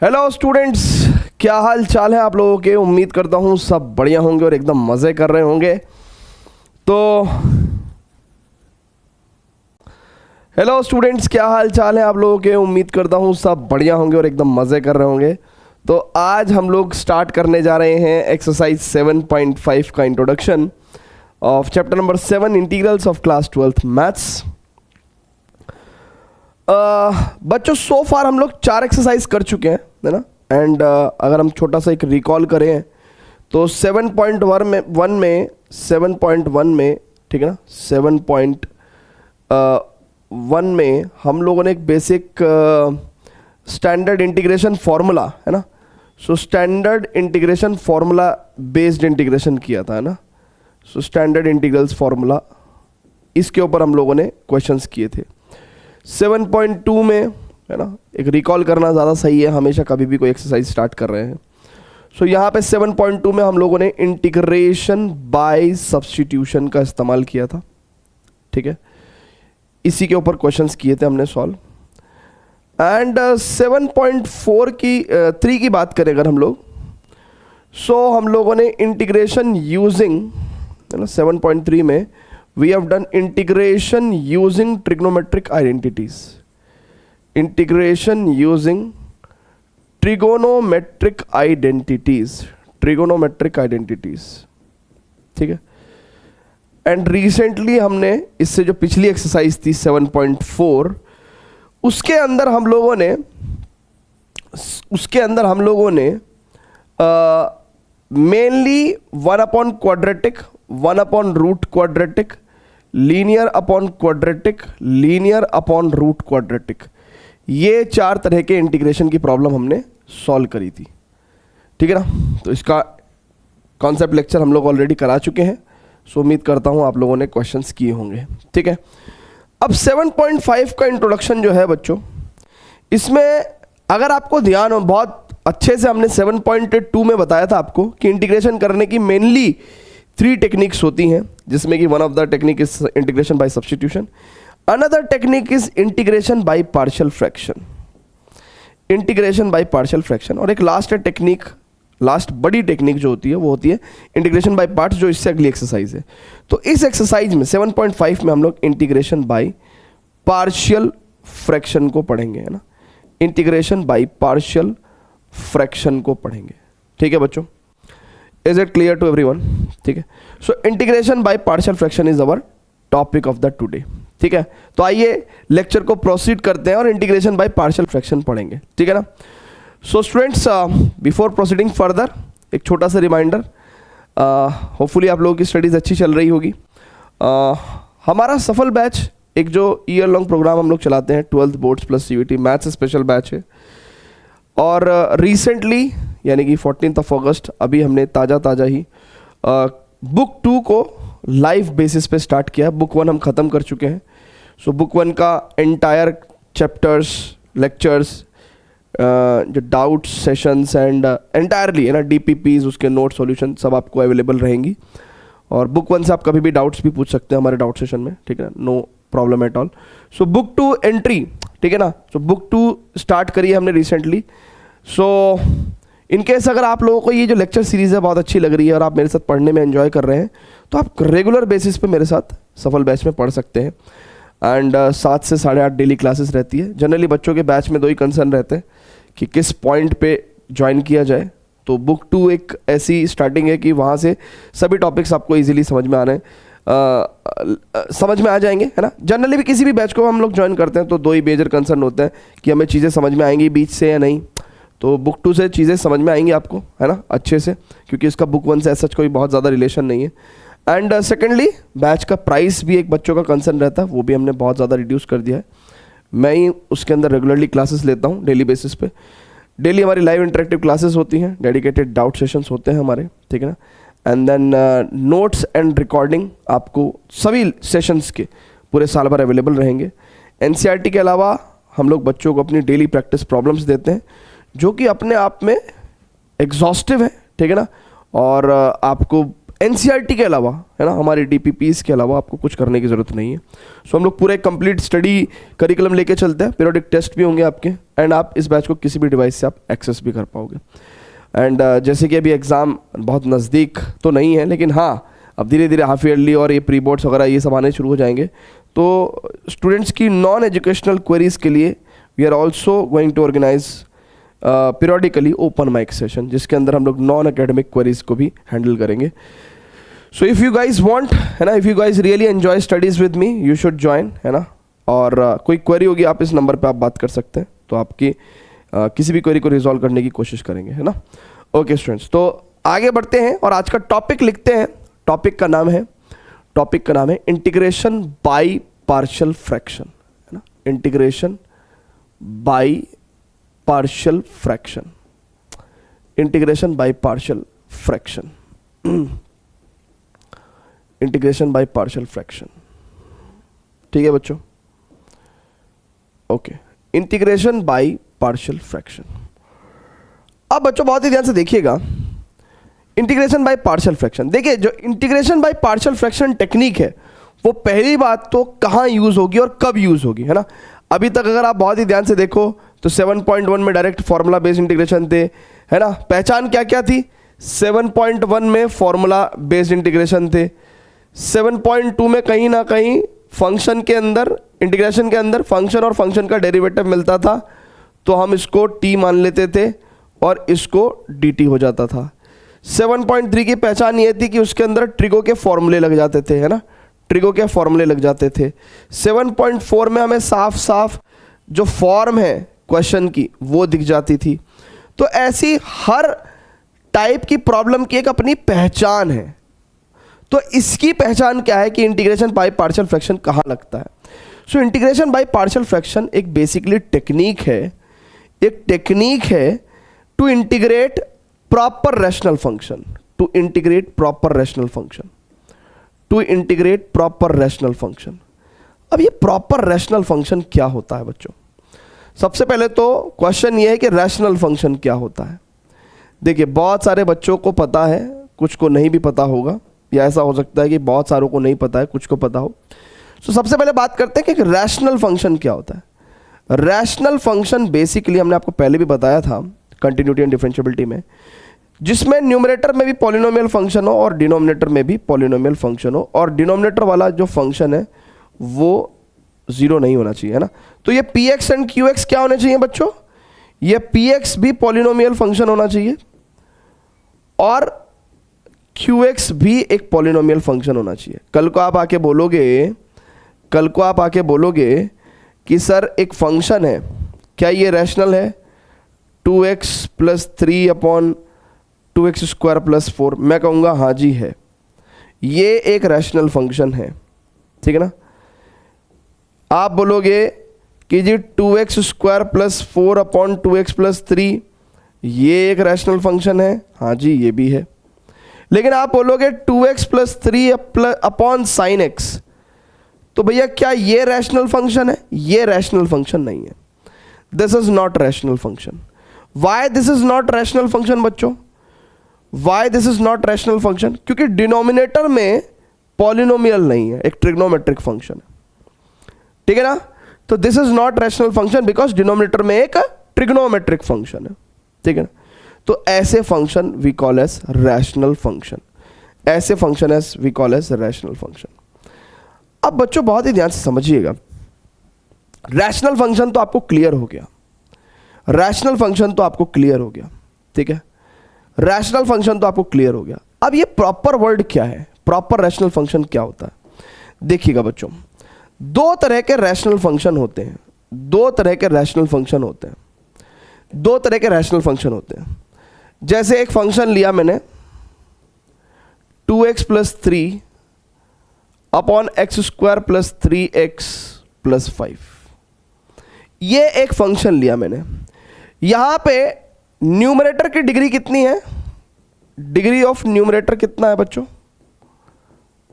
Hello students, क्या हाल चाल है आप लोगों के। उम्मीद करता हूँ सब बढ़िया होंगे और एकदम मज़े कर रहे होंगे। तो हेलो स्टूडेंट्स, क्या हाल चाल है आप लोगों के। उम्मीद करता हूँ सब बढ़िया होंगे और एकदम मज़े कर रहे होंगे। तो आज हम लोग स्टार्ट करने जा रहे हैं एक्सरसाइज 7.5 का introduction of chapter number 7 integrals of class 12th maths. बच्चों सो फार हम लोग 4 एक्सरसाइज कर चुके हैं, है ना। एंड अगर हम छोटा सा एक रिकॉल करें तो 7.1 में 7.1 में, ठीक है ना, 7.1 में हम लोगों ने एक बेसिक स्टैंडर्ड इंटीग्रेशन फार्मूला, है ना। So standard integration formula based integration किया था, है ना। सो स्टैंडर्ड इंटीग्रल्स फार्मूला, इसके ऊपर हम लोगों ने क्वेश्चंस किए थे। 7.2 में, है ना, एक रिकॉल करना ज़्यादा सही है हमेशा कभी भी कोई एक्सरसाइज स्टार्ट कर रहे हैं। सो यहाँ पे 7.2 में हम लोगों ने इंटीग्रेशन बाय सब्स्टिट्यूशन का इस्तेमाल किया था, ठीक है। इसी के ऊपर क्वेश्चंस किए थे हमने सॉल्व। एंड 7.4 की 3 की बात करें अगर हम लोग, सो हम लोगों ने इंटीग्रेशन यूजिंग, है ना, 7.3 में we have done integration using trigonometric identities, integration using trigonometric identities, ठीक है। एंड रिसेंटली हमने इससे जो पिछली एक्सरसाइज थी 7.4, उसके अंदर हम लोगों ने mainly 1 upon quadratic, 1 upon root quadratic, linear upon quadratic, linear upon root quadratic, ये 4 तरह के इंटीग्रेशन की प्रॉब्लम हमने सॉल्व करी थी, ठीक है ना। तो इसका कॉन्सेप्ट लेक्चर हम लोग ऑलरेडी करा चुके हैं। सो उम्मीद करता हूँ आप लोगों ने क्वेश्चंस किए होंगे, ठीक है। अब 7.5 का इंट्रोडक्शन जो है बच्चों, इसमें अगर आपको ध्यान हो, बहुत अच्छे से हमने 7.2 में बताया था आपको कि इंटीग्रेशन करने की मेनली 3 टेक्निक्स होती हैं, जिसमें कि one of the technique is integration by substitution, another technique is integration by partial fraction, integration by partial fraction, और एक लास्ट टेक्निक, लास्ट बड़ी टेक्निक जो होती है वो होती है इंटीग्रेशन बाय पार्ट्स, जो इससे अगली एक्सरसाइज है। तो इस एक्सरसाइज में 7.5 में हम लोग इंटीग्रेशन बाय पार्शियल फ्रैक्शन को पढ़ेंगे, है ना। इंटीग्रेशन बाय पार्शियल फ्रैक्शन को पढ़ेंगे, ठीक है बच्चों। Is it clear to everyone? ठीक है। So integration by partial fraction is our topic of the today, ठीक है। तो आइए लेक्चर को प्रोसीड करते हैं और इंटीग्रेशन बाय पार्शियल फ्रैक्शन पढ़ेंगे, ठीक है ना। So students, before proceeding further एक छोटा सा रिमाइंडर, होपफुली आप लोगों की स्टडीज़ अच्छी चल रही होगी। हमारा सफल बैच, एक जो ईयर लॉन्ग प्रोग्राम हम लोग चलाते हैं, 12th boards plus CVT maths special batch है। और रिसेंटली यानी कि 14 अगस्त अभी हमने ताज़ा ही बुक 2 को लाइव बेसिस पे स्टार्ट किया है। बुक 1 हम ख़त्म कर चुके हैं। सो बुक 1 का एंटायर चैप्टर्स, लेक्चर्स, जो डाउट सेशंस एंड एंटायरली, है ना, DPPs, उसके नोट सॉल्यूशन सब आपको अवेलेबल रहेंगी। और बुक 1 से आप कभी भी डाउट्स भी पूछ सकते हैं हमारे डाउट सेशन में, ठीक है ना, no problem at all. So book 2 entry, ठीक है ना। सो बुक 2 स्टार्ट करी है हमने रिसेंटली। सो इनकेस अगर आप लोगों को ये जो लेक्चर सीरीज़ है बहुत अच्छी लग रही है और आप मेरे साथ पढ़ने में एंजॉय कर रहे हैं, तो आप रेगुलर बेसिस पे मेरे साथ सफल बैच में पढ़ सकते हैं। एंड 7 से 8:30 डेली क्लासेस रहती है। जनरली बच्चों के बैच में 2 ही कंसर्न रहते हैं कि किस पॉइंट पे ज्वाइन किया जाए। तो बुक 2 एक ऐसी स्टार्टिंग है कि वहाँ से सभी टॉपिक्स आपको ईजिली समझ में आ जाएंगे, है ना। जनरली भी किसी भी बैच को हम लोग ज्वाइन करते हैं तो 2 ही मेजर कंसर्न होते हैं कि हमें चीज़ें समझ में आएंगी बीच से या नहीं। तो बुक 2 से चीज़ें समझ में आएंगी आपको, है ना, अच्छे से, क्योंकि इसका बुक 1 से सच कोई बहुत ज़्यादा रिलेशन नहीं है। एंड सेकेंडली बैच का प्राइस भी एक बच्चों का कंसर्न रहता है, वो भी हमने बहुत ज़्यादा रिड्यूस कर दिया है। मैं ही उसके अंदर रेगुलरली क्लासेस लेता हूँ डेली बेसिस पे। डेली हमारी लाइव इंटरेक्टिव क्लासेस होती हैं, डेडिकेटेड डाउट सेशंस होते हैं हमारे, ठीक है ना। And then notes and recording आपको सभी सेशंस के पूरे साल भर अवेलेबल रहेंगे। NCERT के अलावा हम लोग बच्चों को अपनी डेली प्रैक्टिस प्रॉब्लम्स देते हैं, जो कि अपने आप में एग्जॉस्टिव है, ठीक है ना, और आपको एनसीईआरटी के अलावा, है ना, हमारे डीपीपीस के अलावा आपको कुछ करने की ज़रूरत नहीं है। सो हम लोग पूरा एक कंप्लीट स्टडी करिकुलम लेके चलते हैं, पीरियोडिक टेस्ट भी होंगे आपके, एंड आप इस बैच को किसी भी डिवाइस से आप एक्सेस भी कर पाओगे। एंड जैसे कि अभी एग्ज़ाम बहुत नज़दीक तो नहीं है, लेकिन हाँ अब धीरे धीरे हाफ ईयरली और ये प्री बोर्ड्स वगैरह ये सब आने शुरू हो जाएंगे, तो स्टूडेंट्स की नॉन एजुकेशनल क्वेरीज़ के लिए we are also going to organize periodically open mic session, जिसके अंदर हम लोग नॉन एकेडमिक क्वेरीज को भी हैंडल करेंगे। So if you guys want, है ना, if you guys really enjoy studies with me, you should join, है ना। और कोई क्वेरी होगी आप इस नंबर पे आप बात कर सकते हैं, तो आपकी किसी भी क्वेरी को रिजॉल्व करने की कोशिश करेंगे, है ना। ओके स्टूडेंट्स, तो आगे बढ़ते हैं और आज का टॉपिक लिखते हैं। टॉपिक का नाम है इंटीग्रेशन बाय पार्शियल फ्रैक्शन, है ना, integration by partial fraction, integration by partial fraction, integration by partial fraction. ठीक है बच्चों, okay, integration by partial fraction. अब बच्चों बहुत ही ध्यान से देखिएगा, इंटीग्रेशन बाय पार्शियल फ्रैक्शन। देखिए जो integration by partial fraction technique है वो पहली बात तो कहाँ यूज होगी और कब यूज होगी, है ना। अभी तक अगर आप बहुत ही ध्यान से देखो तो 7.1 में डायरेक्ट फॉर्मूला बेस्ड इंटीग्रेशन थे, है ना। पहचान क्या क्या थी, 7.1 में फॉर्मूला बेस्ड इंटीग्रेशन थे, 7.2 में कहीं ना कहीं फंक्शन के अंदर, इंटीग्रेशन के अंदर फंक्शन और फंक्शन का डेरिवेटिव मिलता था, तो हम इसको t मान लेते थे और इसको dt हो जाता था। 7.3 की पहचान ये थी कि उसके अंदर ट्रिगो के फॉर्मूले लग जाते थे, है ना, ट्रिगो के फॉर्मूले लग जाते थे। 7.4 में हमें साफ साफ जो फॉर्म है क्वेश्चन की वो दिख जाती थी। तो ऐसी हर टाइप की प्रॉब्लम की एक अपनी पहचान है। तो इसकी पहचान क्या है कि इंटीग्रेशन बाय पार्शियल फ्रैक्शन कहाँ लगता है। So integration by partial fraction एक बेसिकली टेक्निक है, एक टेक्निक है to integrate proper rational function, to integrate proper rational function, to integrate proper rational function. अब ये प्रॉपर रैशनल फंक्शन क्या होता है बच्चों? सबसे पहले तो क्वेश्चन ये है कि रैशनल फंक्शन क्या होता है। देखिए बहुत सारे बच्चों को पता है, कुछ को नहीं भी पता होगा, या ऐसा हो सकता है कि बहुत सारों को नहीं पता है, कुछ को पता हो। तो सबसे पहले बात करते हैं कि रैशनल फंक्शन क्या होता है। रैशनल फंक्शन बेसिकली हमने आपको पहले भी बताया था कंटिन्यूटी एंड डिफरेंशिएबिलिटी में, जिसमें न्यूमरेटर में भी पॉलिनोमियल फंक्शन हो और डिनोमिनेटर में भी पॉलिनोमियल फंक्शन हो, और डिनोमिनेटर वाला जो फंक्शन है वो जीरो नहीं होना चाहिए, है ना। तो ये P x and Q x क्या होने चाहिए बच्चों? ये पी एक्स भी पॉलिनोमियल फंक्शन होना चाहिए और क्यू एक्स भी एक पॉलिनोमियल फंक्शन होना चाहिए। कल को आप आके बोलोगे कि सर एक फंक्शन है, क्या ये रैशनल है? 2x + 3 / 2x² + 4, मैं कहूँगा हाँ जी है, ये एक रैशनल फंक्शन है, ठीक है ना। आप बोलोगे कि जी 2x² + 4 / 2x + 3 ये एक रैशनल फंक्शन है, हाँ जी ये भी है। लेकिन आप बोलोगे 2x + 3 / sin x, तो भैया क्या ये रैशनल फंक्शन है? ये रैशनल फंक्शन नहीं है। This is not rational function. Why this is not rational function बच्चों? Why this is not rational function? क्योंकि डिनोमिनेटर में पॉलिनोमियल नहीं है, एक ट्रिग्नोमेट्रिक फंक्शन है, ठीक है ना। तो this is not rational function because denominator में एक ट्रिग्नोमेट्रिक फंक्शन है, ठीक है ना। तो ऐसे function we call as rational function, ऐसे function as we call as rational function. अब बच्चों बहुत ही ध्यान से समझिएगा, रैशनल फंक्शन तो आपको क्लियर हो गया, रैशनल फंक्शन तो आपको क्लियर हो गया, ठीक है, रैशनल फंक्शन तो आपको क्लियर हो गया। अब ये प्रॉपर वर्ड क्या है, प्रॉपर रैशनल फंक्शन क्या होता है? देखिएगा बच्चों, दो तरह के रैशनल फंक्शन होते हैं, दो तरह के रैशनल फंक्शन होते हैं, दो तरह के रैशनल फंक्शन होते हैं। जैसे एक फंक्शन लिया मैंने 2x + 3 / x² + 3x + 5, ये एक फंक्शन लिया मैंने। यहां पे न्यूमरेटर की डिग्री कितनी है? डिग्री ऑफ न्यूमरेटर कितना है बच्चों?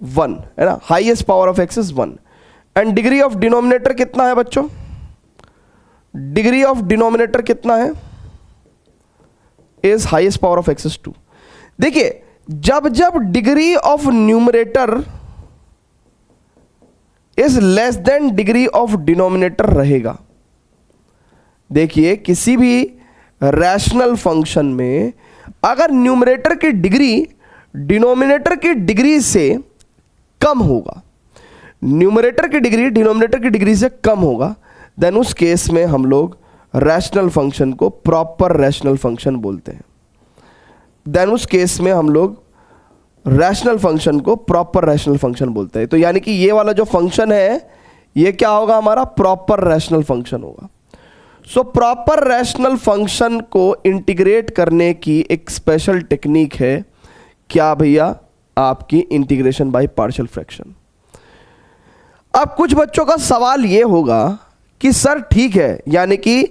1 है ना, highest power of x is 1। And degree of denominator कितना है बच्चों? डिग्री ऑफ डिनोमिनेटर कितना है? Is highest power of x is 2। देखिए जब जब degree of numerator is less than degree of denominator रहेगा। देखिए किसी भी रैशनल फंक्शन में अगर न्यूमरेटर की डिग्री डिनोमिनेटर की डिग्री से कम होगा, न्यूमरेटर की डिग्री डिनोमिनेटर की डिग्री से कम होगा, देन उस केस में हम लोग रैशनल फंक्शन को प्रॉपर रैशनल फंक्शन बोलते हैं। देन उस केस में हम लोग रैशनल फंक्शन को प्रॉपर रैशनल फंक्शन बोलते हैं। तो यानी कि ये वाला जो फंक्शन है ये क्या होगा, हमारा प्रॉपर रैशनल फंक्शन होगा। सो प्रॉपर रैशनल फंक्शन को इंटीग्रेट करने की एक स्पेशल टेक्निक है, क्या भैया, आपकी इंटीग्रेशन बाय पार्शियल फ्रैक्शन। अब कुछ बच्चों का सवाल ये होगा कि सर ठीक है, यानी कि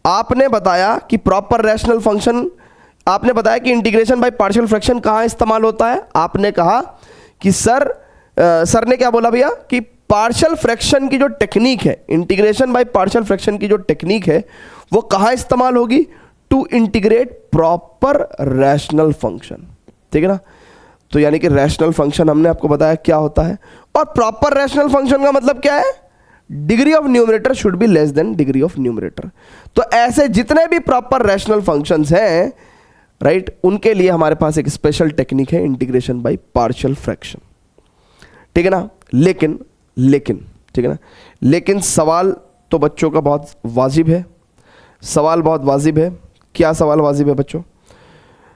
आपने बताया कि प्रॉपर रैशनल फंक्शन, आपने बताया कि इंटीग्रेशन बाय पार्शियल फ्रैक्शन कहाँ इस्तेमाल होता है। आपने कहा कि सर ने क्या बोला भैया कि पार्शियल फ्रैक्शन की जो टेक्निक है, इंटीग्रेशन बाय पार्शियल फ्रैक्शन की जो टेक्निक है वो कहाँ इस्तेमाल होगी, to integrate proper rational function. ठीक है ना। तो यानी कि रैशनल फंक्शन हमने आपको बताया क्या होता है, और प्रॉपर रैशनल फंक्शन का मतलब क्या है, degree of numerator should be less than degree of numerator. तो ऐसे जितने भी प्रॉपर रैशनल फंक्शंस हैं, राइट, उनके लिए हमारे पास एक स्पेशल टेक्निक है इंटीग्रेशन बाय पार्शियल फ्रैक्शन। ठीक है ना। लेकिन ठीक है ना, लेकिन सवाल तो बच्चों का बहुत वाजिब है, सवाल बहुत वाजिब है। क्या सवाल वाजिब है बच्चों?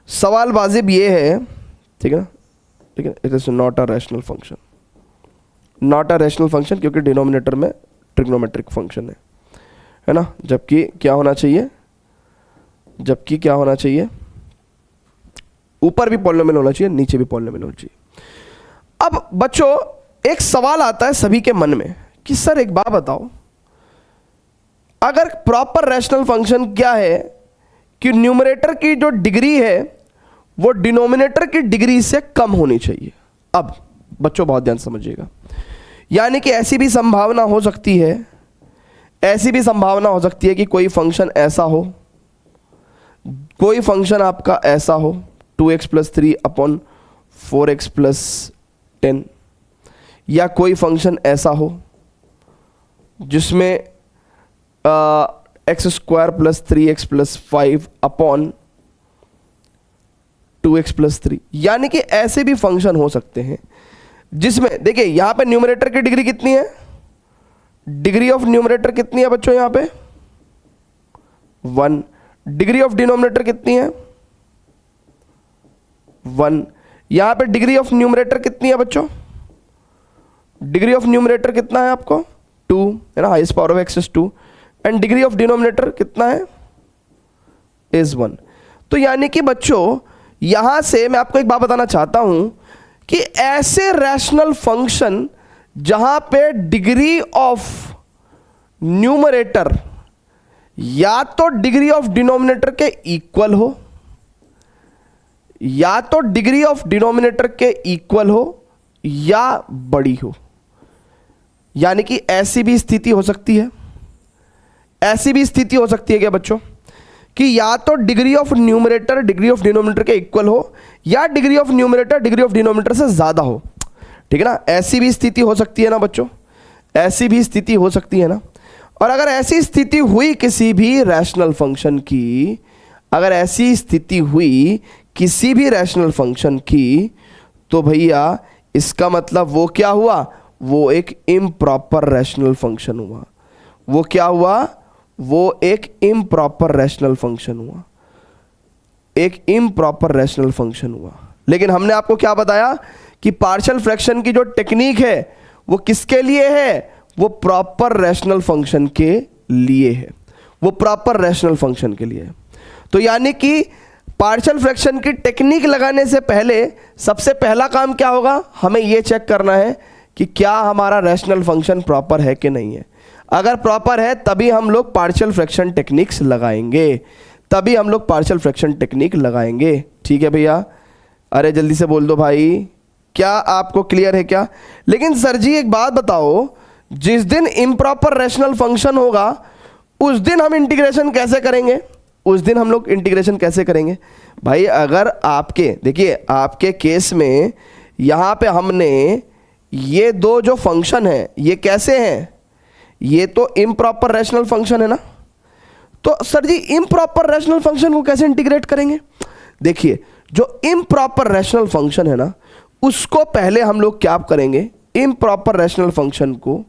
सवाल वाजिब ये है, ठीक है ना, ठीक है, it is not a rational function, not a rational function, क्योंकि डिनोमिनेटर में ट्रिग्नोमेट्रिक फंक्शन है ना। जबकि क्या होना चाहिए, जबकि क्या होना चाहिए, ऊपर भी पॉलिनोमियल होना चाहिए, नीचे भी पॉलिनोमियल होना चाहिए। अब बच्चों एक सवाल आता है सभी के मन में कि सर एक बात बताओ, अगर प्रॉपर रैशनल फंक्शन क्या है कि न्यूमरेटर की जो डिग्री है वो डिनोमिनेटर की डिग्री से कम होनी चाहिए। अब बच्चों बहुत ध्यान समझिएगा, यानी कि ऐसी भी संभावना हो सकती है, ऐसी भी संभावना हो सकती है कि कोई फंक्शन ऐसा हो, कोई फंक्शन आपका ऐसा हो 2x + 3 अपॉन 4x + 10, या कोई फंक्शन ऐसा हो जिसमें x² + 3x + 5 अपॉन 2x + 3, यानी कि ऐसे भी फंक्शन हो सकते हैं जिसमें, देखिए यहां पे न्यूमरेटर की डिग्री कितनी है, डिग्री ऑफ न्यूमरेटर कितनी है बच्चों, यहां पे 1, डिग्री ऑफ डिनोमिनेटर कितनी है 1, यहां पे डिग्री ऑफ न्यूमरेटर कितनी है बच्चों, डिग्री ऑफ न्यूमरेटर कितना है आपको 2 है ना, highest power of x is 2, and degree of denominator कितना है इज 1। तो यानी कि बच्चों यहां से मैं आपको एक बात बताना चाहता हूं कि ऐसे रैशनल फंक्शन जहां पे डिग्री ऑफ न्यूमरेटर या तो डिग्री ऑफ डिनोमिनेटर के इक्वल हो, या तो डिग्री ऑफ डिनोमिनेटर के इक्वल हो या बड़ी हो, यानी कि ऐसी भी स्थिति हो सकती है, ऐसी भी स्थिति हो सकती है क्या बच्चों कि या तो degree of numerator degree of denominator के इक्वल हो, या degree of numerator degree of denominator से ज़्यादा हो। ठीक है ना, ऐसी भी स्थिति हो सकती है ना बच्चों, ऐसी भी स्थिति हो सकती है ना। और अगर ऐसी स्थिति हुई किसी भी रैशनल फंक्शन की, अगर ऐसी स्थिति हुई किसी भी रैशनल फंक्शन की, तो भैया इसका मतलब वो क्या हुआ, वो एक इम्प्रॉपर रैशनल फंक्शन हुआ। वो क्या हुआ, वो एक इम्प्रॉपर रैशनल फंक्शन हुआ, एक इम्प्रॉपर रैशनल फंक्शन हुआ। लेकिन हमने आपको क्या बताया कि पार्शियल फ्रैक्शन की जो टेक्निक है वो किसके लिए है, वो प्रॉपर रैशनल फंक्शन के लिए है, वो प्रॉपर रैशनल फंक्शन के लिए है। तो यानी कि पार्शियल फ्रैक्शन की टेक्निक लगाने से पहले सबसे पहला काम क्या होगा, हमें यह चेक करना है कि क्या हमारा रैशनल फंक्शन प्रॉपर है कि नहीं है। अगर प्रॉपर है तभी हम लोग पार्शियल फ्रैक्शन टेक्निक्स लगाएंगे, तभी हम लोग पार्शियल फ्रैक्शन टेक्निक लगाएंगे। ठीक है भैया, अरे जल्दी से बोल दो भाई, क्या आपको क्लियर है क्या? लेकिन सर जी एक बात बताओ, जिस दिन इम्प्रॉपर रैशनल फंक्शन होगा उस दिन हम इंटीग्रेशन कैसे करेंगे, उस दिन हम लोग इंटीग्रेशन कैसे करेंगे? भाई अगर आपके देखिए आपके केस में यहाँ पे हमने ये दो जो फंक्शन है ये कैसे हैं, ये तो इम्प्रॉपर रैशनल फंक्शन है ना। तो सर जी इम्प्रॉपर रैशनल फंक्शन को कैसे इंटीग्रेट करेंगे? देखिए जो इम्प्रॉपर रैशनल फंक्शन है ना उसको पहले हम लोग क्या करेंगे, इम्प्रॉपर रैशनल फंक्शन को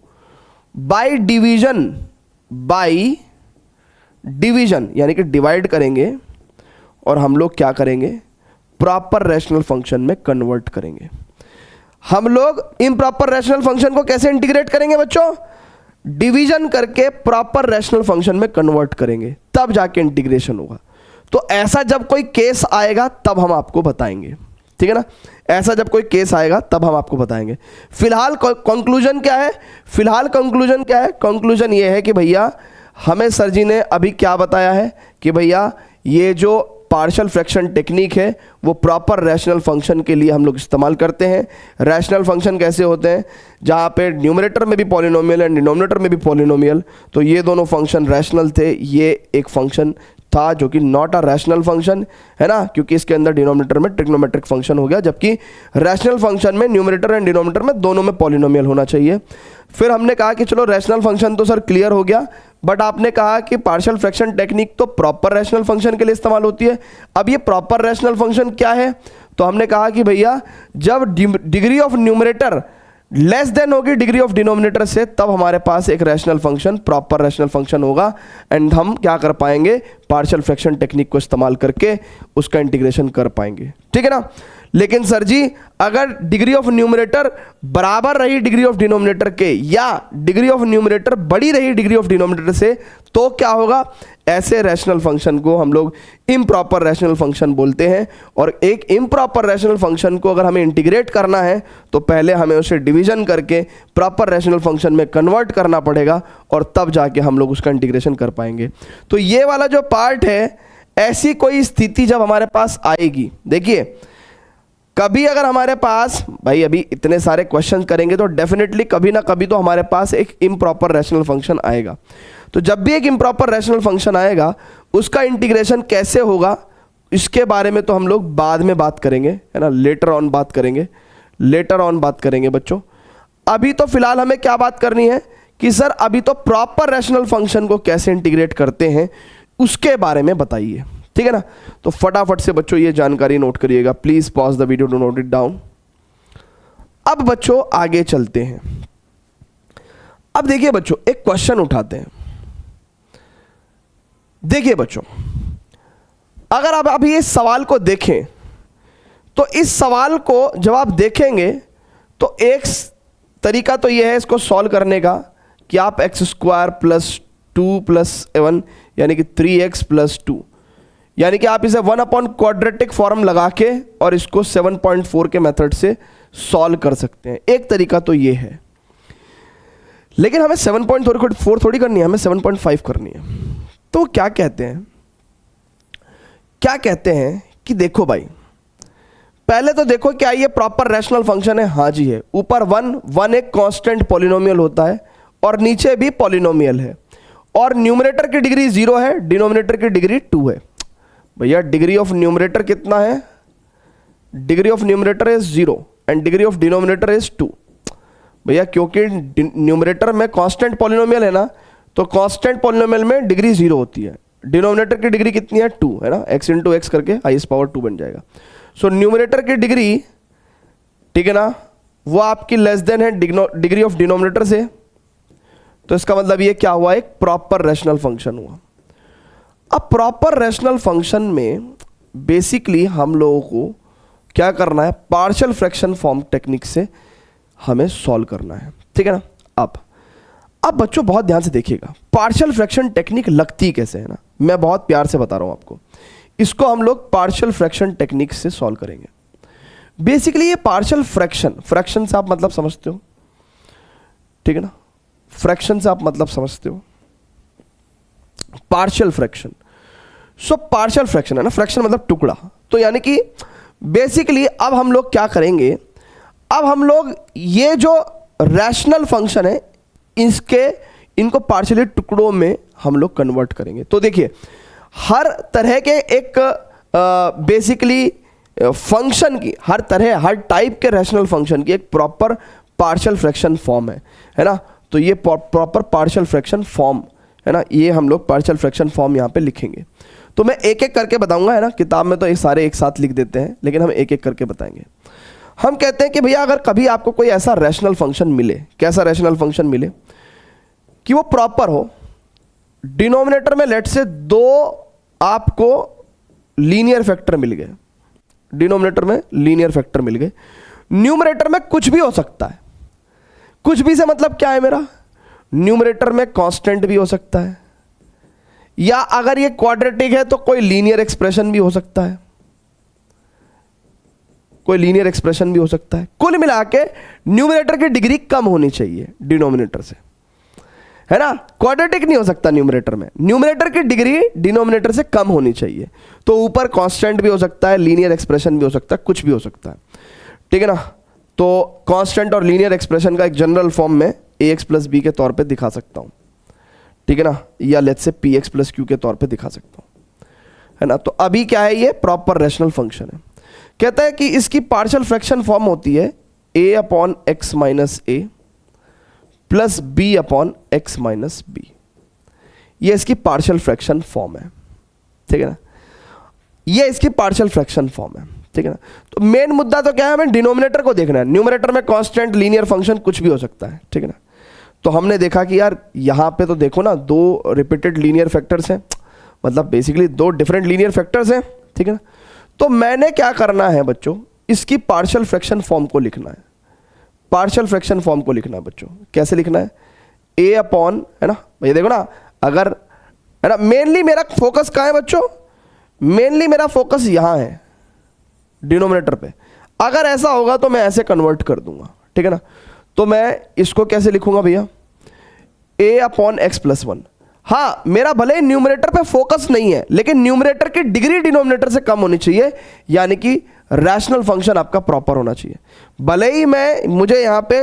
बाय डिवीजन यानी कि डिवाइड करेंगे और हम लोग क्या करेंगे, प्रॉपर रैशनल फंक्शन में कन्वर्ट करेंगे। हम लोग इम्प्रॉपर रैशनल फंक्शन को कैसे इंटीग्रेट करेंगे बच्चों, डिवीजन करके प्रॉपर रैशनल फंक्शन में कन्वर्ट करेंगे, तब जाके इंटीग्रेशन होगा। तो ऐसा जब कोई केस आएगा तब हम आपको बताएंगे, ठीक है ना। ऐसा जब कोई केस आएगा तब हम आपको बताएंगे। फिलहाल कंक्लूजन क्या है, कंक्लूजन ये है कि भैया हमें सर जी ने अभी क्या बताया है कि भैया ये जो पार्शियल फ्रैक्शन टेक्निक है वो प्रॉपर रैशनल फंक्शन के लिए हम लोग इस्तेमाल करते हैं। रैशनल फंक्शन कैसे होते हैं, जहाँ पे न्यूमरेटर में भी पॉलिनोमियल है डिनोमिनेटर में भी पॉलिनोमियल, तो ये दोनों फंक्शन रैशनल थे। ये एक फंक्शन था जो कि नॉट अ रैशनल फंक्शन है ना, क्योंकि इसके अंदर डिनोमिनेटर में ट्रिग्नोमेट्रिक फंक्शन हो गया, जबकि रैशनल फंक्शन में न्यूमरेटर एंड डिनोमिनेटर में दोनों में पॉलिनोमियल होना चाहिए। फिर हमने कहा कि चलो रैशनल फंक्शन तो सर क्लियर हो गया, बट आपने कहा कि पार्शियल फ्रैक्शन टेक्निक तो प्रॉपर रैशनल फंक्शन के लिए इस्तेमाल होती है। अब ये प्रॉपर रैशनल फंक्शन क्या है, तो हमने कहा कि भैया जब degree of numerator less than होगी डिग्री ऑफ डिनोमिनेटर से, तब हमारे पास एक rational function proper rational function होगा एंड हम क्या कर पाएंगे, पार्शियल फ्रैक्शन टेक्निक को इस्तेमाल करके उसका इंटीग्रेशन कर पाएंगे, ठीक है ना। लेकिन सर जी अगर डिग्री ऑफ न्यूमरेटर बराबर रही डिग्री ऑफ डिनोमिनेटर के या डिग्री ऑफ न्यूमरेटर बड़ी रही डिग्री ऑफ डिनोमिनेटर से, तो क्या होगा, ऐसे रैशनल फंक्शन को हम लोग इम्प्रॉपर रैशनल फंक्शन बोलते हैं। और एक इम्प्रॉपर रैशनल फंक्शन को अगर हमें इंटीग्रेट करना है तो पहले हमें उसे डिवीजन करके प्रॉपर रैशनल फंक्शन में कन्वर्ट करना पड़ेगा और तब जाके हम लोग उसका इंटीग्रेशन कर पाएंगे। तो ये वाला जो पार्ट है, ऐसी कोई स्थिति जब हमारे पास आएगी, देखिए कभी अगर हमारे पास, भाई अभी इतने सारे क्वेश्चन करेंगे तो डेफिनेटली कभी ना कभी तो हमारे पास एक इम्प्रॉपर रैशनल फंक्शन आएगा। तो जब भी एक इम्प्रॉपर रैशनल फंक्शन आएगा उसका इंटीग्रेशन कैसे होगा, इसके बारे में तो हम लोग बाद में बात करेंगे, है ना, लेटर ऑन बात करेंगे बच्चों। अभी तो फिलहाल हमें क्या बात करनी है कि सर अभी तो प्रॉपर रैशनल फंक्शन को कैसे इंटीग्रेट करते हैं उसके बारे में बताइए, ठीक है ना। तो फटाफट से बच्चों ये जानकारी नोट करिएगा, please pause the video to note it down. अब बच्चों आगे चलते हैं। अब देखिए बच्चों एक क्वेश्चन उठाते हैं। देखिए बच्चों अगर आप अभी इस सवाल को देखें तो इस सवाल को जब आप देखेंगे तो एक तरीका तो यह है इसको सॉल्व करने का कि आप x² + 2 + 7 यानी कि 3x + 2, यानी कि आप इसे 1 क्वाड्रेटिक फॉर्म लगा के और इसको 7.4 के मेथड से सॉल्व कर सकते हैं। एक तरीका तो ये है, लेकिन हमें 7.4 थोड़ी करनी है, हमें 7.5 करनी है। तो क्या कहते हैं कि देखो भाई पहले तो देखो क्या ये प्रॉपर रैशनल फंक्शन है, हाँ जी है। ऊपर 1 एक कांस्टेंट पॉलिनोमियल होता है और नीचे भी पॉलिनोमियल है और न्यूमरेटर की डिग्री 0 है, डिनोमिनेटर की डिग्री 2 है। भैया डिग्री ऑफ न्यूमरेटर कितना है, degree of numerator is 0 and degree of denominator is 2। भैया क्योंकि न्यूमरेटर में कांस्टेंट पॉलिनोमियल है ना, तो कांस्टेंट पॉलिनोमियल में डिग्री 0 होती है। डिनोमिनेटर की डिग्री कितनी है, 2 है ना, x × x करके हाईएस्ट पावर 2 बन जाएगा। सो न्यूमरेटर की डिग्री, ठीक है ना, वो आपकी लेस देन है डिग्री ऑफ डिनोमिनेटर से। तो इसका मतलब ये क्या हुआ, एक प्रॉपर रैशनल फंक्शन हुआ। अब प्रॉपर रैशनल फंक्शन में बेसिकली हम लोगों को क्या करना है, पार्शियल फ्रैक्शन फॉर्म टेक्निक से हमें सॉल्व करना है, ठीक है ना। अब बच्चों बहुत ध्यान से देखिएगा, पार्शियल फ्रैक्शन टेक्निक लगती कैसे है ना, मैं बहुत प्यार से बता रहा हूं आपको। इसको हम लोग पार्शियल फ्रैक्शन टेक्निक से सॉल्व करेंगे। बेसिकली ये पार्शियल फ्रैक्शन से आप मतलब समझते हो, ठीक है ना, फ्रैक्शन से आप मतलब समझते हो, partial fraction. So partial fraction है ना, फ्रैक्शन मतलब टुकड़ा। तो यानी कि बेसिकली अब हम लोग क्या करेंगे, अब हम लोग ये जो रैशनल फंक्शन है इनको पार्शियली टुकड़ों में हम लोग कन्वर्ट करेंगे। तो देखिए हर तरह के एक बेसिकली फंक्शन की, हर तरह हर टाइप के रैशनल फंक्शन की एक प्रॉपर पार्शियल फ्रैक्शन फॉर्म है ना। तो ये प्रॉपर पार्शियल फ्रैक्शन फॉर्म है ना, ये हम लोग पार्शियल फ्रैक्शन फॉर्म यहाँ पे लिखेंगे। तो मैं एक एक करके बताऊंगा है ना, किताब में तो ये सारे एक साथ लिख देते हैं, लेकिन हम एक एक करके बताएंगे। हम कहते हैं कि भैया अगर कभी आपको कोई ऐसा रैशनल फंक्शन मिले, कैसा रैशनल फंक्शन मिले कि वो प्रॉपर हो, डिनोमिनेटर में लेट से 2 आपको लीनियर फैक्टर मिल गए, डिनोमिनेटर में लीनियर फैक्टर मिल गए, न्यूमरेटर में कुछ भी हो सकता है। कुछ भी से मतलब क्या है मेरा, न्यूमरेटर में कांस्टेंट भी हो सकता है, या अगर ये क्वाड्रेटिक है तो कोई लीनियर एक्सप्रेशन भी हो सकता है, कोई लीनियर एक्सप्रेशन भी हो सकता है। कुल मिला के न्यूमरेटर की डिग्री कम होनी चाहिए डिनोमिनेटर से, है ना। क्वाड्रेटिक नहीं हो सकता न्यूमरेटर में, न्यूमरेटर की डिग्री डिनोमिनेटर से कम होनी चाहिए। तो ऊपर कांस्टेंट भी हो सकता है, लीनियर एक्सप्रेशन भी हो सकता है, कुछ भी हो सकता है, ठीक है ना। तो कांस्टेंट और लीनियर एक्सप्रेशन का एक जनरल फॉर्म में ax प्लस बी के तौर पे दिखा सकता हूं, ठीक है ना, या let's say px plus Q के तौर पे दिखा सकता हूं, है ना। तो अभी क्या है, ये प्रॉपर रैशनल फंक्शन है। कहता है कि इसकी पार्शियल फ्रैक्शन फॉर्म होती है a upon x minus A plus B upon x minus b. ये इसकी पार्शियल फ्रैक्शन फॉर्म है, ठीक है ना, ये इसकी पार्शियल फ्रैक्शन फॉर्म है, ठीक है ना। तो मेन मुद्दा तो क्या है, हमें डिनोमिनेटर को देखना है। न्यूमरेटर में कांस्टेंट लीनियर फंक्शन कुछ भी हो सकता है, ठीक है ना। तो हमने देखा कि यार यहाँ पे तो देखो ना, 2 रिपीटेड लीनियर फैक्टर्स हैं, मतलब बेसिकली 2 डिफरेंट लीनियर फैक्टर्स हैं, ठीक है ना। तो मैंने क्या करना है बच्चों, इसकी पार्शियल फ्रैक्शन फॉर्म को लिखना है, पार्शियल फ्रैक्शन फॉर्म को लिखना है बच्चों। कैसे लिखना है, a अपॉन, है ना, ये देखो ना, अगर, है ना, मेनली मेरा फोकस कहाँ है बच्चों, मेनली मेरा फोकस यहाँ है डिनोमिनेटर पे। अगर ऐसा होगा तो मैं ऐसे कन्वर्ट कर दूंगा, ठीक है ना। तो मैं इसको कैसे लिखूंगा भैया, a अपॉन एक्स प्लस 1। हाँ, मेरा भले ही न्यूमरेटर पे फोकस नहीं है, लेकिन न्यूमरेटर की डिग्री डिनोमिनेटर से कम होनी चाहिए, यानी कि रैशनल फंक्शन आपका प्रॉपर होना चाहिए। भले ही मुझे यहाँ पे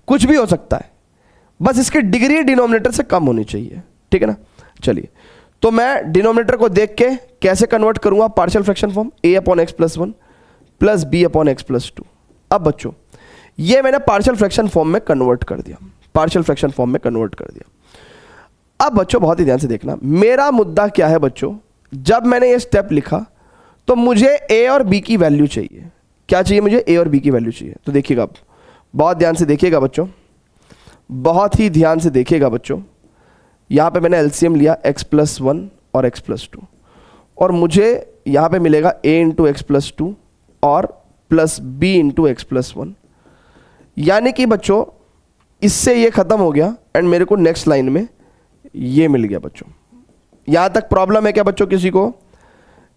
कुछ भी हो सकता है, बस इसकी डिग्री डिनोमिनेटर से कम होनी चाहिए, ठीक है ना। चलिए, तो मैं डिनोमिनेटर को देख के कैसे कन्वर्ट करूंगा partial fraction form, a upon x plus 1 plus B upon x plus 2। अब बच्चों ये मैंने पार्शियल फ्रैक्शन फॉर्म में कन्वर्ट कर दिया, पार्शियल फ्रैक्शन फॉर्म में कन्वर्ट कर दिया। अब बच्चों बहुत ही ध्यान से देखना, मेरा मुद्दा क्या है बच्चों, जब मैंने ये स्टेप लिखा तो मुझे a और b की वैल्यू चाहिए। क्या चाहिए मुझे, a और b की वैल्यू चाहिए। तो देखिएगा, अब बहुत ध्यान से देखिएगा बच्चों, बहुत ही ध्यान से देखिएगा बच्चों। यहाँ पे मैंने एलसीएम लिया x प्लस 1 और x प्लस 2, और मुझे यहाँ पे मिलेगा a इंटू एक्स प्लस 2 और plus b into x plus 1। यानी कि बच्चों इससे ये ख़त्म हो गया एंड मेरे को नेक्स्ट लाइन में ये मिल गया बच्चों। यहाँ तक प्रॉब्लम है क्या बच्चों किसी को,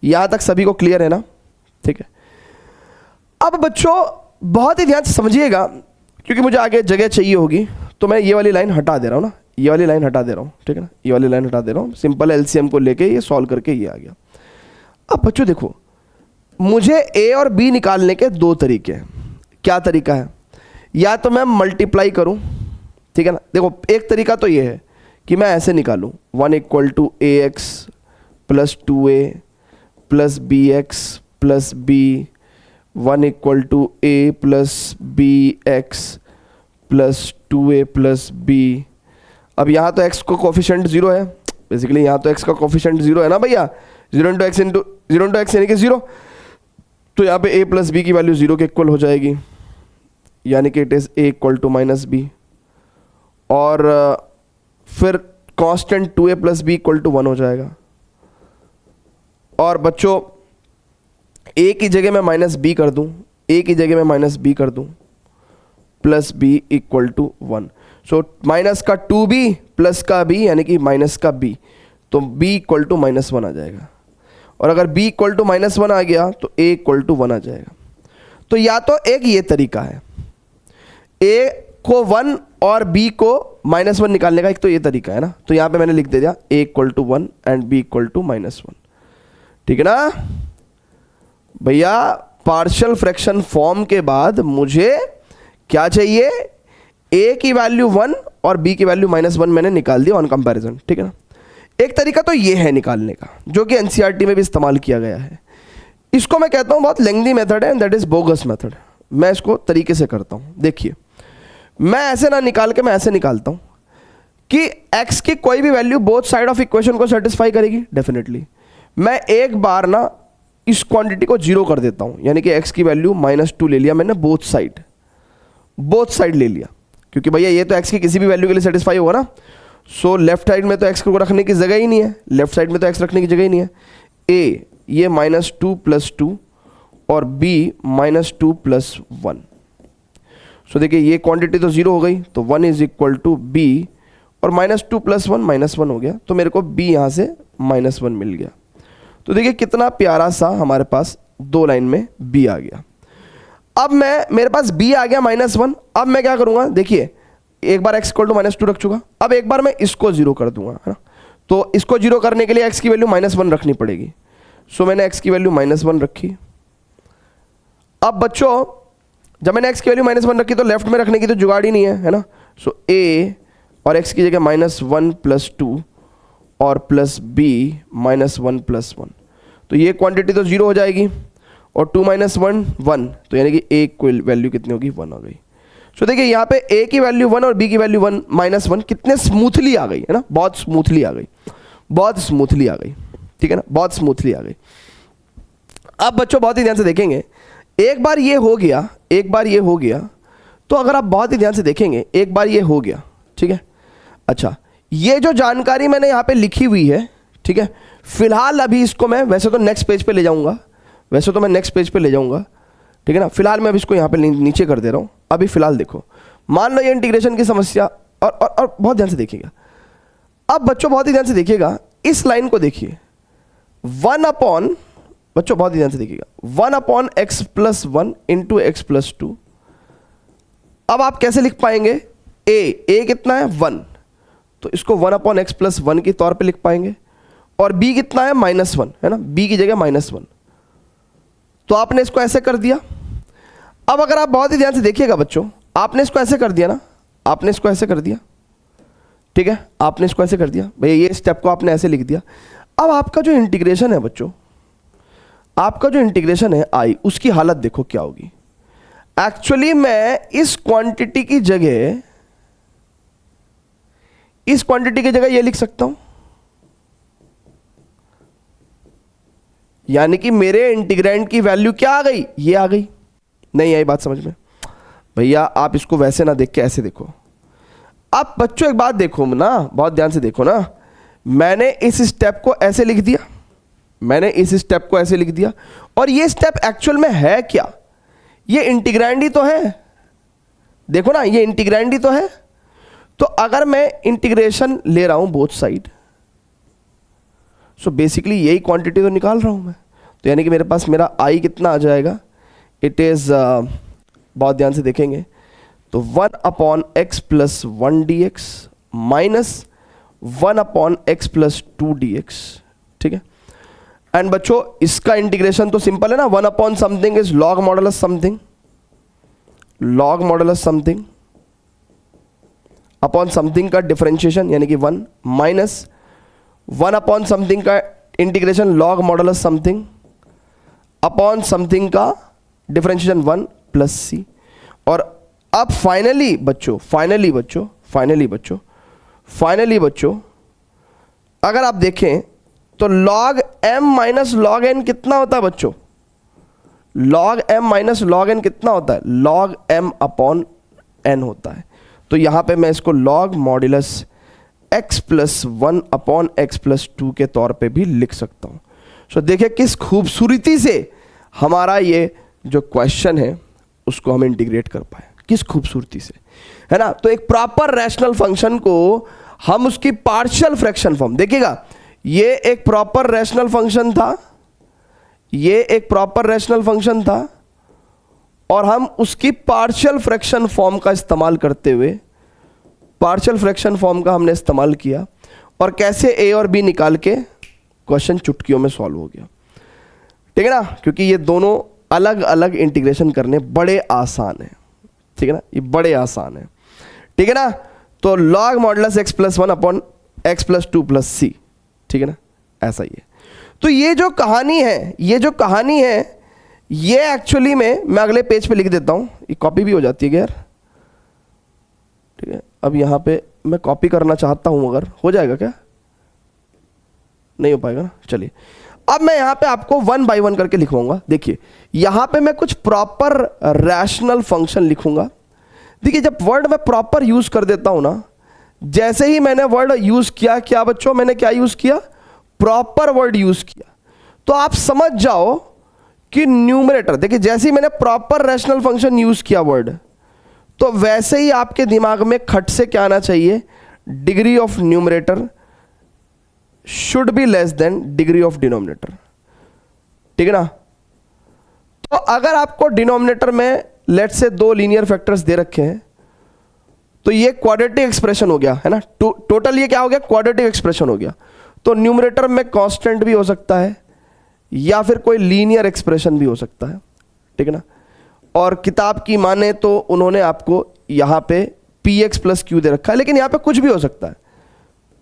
यहाँ तक सभी को क्लियर है ना, ठीक है। अब बच्चों बहुत ही ध्यान से समझिएगा, क्योंकि मुझे आगे जगह चाहिए होगी, तो मैं ये वाली लाइन हटा दे रहा हूँ ना, ये वाली लाइन हटा दे रहा हूँ, ठीक है ना, ये वाली लाइन हटा दे रहा हूँ। सिंपल एलसीएम को लेके ये सॉल्व करके ये आ गया। अब बच्चों देखो, मुझे a और b निकालने के 2 तरीके हैं। क्या तरीका है, या तो मैं मल्टीप्लाई करूँ, ठीक है ना। देखो एक तरीका तो ये है कि मैं ऐसे निकालूँ 1 equal to a x plus 2a plus B x plus b, 1 equal to a plus B x plus 2a plus b. अब यहाँ तो x को कोफिशिएंट 0 है, बेसिकली यहाँ तो x का कोफिशिएंट 0 है ना भैया, 0 इंटू एक्स यानी कि 0। तो यहाँ पे a प्लस बी की वैल्यू 0 के इक्वल हो जाएगी, यानी कि it is a equal to minus b. और फिर constant 2a plus b equal to 1 हो जाएगा। और बच्चों a की जगह मैं माइनस बी कर दूँ, a की जगह मैं माइनस बी कर दूँ, plus b equal to 1। So minus का 2b प्लस का b यानी कि माइनस का b, तो b इक्वल टू माइनस 1 आ जाएगा। और अगर b इक्वल टू माइनस 1 आ गया तो a इक्वल टू 1 आ जाएगा। तो या तो एक ये तरीका है, a को 1 और b को माइनस 1 निकालने का, एक तो ये तरीका है ना। तो यहाँ पे मैंने लिख दे दिया a equal to 1 and b equal to minus 1, ठीक है ना भैया। पार्शियल फ्रैक्शन फॉर्म के बाद मुझे क्या चाहिए, a की वैल्यू 1 और b की वैल्यू माइनस 1 मैंने निकाल दी ऑन कंपैरिजन, ठीक है ना। एक तरीका तो ये है निकालने का, जो कि एनसीईआरटी में भी इस्तेमाल किया गया है। इसको मैं कहता हूं बहुत लेंथी मेथड है, दैट इज बोगस मेथड। मैं इसको तरीके से करता हूं, देखिए मैं ऐसे ना निकाल के मैं ऐसे निकालता हूं कि x की कोई भी value both side of equation को सेटिस्फाई करेगी डेफिनेटली। मैं एक बार ना इस क्वांटिटी को जीरो कर देता हूं, यानी कि x की वैल्यू -2 ले लिया मैंने, बोथ साइड ले लिया, क्योंकि भैया ये तो x की किसी भी वैल्यू के लिए सेटिस्फाई होगा ना। सो लेफ्ट साइड में तो x को रखने की जगह ही नहीं है, लेफ्ट साइड में तो x रखने की जगह ही नहीं है। a ये -2 + 2 और b -2 + 1। सो देखिए ये क्वांटिटी तो जीरो हो गई, तो 1 = b और -2 + 1 -1 हो गया, तो मेरे को b यहाँ से -1 मिल गया। तो देखिए कितना प्यारा सा हमारे पास 2 लाइन में b आ गया। अब मेरे पास b आ गया -1। अब मैं क्या करूँगा, देखिए एक बार x = -2 रख चुका, अब एक बार मैं इसको जीरो कर दूंगा, है ना। तो इसको जीरो करने के लिए x की वैल्यू -1 रखनी पड़ेगी। सो मैंने x की वैल्यू -1 रखी। अब बच्चों जब मैंने x की वैल्यू -1 रखी तो लेफ्ट में रखने की तो जुगाड़ ही नहीं है ना। सो a और x की जगह -1 + 2 और प्लस b -1 + 1, तो ये क्वांटिटी तो जीरो हो जाएगी और 2 - 1 1, तो यानी कि a की वैल्यू कितनी होगी, 1 आ गई। सो देखिए यहाँ पे a की वैल्यू 1 और b की वैल्यू -1 कितने स्मूथली आ गई, है ना, बहुत स्मूथली आ गई, ठीक है ना, बहुत स्मूथली आ गई। अब बच्चों बहुत ही ध्यान से देखेंगे, एक बार ये हो गया, तो अगर आप बहुत ही ध्यान से देखेंगे एक बार ये हो गया, ठीक है। अच्छा ये जो जानकारी मैंने यहाँ पे लिखी हुई है, ठीक है, फिलहाल अभी इसको मैं वैसे तो नेक्स्ट पेज पे ले जाऊँगा, ठीक है ना। फिलहाल मैं अभी इसको यहाँ पे नीचे कर दे रहा हूँ। अभी फिलहाल देखो, मान लो ये इंटीग्रेशन की समस्या, और बहुत ध्यान से देखिएगा। अब बच्चों बहुत ही ध्यान से देखिएगा, इस लाइन को देखिए, 1/, बच्चों बहुत ही ध्यान से देखिएगा, 1/x + 1 × x + 2। अब आप कैसे लिख पाएंगे, a कितना है 1, तो इसको 1/x + 1 के तौर पे लिख पाएंगे, और b कितना है -1, है ना, b की जगह -1, तो आपने इसको ऐसे कर दिया। अब अगर आप बहुत ही ध्यान से देखिएगा बच्चों, आपने इसको ऐसे कर दिया ना, ठीक है, आपने इसको ऐसे कर दिया भैया, ये स्टेप को आपने ऐसे लिख दिया। अब आपका जो इंटीग्रेशन है बच्चों, आपका जो इंटीग्रेशन है i, उसकी हालत देखो क्या होगी। एक्चुअली मैं इस क्वांटिटी की जगह ये लिख सकता हूं, यानी कि मेरे इंटीग्रैंड की वैल्यू क्या आ गई, ये आ गई। नहीं आई बात समझ में भैया, आप इसको वैसे ना देख के ऐसे देखो। अब बच्चों एक बात देखो ना, बहुत ध्यान से देखो ना, मैंने इस स्टेप को ऐसे लिख दिया, और ये स्टेप एक्चुअल में है क्या, ये इंटीग्रैंड ही तो है, देखो ना, ये इंटीग्रैंड ही तो है। तो अगर मैं इंटीग्रेशन ले रहा हूं बोथ साइड, सो बेसिकली यही क्वांटिटी तो निकाल रहा हूं मैं, तो यानी कि मेरे पास मेरा i कितना आ जाएगा, इट इज़ बहुत ध्यान से देखेंगे तो 1/x + 1 dx minus 1/x + 2 dx, ठीक है। एंड बच्चों इसका इंटीग्रेशन तो सिंपल है ना, 1/something is log modulus something upon something का डिफरेंशिएशन यानी कि 1 माइनस 1/something का integration log modulus something upon something का डिफरेंशिएशन 1 + c। और अब फाइनली बच्चों अगर आप देखें तो log m - log n कितना होता है बच्चों, log m - log n कितना होता है, log m/n होता है। तो यहां पे मैं इसको log मॉड्यूलस x + 1/x + 2 के तौर पे भी लिख सकता हूं। सो देखिए किस खूबसूरती से हमारा ये जो क्वेश्चन है उसको हम इंटीग्रेट कर पाए, किस खूबसूरती से, है ना। तो एक प्रॉपर रैशनल फंक्शन को हम उसकी पार्शियल फ्रैक्शन फॉर्म, देखिएगा ये एक प्रॉपर रैशनल फंक्शन था, और हम उसकी पार्शियल फ्रैक्शन फॉर्म का इस्तेमाल करते हुए हमने इस्तेमाल किया, और कैसे a और b निकाल के क्वेश्चन चुटकियों में सॉल्व हो गया, ठीक है ना। क्योंकि ये दोनों अलग अलग इंटीग्रेशन करने बड़े आसान है, ठीक है ना, ये बड़े आसान है, ठीक है ना। तो log modulus x + 1/x + 2 + c, ठीक है ना, ऐसा ही है। तो ये जो कहानी है ये एक्चुअली में मैं अगले पेज पे लिख देता हूं, ये कॉपी भी हो जाती है यार, ठीक है। अब यहां पे मैं कॉपी करना चाहता हूं, अगर हो जाएगा क्या, नहीं हो पाएगा ना, चलिए। अब मैं यहां पे आपको 1 बाय 1 करके लिखवाऊंगा। देखिए यहां पे मैं कुछ प्रॉपर रैशनल फंक्शन लिखूंगा। देखिए जब वर्ड मैं प्रॉपर यूज कर देता हूं ना, जैसे ही मैंने वर्ड यूज किया, क्या बच्चों मैंने क्या यूज किया, प्रॉपर वर्ड यूज किया, तो आप समझ जाओ कि न्यूमरेटर, देखिए जैसे ही मैंने प्रॉपर रैशनल फंक्शन यूज किया वर्ड, तो वैसे ही आपके दिमाग में खट से क्या आना चाहिए, degree of numerator should be less than degree of denominator, ठीक है ना। तो अगर आपको डिनोमिनेटर में लेट से 2 लीनियर फैक्टर्स दे रखे हैं, तो ये क्वाड्रेटिक एक्सप्रेशन हो गया है ना, टोटल ये क्या हो गया, क्वाड्रेटिक एक्सप्रेशन हो गया। तो न्यूमरेटर में कांस्टेंट भी हो सकता है या फिर कोई लीनियर एक्सप्रेशन भी हो सकता है, ठीक है ना। और किताब की माने तो उन्होंने आपको यहां पे px प्लस क्यू दे रखा है, लेकिन यहां पे कुछ भी हो सकता है,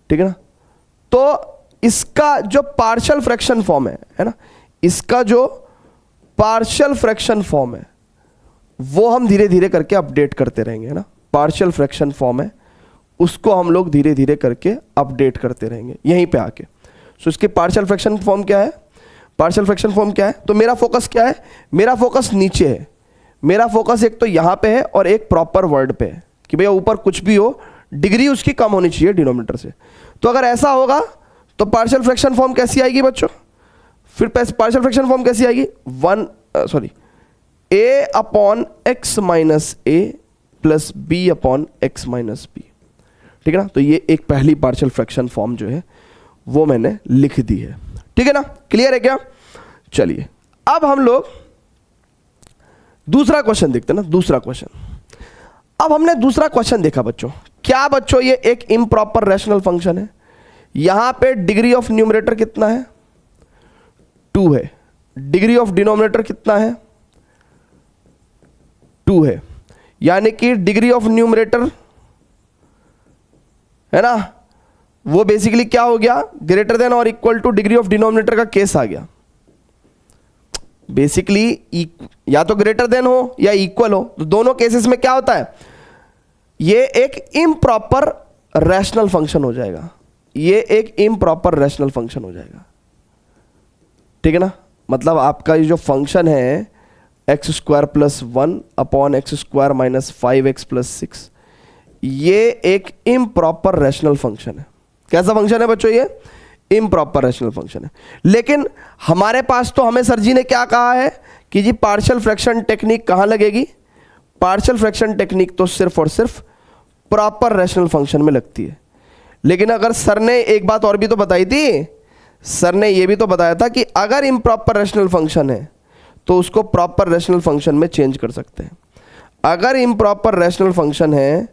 ठीक है ना। तो इसका जो पार्शियल फ्रैक्शन फॉर्म है ना, इसका जो पार्शियल फ्रैक्शन फॉर्म है वो हम धीरे धीरे करके अपडेट करते रहेंगे, है ना। पार्शियल फ्रैक्शन फॉर्म है, उसको हम लोग धीरे धीरे करके अपडेट करते रहेंगे यहीं पे आके। सो इसके पार्शियल फ्रैक्शन फॉर्म क्या है, पार्शियल फ्रैक्शन फॉर्म क्या है, तो मेरा फोकस क्या है, मेरा फोकस नीचे है। मेरा फोकस एक तो यहां पे है और एक प्रॉपर वर्ड पे है कि भैया ऊपर कुछ भी हो डिग्री उसकी कम होनी चाहिए डिनोमिनेटर से। तो अगर ऐसा होगा तो पार्शियल फ्रैक्शन फॉर्म कैसी आएगी बच्चों, फिर पार्शियल फ्रैक्शन फॉर्म कैसी आएगी, a upon x minus a plus b upon x minus b, ठीक है ना। तो ये एक पहली पार्शियल फ्रैक्शन फॉर्म जो है वो मैंने लिख दी है, ठीक है ना, क्लियर है क्या। चलिए अब हम लोग दूसरा क्वेश्चन देखते हैं ना, दूसरा क्वेश्चन। अब हमने दूसरा क्वेश्चन देखा बच्चों, क्या बच्चों, ये एक इम्प्रॉपर रैशनल फंक्शन है, यहां पे डिग्री ऑफ न्यूमरेटर कितना है, 2 है, डिग्री ऑफ डिनोमिनेटर कितना है, 2 है, यानी कि डिग्री ऑफ न्यूमरेटर है ना, वो बेसिकली क्या हो गया, ग्रेटर देन और equal two degree of denominator का केस आ गया। बेसिकली या तो ग्रेटर देन हो या इक्वल हो, तो दोनों केसेस में क्या होता है, ये एक इम्प्रॉपर रैशनल फंक्शन हो जाएगा, ये एक इम्प्रॉपर रैशनल फंक्शन हो जाएगा, ठीक है ना। मतलब आपका ये जो फंक्शन है x square plus 1 upon x square minus 5x plus 6, ये एक इम्प्रॉपर रैशनल फंक्शन है। कैसा फंक्शन है बच्चों, ये इम्प्रॉपर रैशनल फंक्शन है। लेकिन हमारे पास तो हमें सर जी ने क्या कहा है कि जी पार्शियल फ्रैक्शन टेक्निक कहां लगेगी, पार्शियल फ्रैक्शन टेक्निक तो सिर्फ और सिर्फ प्रॉपर रैशनल फंक्शन में लगती है। लेकिन अगर सर ने एक बात और भी तो बताई थी, सर ने ये भी तो बताया था कि अगर इम्प्रॉपर रैशनल फंक्शन है तो उसको प्रॉपर रैशनल फंक्शन में चेंज कर सकते हैं। अगर इम्प्रॉपर रैशनल फंक्शन है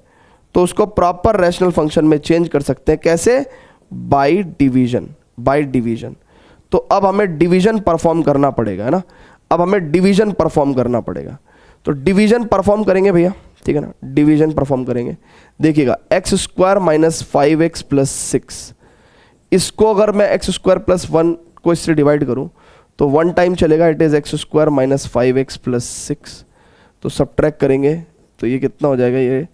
तो उसको प्रॉपर रैशनल फंक्शन में चेंज कर सकते हैं, कैसे, बाय डिवीजन, बाय डिवीजन। तो अब हमें डिवीजन परफॉर्म करना पड़ेगा, है ना, अब हमें डिवीजन परफॉर्म करना पड़ेगा। तो डिवीजन परफॉर्म करेंगे भैया, ठीक है ना, डिवीजन परफॉर्म करेंगे। देखिएगा x square minus 5x plus 6, इसको अगर मैं एक्स स्क्वायर प्लस 1 को इससे डिवाइड करूं तो 1 टाइम चलेगा, it is x square minus 5x plus 6। तो सब्ट्रैक्ट करेंगे तो ये कितना हो जाएगा, ये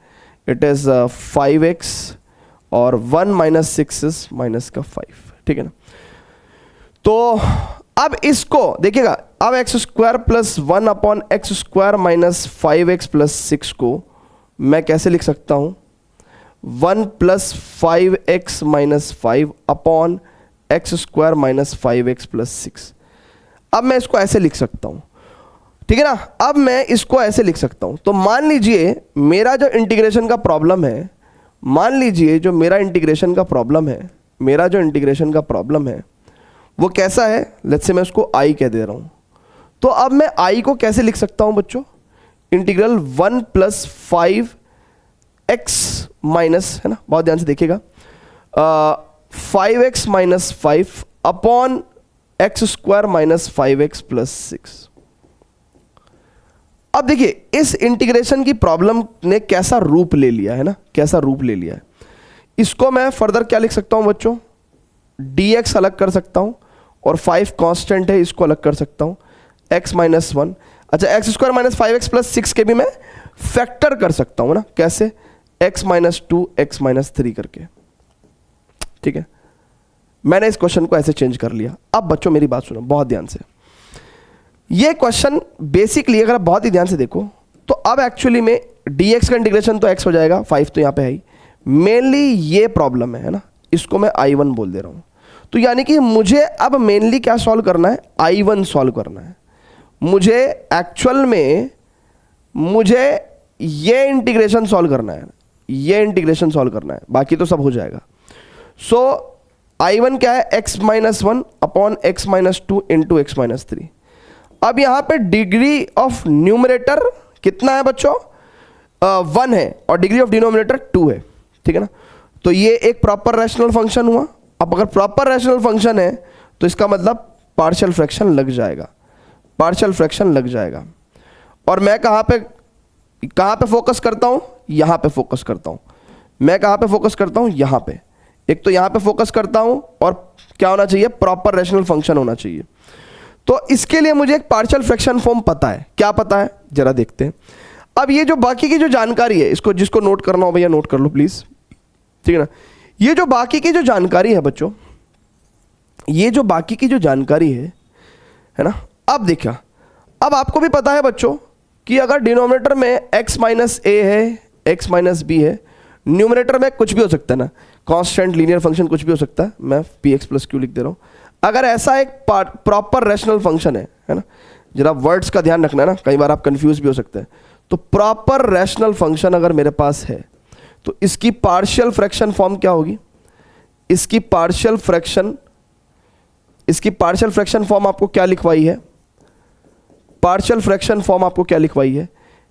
इट इज 5x और 1 माइनस 6 इज माइनस का 5, ठीक है ना। तो अब इसको देखिएगा, अब x square plus 1 upon x square minus 5x plus 6 को मैं कैसे लिख सकता हूं, 1 plus 5x minus 5 upon x square minus 5x plus 6। अब मैं इसको ऐसे लिख सकता हूं, ठीक है ना। अब मैं इसको ऐसे लिख सकता हूं। तो मान लीजिए मेरा जो इंटीग्रेशन का प्रॉब्लम है, मान लीजिए जो मेरा इंटीग्रेशन का प्रॉब्लम है, मेरा जो इंटीग्रेशन का प्रॉब्लम है वो कैसा है, लेट्स से मैं उसको आई कह दे रहा हूं। तो अब मैं आई को कैसे लिख सकता हूं बच्चों, इंटीग्रल 1 प्लस 5x माइनस, है ना, बहुत ध्यान से देखिएगा, 5x minus 5 upon x square minus 5x plus 6। अब देखिए इस इंटीग्रेशन की प्रॉब्लम ने कैसा रूप ले लिया है ना, कैसा रूप ले लिया है। इसको मैं फर्दर क्या लिख सकता हूं बच्चों, dx अलग कर सकता हूं और 5 कांस्टेंट है, इसको अलग कर सकता हूँ, x माइनस 1। अच्छा, x square minus 5x plus 6 के भी मैं फैक्टर कर सकता हूँ ना, कैसे, x माइनस 2 x माइनस 3 करके। ठीक है, मैंने इस क्वेश्चन को ऐसे चेंज कर लिया। अब बच्चों मेरी बात सुनो बहुत ध्यान से, ये क्वेश्चन बेसिकली अगर आप बहुत ही ध्यान से देखो तो अब एक्चुअली में dx का इंटीग्रेशन तो x हो जाएगा, 5 तो यहाँ पे है ही, मेनली ये प्रॉब्लम है ना, इसको मैं I1 बोल दे रहा हूँ। तो यानी कि मुझे अब मेनली क्या सॉल्व करना है, I1 सॉल्व करना है मुझे। एक्चुअल में मुझे ये इंटीग्रेशन सॉल्व करना है, ये इंटीग्रेशन सॉल्व करना है, बाकी तो सब हो जाएगा। सो I1 क्या है, x minus 1 upon x minus 2 into x minus 3। अब यहां पे डिग्री ऑफ न्यूमरेटर कितना है बच्चों, 1 है, और डिग्री ऑफ डिनोमिनेटर 2 है। ठीक है ना, तो ये एक प्रॉपर रैशनल फंक्शन हुआ। अब अगर प्रॉपर रैशनल फंक्शन है तो इसका मतलब पार्शियल फ्रैक्शन लग जाएगा, पार्शियल फ्रैक्शन लग जाएगा। और मैं कहां पे फोकस करता हूं, यहां पे फोकस करता हूं। मैं कहां पे फोकस करता हूं, यहां पे। एक तो यहां पे फोकस करता हूं, और क्या होना चाहिए, प्रॉपर रैशनल फंक्शन होना चाहिए। तो इसके लिए मुझे एक पार्शियल फ्रैक्शन फॉर्म पता है। क्या पता है, जरा देखते हैं। अब ये जो बाकी की जो जानकारी है, इसको जिसको नोट करना हो भैया नोट कर लो प्लीज। ठीक है ना, ये जो बाकी की जो जानकारी है बच्चों, ये जो बाकी की जो जानकारी है ना, अब देखा, अब आपको भी पता है बच्चों कि अगर डिनोमिनेटर में x माइनस ए है, x माइनस बी है, न्यूमिनेटर में कुछ भी हो सकता है ना, कांस्टेंट लीनियर फंक्शन कुछ भी हो सकता है, मैं पी एक्स प्लस क्यू लिख दे रहा हूँ। अगर ऐसा एक प्रॉपर रैशनल फंक्शन है ना, जरा वर्ड्स का ध्यान रखना है ना, कई बार आप कंफ्यूज भी हो सकते हैं। तो प्रॉपर रैशनल फंक्शन अगर मेरे पास है तो इसकी पार्शियल फ्रैक्शन फॉर्म क्या होगी, इसकी पार्शियल फ्रैक्शन फॉर्म आपको क्या लिखवाई है, पार्शियल फ्रैक्शन फॉर्म आपको क्या लिखवाई है,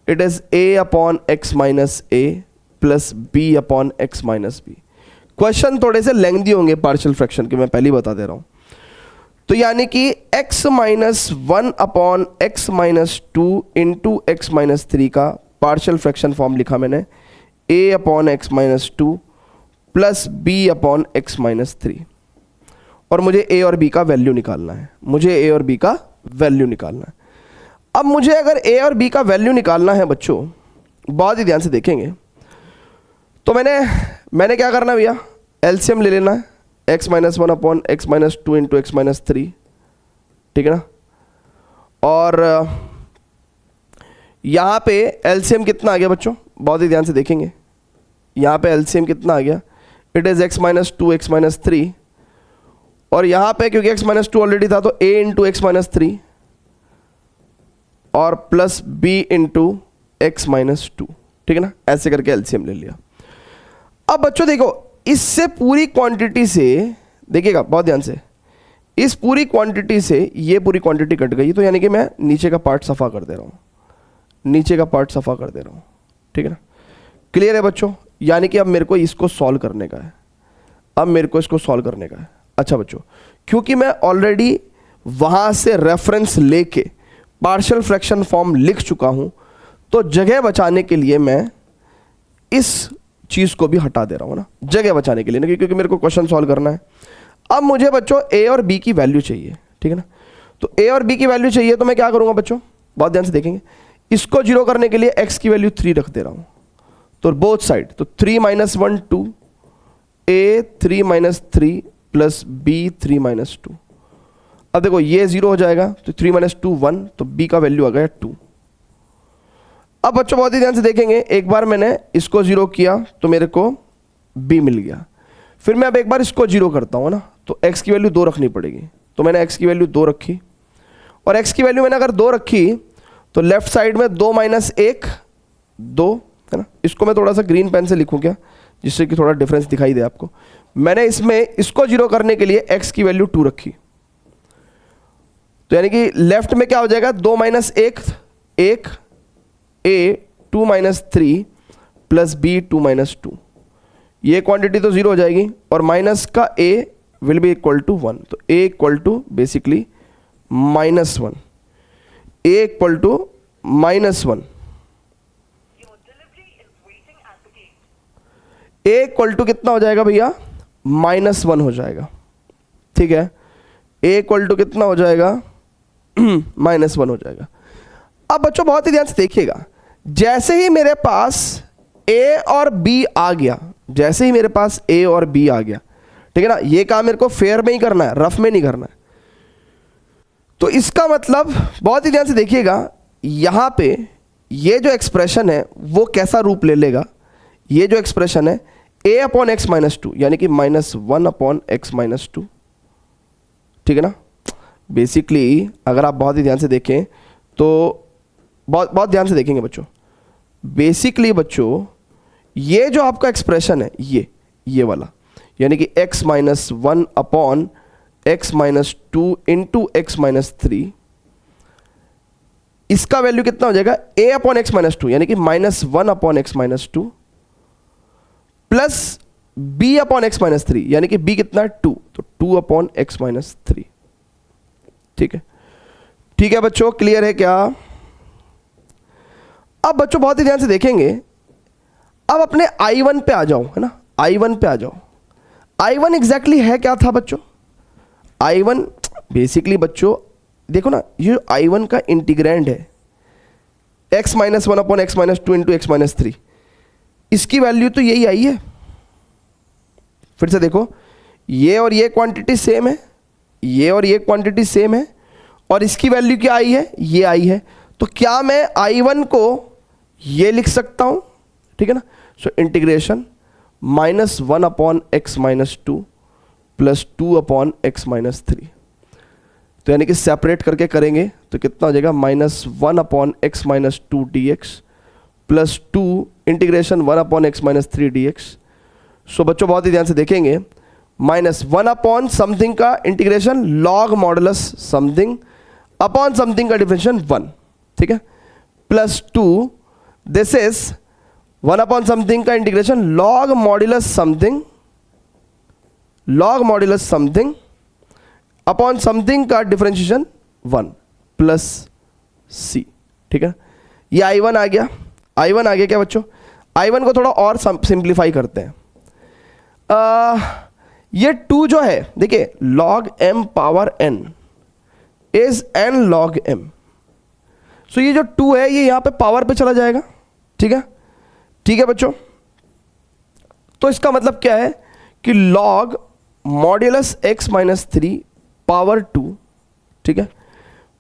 it is a upon x minus A plus B upon x minus b. Question थोड़े से लेंथी होंगे पार्शियल फ्रैक्शन के, मैं पहले बता दे रहा हूं। तो यानी कि x minus 1 upon x minus 2 into x minus 3 का पार्शियल फ्रैक्शन फॉर्म लिखा मैंने, a upon x minus 2 plus B upon x minus 3। और मुझे a और b का वैल्यू निकालना है, मुझे a और b का वैल्यू निकालना है। अब मुझे अगर a और b का वैल्यू निकालना है बच्चों, बहुत ही ध्यान से देखेंगे, तो मैंने क्या करना है भैया, एलसीएम ले लेना है, x minus 1 upon x minus 2 into x minus 3। ठीक है ना, और यहां पे एलसीएम कितना आ गया बच्चों, बहुत ही ध्यान से देखेंगे, यहां पे एलसीएम कितना आ गया, it is x minus 2 x minus 3, और यहां पे क्योंकि x माइनस 2 ऑलरेडी था तो a इंटू एक्स माइनस 3 और plus b into x minus 2। ठीक है ना, ऐसे करके एलसीएम ले लिया। अब बच्चों देखो, इससे पूरी क्वांटिटी से देखिएगा बहुत ध्यान से, इस पूरी क्वांटिटी से ये पूरी क्वांटिटी कट गई, तो यानी कि मैं नीचे का पार्ट सफा कर दे रहा हूं, नीचे का पार्ट सफा कर दे रहा हूं। ठीक है ना, क्लियर है बच्चों, यानी कि अब मेरे को इसको सॉल्व करने का है, अब मेरे को इसको सॉल्व करने का है। अच्छा बच्चों, क्योंकि मैं ऑलरेडी वहां से रेफरेंस लेके पार्शियल फ्रैक्शन फॉर्म लिख चुका हूं, तो जगह बचाने के लिए मैं इस चीज को भी हटा दे रहा हूं ना, जगह बचाने के लिए ना, क्योंकि मेरे को क्वेश्चन सॉल्व करना है। अब मुझे बच्चों a और b की वैल्यू चाहिए। ठीक है ना, तो a और b की वैल्यू चाहिए, तो मैं क्या करूंगा बच्चों, बहुत ध्यान से देखेंगे, इसको जीरो करने के लिए x की वैल्यू 3 रख दे रहा हूं, तो बोथ साइड, तो 3 minus 1 2, a 3 minus 3 plus b 3 minus 2। अब देखो ये 0 हो जाएगा, तो 3 माइनस 2 1, तो b का वैल्यू आ गया 2। अब बच्चों बहुत ही ध्यान से देखेंगे, एक बार मैंने इसको जीरो किया तो मेरे को b मिल गया, फिर मैं अब एक बार इसको जीरो करता हूं ना, तो x की वैल्यू 2 रखनी पड़ेगी, तो मैंने x की वैल्यू 2 रखी, और x की वैल्यू मैंने अगर 2 रखी तो लेफ्ट साइड में 2 माइनस 1 2 है ना, इसको मैं थोड़ा सा ग्रीन पेन से लिखूं क्या, जिससे कि थोड़ा डिफरेंस दिखाई दे आपको। मैंने इसमें इसको जीरो करने के लिए x की वैल्यू 2 रखी, तो यानी कि लेफ्ट में क्या हो जाएगा, 2 minus 1 1 a 2 minus 3 plus b 2 minus 2, ये क्वांटिटी तो 0 हो जाएगी, और माइनस का a will be equal to 1, तो a equal to basically minus 1, a equal to minus 1, a equal to कितना हो जाएगा भैया, -1 हो जाएगा। ठीक है, a इक्वल टू कितना हो जाएगा -1 हो जाएगा। अब बच्चों बहुत ही ध्यान से देखिएगा, जैसे ही मेरे पास a और b आ गया, जैसे ही मेरे पास a और b आ गया, ठीक है ना, ये काम मेरे को फेयर में ही करना है, रफ में नहीं करना है। तो इसका मतलब बहुत ही ध्यान से देखिएगा, यहां पे ये जो एक्सप्रेशन है वो कैसा रूप ले लेगा, ये जो एक्सप्रेशन है a upon x minus two यानी कि -1 अपॉन एक्स माइनस टू, ठीक है ना। बेसिकली अगर आप बहुत ही ध्यान से देखें तो बहुत ध्यान से देखेंगे बच्चों, बेसिकली बच्चों ये जो आपका एक्सप्रेशन है ये वाला, यानी कि x minus 1 upon x minus two into x minus 3, इसका वैल्यू कितना हो जाएगा a upon x minus two यानी कि -1 upon x minus two plus b upon x minus 3 यानी कि b कितना है 2, तो 2 अपॉन एक्स माइनस 3। ठीक है, ठीक है बच्चों, क्लियर है क्या? अब बच्चों बहुत ही ध्यान से देखेंगे, अब अपने I1 पे आ जाओ, है ना, I1 पे आ जाओ। I1 एग्जैक्टली है क्या था बच्चों? I1 बेसिकली बच्चों देखो ना, ये I1 का इंटीग्रैंड है x minus 1 upon x minus 2 into x minus 3, इसकी वैल्यू तो यही आई है। फिर से देखो, ये और ये क्वांटिटी सेम है, ये और ये क्वांटिटी सेम है, और इसकी वैल्यू क्या आई है, ये आई है। तो क्या मैं I1 को ये लिख सकता हूं? ठीक है ना, so integration -1 upon x minus 2 plus 2 upon x minus 3, तो यानी कि सेपरेट करके करेंगे तो कितना हो जाएगा -1 upon x minus 2 dx plus 2 integration 1 upon x minus 3 dx। So बच्चों बहुत ही ध्यान से देखेंगे, -1 अपॉन समथिंग का integration log modulus something upon something का डिफरेंशिएशन 1, ठीक है, plus 2 this is 1 upon something का integration log modulus something upon something का डिफरेंशिएशन 1 प्लस c। ठीक है, ये I1 आ गया, I1 आ गया क्या बच्चों? I1 को थोड़ा और सिंप्लीफाई करते हैं। ये 2 जो है, देखिए log m power n is n log m, सो ये जो 2 है ये यहां पे पावर पे चला जाएगा। ठीक है, ठीक है बच्चों, तो इसका मतलब क्या है कि log modulus x minus 3 power 2, ठीक है,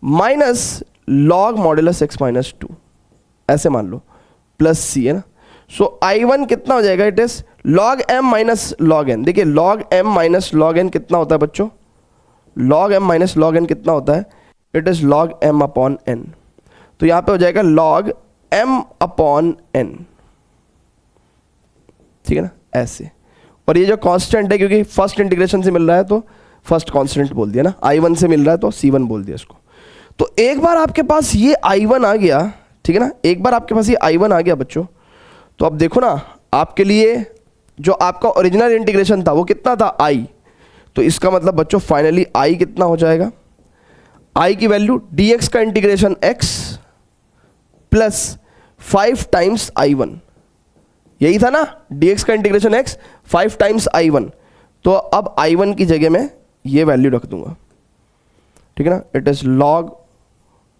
minus log modulus x minus 2, ऐसे मान लो, प्लस c, है ना। सो I1 कितना हो जाएगा? It is log m minus log n। देखिए log m minus log n कितना होता है बच्चों? log m minus log n कितना होता है? It is log m upon n, तो यहां पे हो जाएगा log m अपॉन n, ठीक है ना, ऐसे। और ये जो कांस्टेंट है, क्योंकि फर्स्ट इंटीग्रेशन से मिल रहा है तो फर्स्ट कांस्टेंट बोल दिया ना, I1 से मिल रहा है तो C1 बोल दिया इसको। तो एक बार आपके पास ये I1 आ गया, ठीक है ना, एक बार आपके पास ये I1 आ गया बच्चों, तो अब देखो ना, आपके लिए जो आपका ओरिजिनल इंटीग्रेशन था वो कितना था? I। तो इसका मतलब बच्चों फाइनली I कितना हो जाएगा? I की वैल्यू dx का integration x plus 5 times I1, यही था ना, dx का इंटीग्रेशन x 5 टाइम्स I1। तो अब I1 की जगह में ये वैल्यू रख दूंगा, ठीक है ना, it is log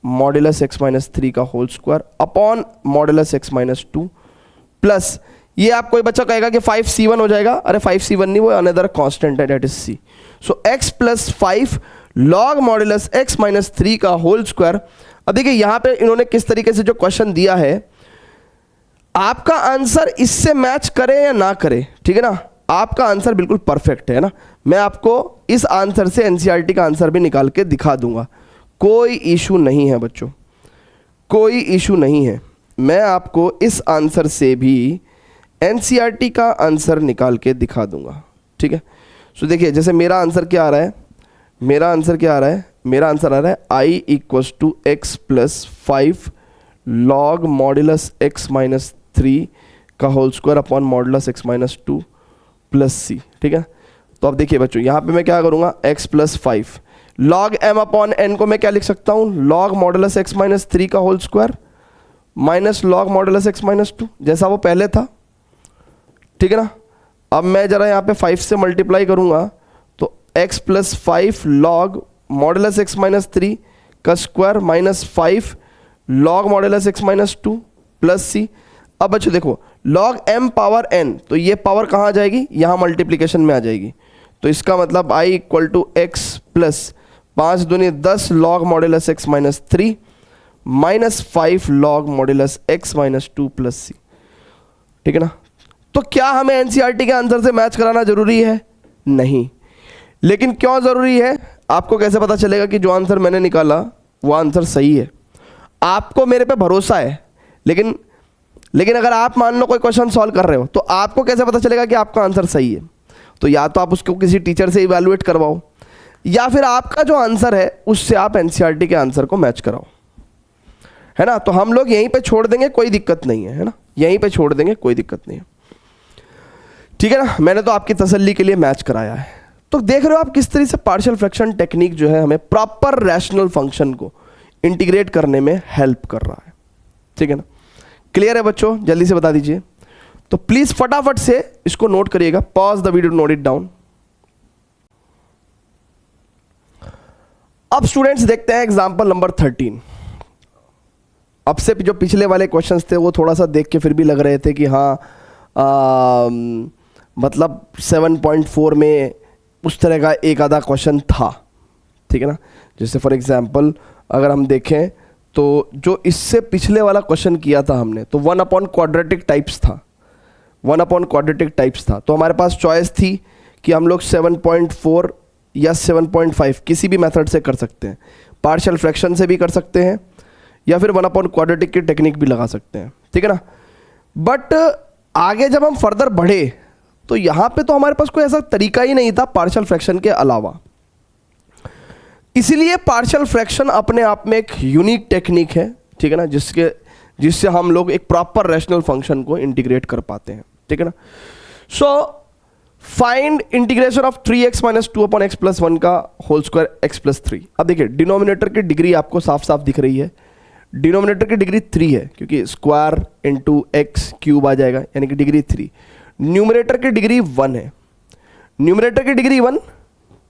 modulus x minus 3 का whole square upon modulus x minus 2 plus, ये आप कोई बच्चा कहेगा कि 5c1 हो जाएगा, अरे 5c1 नहीं, वो अनदर कांस्टेंट है, that is c। So x plus 5 log modulus x minus 3 का होल स्क्वायर। अब देखिए यहां पे इन्होंने किस तरीके से जो क्वेश्चन दिया है, आपका आंसर इससे मैच करे या ना करे, ठीक है ना, आपका आंसर बिल्कुल परफेक्ट है ना। मैं आपको इस आंसर से एनसीईआरटी का आंसर भी निकाल के दिखा दूंगा, कोई इशू नहीं है बच्चों, कोई इशू नहीं है। मैं आपको इस आंसर से भी एनसीईआरटी का आंसर निकाल के दिखा दूंगा, ठीक है। सो देखिए, जैसे मेरा आंसर क्या आ रहा है, मेरा आंसर क्या आ रहा है, मेरा आंसर आ रहा है I equals to x plus 5 log modulus x minus 3 का whole square upon modulus x minus 2 plus c, ठीक है। तो अब देखिए बच्चों, यहाँ पे मैं क्या करूँगा, x plus 5 log m upon n को मैं क्या लिख सकता हूँ, लॉग मॉड्यूलस x माइनस 3 का whole square minus log modulus x minus 2, जैसा वो पहले था, ठीक है ना। अब मैं जरा यहाँ पे 5 से मल्टीप्लाई करूँगा तो x plus 5 log modulus x minus 3 का square minus 5 log modulus x minus 2 plus C. अब बच्चों देखो लॉग m पावर n, तो ये पावर कहाँ आ जाएगी, यहाँ मल्टीप्लीकेशन में आ जाएगी। तो इसका मतलब i equal to x plus 5 दूनी 10 log modulus x minus 3 minus 5 log modulus x minus 2 plus C. ठीक है ना। तो क्या हमें एनसीईआरटी के आंसर से मैच कराना जरूरी है? नहीं। लेकिन क्यों जरूरी है? आपको कैसे पता चलेगा कि जो आंसर मैंने निकाला वो आंसर सही है? आपको मेरे पे भरोसा है, लेकिन अगर आप मान लो कोई क्वेश्चन सॉल्व कर रहे हो तो आपको कैसे पता चलेगा कि आपका आंसर सही है? तो या तो आप उसको किसी टीचर से इवैल्यूएट करवाओ, या फिर आपका जो आंसर है उससे आप एनसीईआरटी के आंसर को मैच कराओ, है ना। तो हम लोग यहीं पे छोड़ देंगे, कोई दिक्कत नहीं है ना, यहीं पे छोड़ देंगे, कोई दिक्कत नहीं है। ठीक है ना। मैंने तो आपकी तसल्ली के लिए मैच कराया है। तो देख रहे हो आप किस तरह से पार्शियल फ्रैक्शन टेक्निक जो है हमें प्रॉपर रैशनल फंक्शन को इंटीग्रेट करने में हेल्प कर रहा है। ठीक है ना। क्लियर है बच्चों? जल्दी से बता दीजिए। तो प्लीज फटाफट से इसको नोट करिएगा, pause the video, note it down. अब स्टूडेंट्स देखते हैं एग्जांपल नंबर 13। अब से जो पिछले वाले क्वेश्चंस थे वो थोड़ा सा देख के फिर भी लग रहे थे कि हाँ मतलब 7.4 में उस तरह का एक आधा क्वेश्चन था। ठीक है ना। जैसे फॉर एग्जांपल अगर हम देखें तो जो इससे पिछले वाला क्वेश्चन किया था हमने, तो 1 अपॉन क्वाड्रेटिक टाइप्स था, 1 अपॉन क्वाड्रेटिक टाइप्स था। तो हमारे पास चॉइस थी कि हम लोग 7.4 या 7.5 किसी भी मेथड से कर सकते हैं, पार्शियल फ्रैक्शन से भी कर सकते हैं, या फिर 1 अपॉन क्वाड्रेटिक की टेक्निक भी लगा सकते हैं। ठीक है ना। बट आगे जब हम फर्दर बढ़े तो यहां पे तो हमारे पास कोई ऐसा तरीका ही नहीं था पार्शियल फ्रैक्शन के अलावा। इसलिए पार्शियल फ्रैक्शन अपने आप में एक यूनिक टेक्निक है। ठीक है ना। जिससे हम लोग एक प्रॉपर रैशनल फंक्शन को इंटीग्रेट कर पाते हैं। ठीक है ना। So find integration of 3x minus 2 upon x plus 1 का होल स्क्वायर x प्लस 3। अब देखिए डिनोमिनेटर की डिग्री आपको साफ साफ दिख रही है। डिनोमिनेटर की डिग्री 3 है क्योंकि स्क्वायर इंटू एक्स क्यूब आ जाएगा, यानी कि डिग्री 3। न्यूमरेटर की डिग्री 1 है, न्यूमरेटर की डिग्री 1,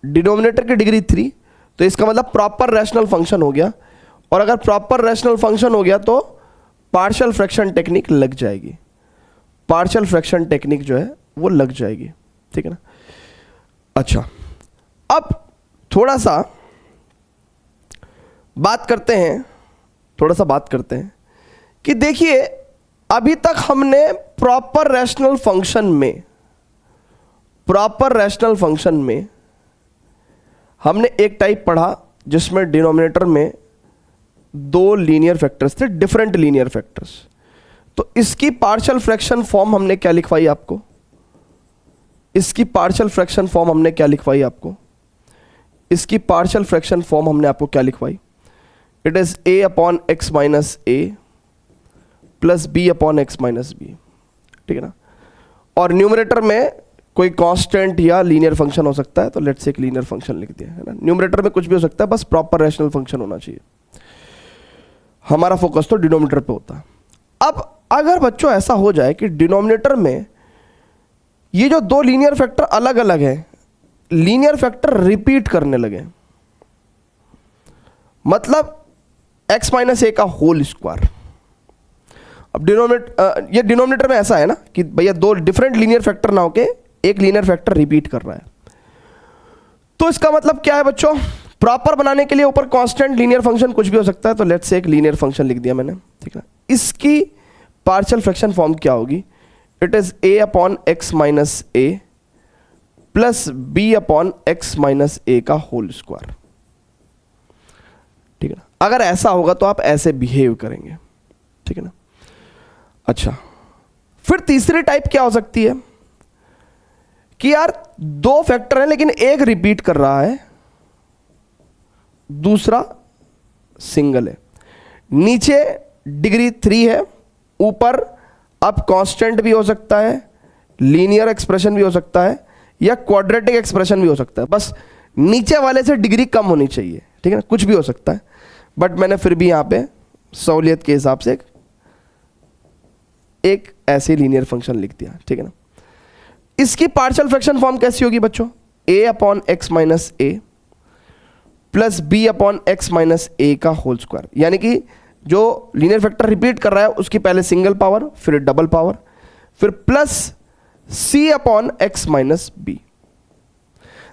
डिनोमिनेटर की डिग्री 3। तो इसका मतलब प्रॉपर रैशनल फंक्शन हो गया। और अगर प्रॉपर रैशनल फंक्शन हो गया तो पार्शियल फ्रैक्शन टेक्निक लग जाएगी, पार्शियल फ्रैक्शन टेक्निक जो है वो लग जाएगी। ठीक है ना। अच्छा, अब थोड़ा सा बात करते हैं कि देखिए अभी तक हमने प्रॉपर रैशनल फंक्शन में हमने एक टाइप पढ़ा जिसमें डिनोमिनेटर में 2 लीनियर फैक्टर्स थे, डिफरेंट लीनियर फैक्टर्स। तो इसकी पार्शियल फ्रैक्शन फॉर्म हमने क्या लिखवाई आपको? इसकी पार्शियल फ्रैक्शन फॉर्म हमने क्या लिखवाई आपको? इसकी पार्शियल फ्रैक्शन फॉर्म हमने आपको क्या लिखवाई? It is a upon x minus A plus B upon x minus B. ठीक है ना। और न्यूमरेटर में कोई कांस्टेंट या लीनियर फंक्शन हो सकता है, तो लेट्स से एक लीनियर फंक्शन लिख दिया है ना। न्यूमरेटर में कुछ भी हो सकता है, बस प्रॉपर रैशनल फंक्शन होना चाहिए। हमारा फोकस तो डिनोमिनेटर पे होता है। अब अगर बच्चों ऐसा हो जाए कि डिनोमिनेटर में ये जो 2 लीनियर फैक्टर अलग अलग हैं, लीनियर फैक्टर रिपीट करने लगे, मतलब x माइनस ए का होल स्क्वायर। अब ये डिनोमिनेटर में ऐसा है ना कि भैया 2 डिफरेंट लीनियर फैक्टर ना होके एक लीनियर फैक्टर रिपीट कर रहा है। तो इसका मतलब क्या है बच्चों? प्रॉपर बनाने के लिए ऊपर कांस्टेंट लीनियर फंक्शन कुछ भी हो सकता है, तो लेट्स से एक लीनियर फंक्शन लिख दिया मैंने। ठीक है। इसकी पार्शियल फ्रैक्शन फॉर्म क्या होगी? It is a upon x minus A plus B upon x minus A का होल स्क्वायर। ठीक है ना। अगर ऐसा होगा तो आप ऐसे बिहेव करेंगे। ठीक है ना। अच्छा, फिर तीसरी टाइप क्या हो सकती है कि यार 2 फैक्टर हैं लेकिन एक रिपीट कर रहा है, दूसरा सिंगल है। नीचे डिग्री 3 है, ऊपर अब कांस्टेंट भी हो सकता है, लीनियर एक्सप्रेशन भी हो सकता है, या क्वाड्रेटिक एक्सप्रेशन भी हो सकता है। बस नीचे वाले से डिग्री कम होनी चाहिए। ठीक है ना। कुछ भी हो सकता है, बट मैंने फिर भी यहां पे सहूलियत के हिसाब से एक ऐसे लीनियर फंक्शन लिख दिया। ठीक है ना। इसकी पार्शियल फ्रैक्शन फॉर्म कैसी होगी बच्चों? a upon x minus A plus B upon x minus A का होल स्क्वायर, यानी कि जो लीनियर फैक्टर रिपीट कर रहा है उसकी पहले सिंगल पावर, फिर डबल पावर, फिर plus c upon x minus B.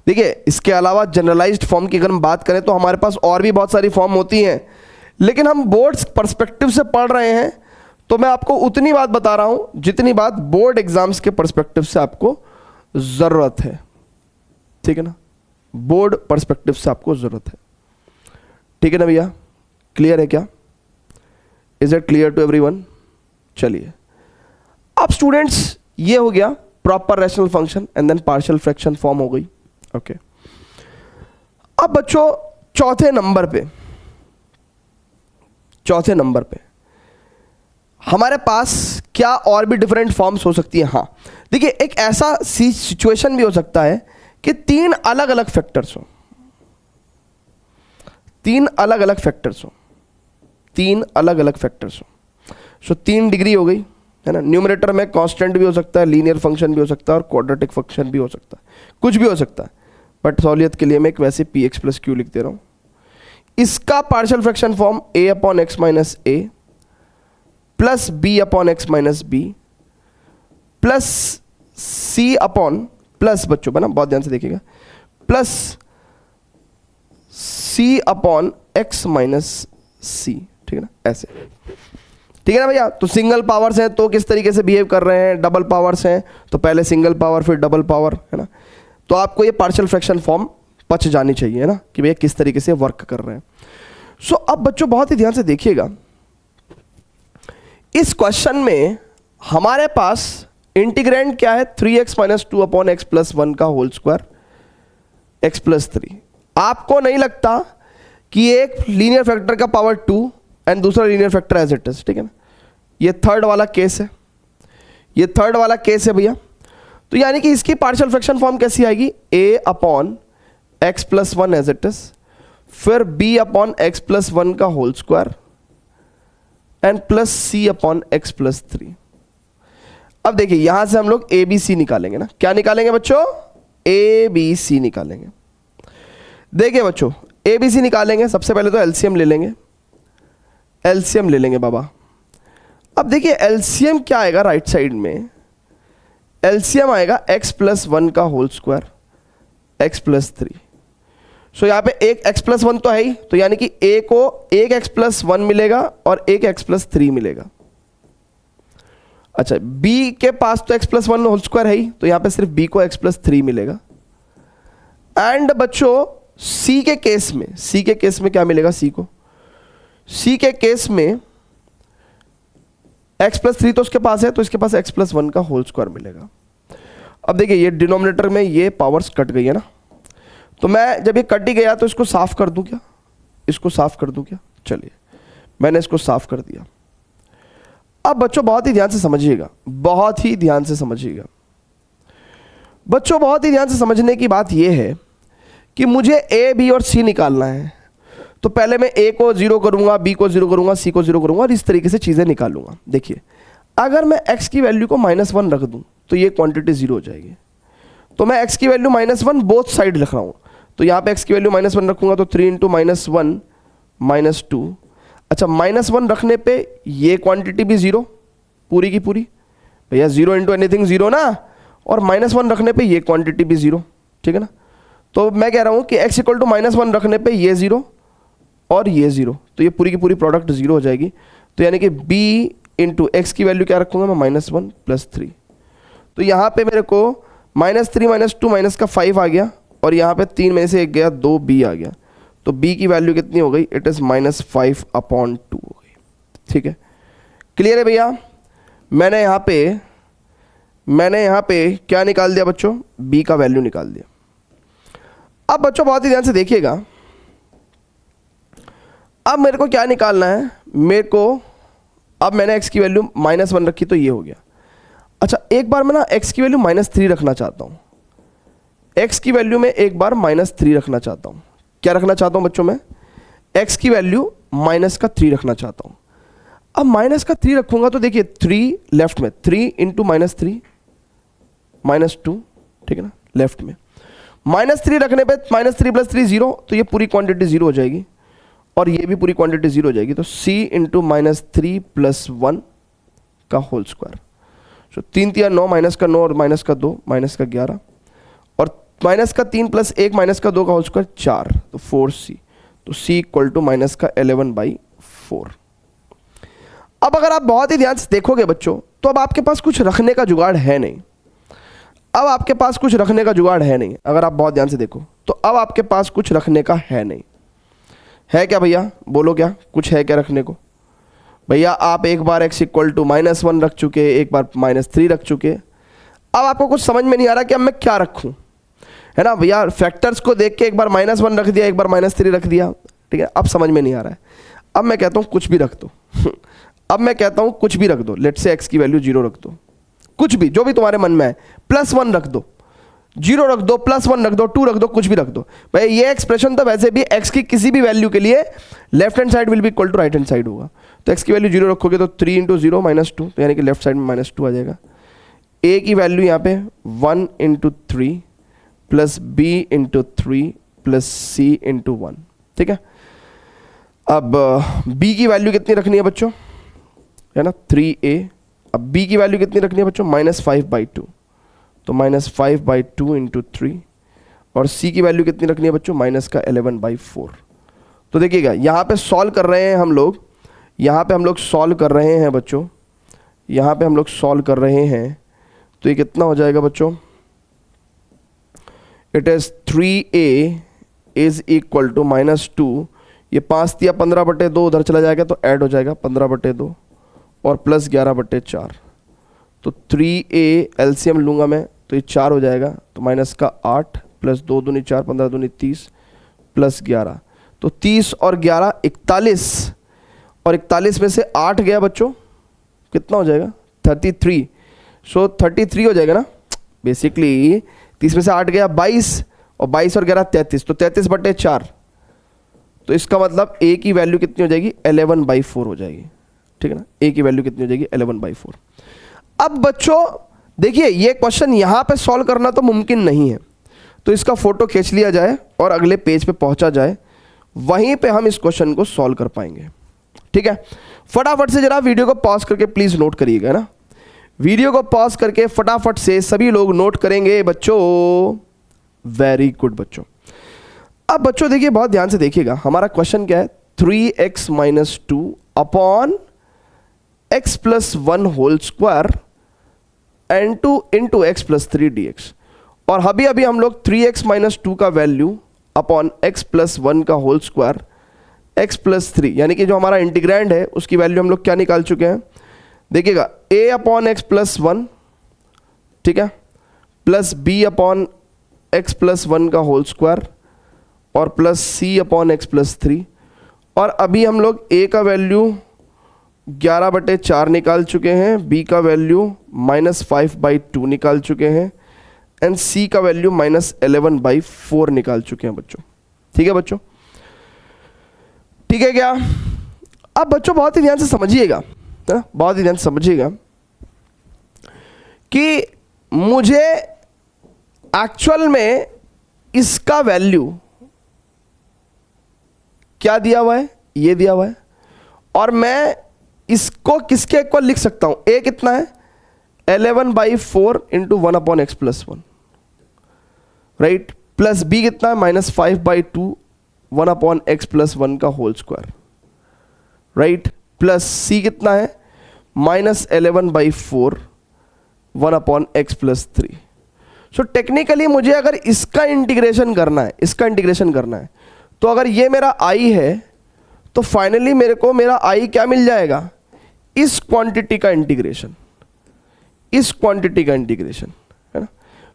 देखिए इसके अलावा जनरलाइज्ड फॉर्म की अगर हम बात करें तो हमारे पास और भी बहुत सारी फॉर्म होती हैं, लेकिन हम बोर्ड्स पर्सपेक्टिव से पढ़ रहे हैं तो मैं आपको उतनी बात बता रहा हूं जितनी बात बोर्ड एग्जाम्स के पर्सपेक्टिव से आपको जरूरत है, ठीक है ना, बोर्ड पर्सपेक्टिव से आपको जरूरत है, ठीक है ना भैया, क्लियर है क्या? Is it clear to everyone? चलिए अब स्टूडेंट्स ये हो गया proper rational function and then partial fraction form हो गई, ओके। अब बच्चों चौथे नंबर पे हमारे पास क्या और भी डिफरेंट फॉर्म्स हो सकती है? हाँ देखिए, एक ऐसा सिचुएशन भी हो सकता है कि तीन अलग अलग फैक्टर्स हो, सो 3 डिग्री हो गई, है ना। न्यूमरेटर में कांस्टेंट भी हो सकता है, लीनियर फंक्शन भी हो सकता है और क्वाड्रेटिक फंक्शन भी हो सकता है, कुछ भी हो सकता है, बट सहूलियत के लिए मैं एक वैसे पी एक्स प्लस क्यू लिख दे रहा हूं। इसका partial fraction form a upon x minus A plus B upon x minus b plus c upon, plus बच्चों बना बहुत ध्यान से देखिएगा, plus c upon x minus c, ठीक है ना, ऐसे, ठीक है ना भैया। तो सिंगल पावर्स हैं तो किस तरीके से बिहेव कर रहे हैं, डबल पावर्स हैं तो पहले सिंगल पावर फिर डबल पावर, है ना। तो आपको ये पार्शियल फ्रैक्शन फॉर्म पच जानी चाहिए, है ना, कि भैया किस तरीके से वर्क कर रहे हैं। सो अब बच्चों बहुत ही ध्यान से देखिएगा, इस क्वेश्चन में हमारे पास इंटीग्रेंड क्या है, 3x minus 2 upon x plus 1 का होल स्क्वायर x प्लस 3। आपको नहीं लगता कि एक लीनियर फैक्टर का पावर 2 एंड दूसरा linear factor as it is, ठीक है ना। ये थर्ड वाला केस है भैया। तो यानी कि इसकी पार्शियल फ्रैक्शन फॉर्म कैसी आएगी, a upon x plus 1 as it is, फिर b अपॉन एक्स प्लस 1 का whole square and plus c upon x plus 3। अब देखिए यहां से हम लोग ए बी सी निकालेंगे ना, क्या निकालेंगे बच्चों, ए बी सी निकालेंगे। देखिए बच्चों ए बी सी निकालेंगे, सबसे पहले तो एलसीएम ले लेंगे बाबा। अब देखिए एलसीएम क्या आएगा, राइट साइड में एलसीएम आएगा x प्लस 1 का होल स्क्वायर x प्लस 3। सो यहाँ पे एक x प्लस 1 तो है ही, तो यानी कि a को एक x प्लस 1 मिलेगा और एक x प्लस 3 मिलेगा। अच्छा b के पास तो x प्लस 1 होल स्क्वायर है ही, तो यहाँ पे सिर्फ b को x प्लस 3 मिलेगा। एंड बच्चों c के केस में क्या मिलेगा, c के केस में x प्लस 3 तो उसके पास है, तो इसके पास x प्लस 1 का होल स्क्वायर मिलेगा। अब देखिए ये डिनोमिनेटर में ये पावर्स कट गई है ना, तो मैं जब ये कट ही गया तो इसको साफ कर दूं क्या, चलिए मैंने इसको साफ कर दिया। अब बच्चों बहुत ही ध्यान से समझिएगा, बच्चों बहुत ही ध्यान से समझने की बात यह है कि मुझे a b और c निकालना है। तो पहले मैं a को 0 करूंगा, b को 0 करूंगा, c को 0 करूंगा और इस तरीके से चीजें निकालूंगा। देखिए अगर मैं x की वैल्यू को -1 रख दूं तो ये क्वांटिटी 0 हो जाएगी। तो मैं x की वैल्यू -1 बोथ साइड रख रहा हूं, तो यहाँ पे x की वैल्यू -1 रखूंगा तो 3 इंटू -1 -2। अच्छा -1 रखने पे ये क्वांटिटी भी 0 पूरी की पूरी, भैया 0 इंटू एनीथिंग 0 ना, और -1 रखने पे ये क्वांटिटी भी 0, ठीक है ना। तो मैं कह रहा हूँ कि x इक्वल टू -1 रखने पे ये 0 और ये 0, तो ये पूरी की पूरी प्रोडक्ट 0 हो जाएगी। तो यानी कि b इंटू एक्स की वैल्यू क्या रखूंगा मैं, -1 + 3। तो यहाँ पे मेरे को -3 -2 माइनस का 5 आ गया, और यहाँ पे 3 में से 1 गया, 2b आ गया। तो b की वैल्यू कितनी हो गई, इट इज़ -5/2 हो गई, ठीक है। क्लियर है भैया। मैंने यहाँ पे क्या निकाल दिया बच्चों, b का वैल्यू निकाल दिया। अब बच्चों बहुत ही ध्यान से देखिएगा, अब मेरे को क्या निकालना है, अब मैंने x की वैल्यू -1 रखी तो ये हो गया। अच्छा एक बार मैं ना x की वैल्यू -3 रखना चाहता हूँ, x की वैल्यू में एक बार -3 रखना चाहता हूँ। क्या रखना चाहता हूँ बच्चों, मैं x की वैल्यू -3 रखना चाहता हूँ। अब -3 रखूँगा तो देखिए 3 लेफ्ट में, 3 इंटू -3 -2, ठीक है ना, लेफ्ट में -3 रखने पे -3 + 3 0, तो ये पूरी क्वांटिटी 0 हो जाएगी और ये भी पूरी क्वांटिटी 0 हो जाएगी। तो c इंटू -3 + 1 का होल स्क्वायर। सो 3 3 9, माइनस का 9 और माइनस का 2, माइनस का 11 और माइनस का 3 + 1 माइनस का 2 का होल स्क्वायर 4, तो 4c। तो c इक्वल टू -11/4। अब अगर आप बहुत ही ध्यान से देखोगे बच्चों, तो अब आपके पास कुछ रखने का जुगाड़ है नहीं। अब आपके पास कुछ रखने का जुगाड़ है नहीं। अगर आप बहुत ध्यान से देखो तो अब आपके पास कुछ रखने का है नहीं। है क्या भैया? बोलो, क्या कुछ है क्या रखने को? भैया आप एक बार x इक्वल टू -1 रख चुके, एक बार -3 रख चुके। अब आपको कुछ समझ में नहीं आ रहा कि अब मैं क्या रखूं, है ना भैया? फैक्टर्स को देख के एक बार -1 रख दिया, एक बार -3 रख दिया, ठीक है। अब समझ में नहीं आ रहा है। अब मैं कहता हूं कुछ भी रख दो अब मैं कहता हूं कुछ भी रख दो। लेट्स से x की वैल्यू 0 रख दो, कुछ भी जो भी तुम्हारे मन में है। +1 रख दो, 0 रख दो, +1 रख दो, 2 रख दो, कुछ भी रख दो। भाई ये एक्सप्रेशन तो वैसे भी x की किसी भी वैल्यू के लिए left hand side will be equal to right hand side होगा। तो x की वैल्यू 0 रखोगे तो 3 × 0 -2, तो यानी कि लेफ्ट साइड में -2 आ जाएगा। a की वैल्यू यहाँ पे 1 × 3 + b × 3 + c × 1, ठीक है। अब b की वैल्यू कितनी रखनी है बच्चों, है ना, 3a। अब b की वैल्यू कितनी रखनी है बच्चों, -5/2, तो -5/2 × 3। और c की वैल्यू कितनी रखनी है बच्चों, -11/4। तो देखिएगा यहाँ पे सॉल्व कर रहे हैं हम लोग, यहाँ पे हम लोग सॉल्व कर रहे हैं बच्चों, यहाँ पे हम लोग सॉल्व कर रहे हैं। तो ये कितना हो जाएगा बच्चों, it is 3a is equal to -2। ये 5 × 15/2 उधर चला जाएगा तो ऐड हो जाएगा 15/2 और +11/4। तो 3a एलसीएम लूँगा मैं तो ये 4 हो जाएगा, तो -8 + 2 दूनी 4, 15 दूनी 30 +11, तो 30 और 11 41, और 41 में से 8 गया बच्चों, कितना हो जाएगा, 33। सो 33 हो जाएगा ना बेसिकली। 30 में से 8 गया 22, और 22 और 11 33, तो 33/4। तो इसका मतलब a की वैल्यू कितनी हो जाएगी, 11/4 हो जाएगी, ठीक है ना। a की वैल्यू कितनी हो जाएगी, 11/4। अब बच्चों देखिए ये क्वेश्चन यहाँ पे सॉल्व करना तो मुमकिन नहीं है, तो इसका फोटो खींच लिया जाए और अगले पेज पे पहुंचा जाए, वहीं पे हम इस क्वेश्चन को सॉल्व कर पाएंगे, ठीक है। फटाफट से जरा वीडियो को पॉज करके प्लीज नोट करिएगा ना, वीडियो को पॉज करके फटाफट से सभी लोग नोट करेंगे बच्चों। वेरी गुड बच्चों। अब बच्चों देखिए बहुत ध्यान से देखिएगा, हमारा क्वेश्चन क्या है, 3x - 2 upon x + 1 whole square n2 × x + 3 dx। और अभी अभी हम लोग 3x - 2 का वैल्यू अपॉन x + 1 का होल स्क्वायर x + 3, यानी कि जो हमारा इंटीग्रैंड है उसकी वैल्यू हम लोग क्या निकाल चुके हैं, देखिएगा a अपॉन x + 1, ठीक है, प्लस b अपॉन x + 1 का होल स्क्वायर और प्लस c अपॉन x + 3। और अभी हम लोग a का वैल्यू 11/4 निकाल चुके हैं, b का वैल्यू -5/2 निकाल चुके हैं एंड c का वैल्यू -11/4 निकाल चुके हैं बच्चों, ठीक है बच्चों, ठीक है क्या। अब बच्चों बहुत ही ध्यान से समझिएगा, है ना, बहुत ही ध्यान से समझिएगा कि मुझे एक्चुअल में इसका वैल्यू क्या दिया हुआ है, ये दिया हुआ है, और मैं इसको किसके इक्वल लिख सकता हूं, a कितना है 11/4 × 1/x + 1, राइट, प्लस b कितना है -5/2 1/x + 1 का whole square, right, plus c कितना है -11/4 1/x + 3। सो टेक्निकली मुझे अगर इसका इंटीग्रेशन करना है, इसका इंटीग्रेशन करना है, तो अगर ये मेरा i है तो फाइनली मेरे को मेरा i क्या मिल जाएगा, इस क्वांटिटी का इंटीग्रेशन, इस क्वांटिटी का इंटीग्रेशन, है ना।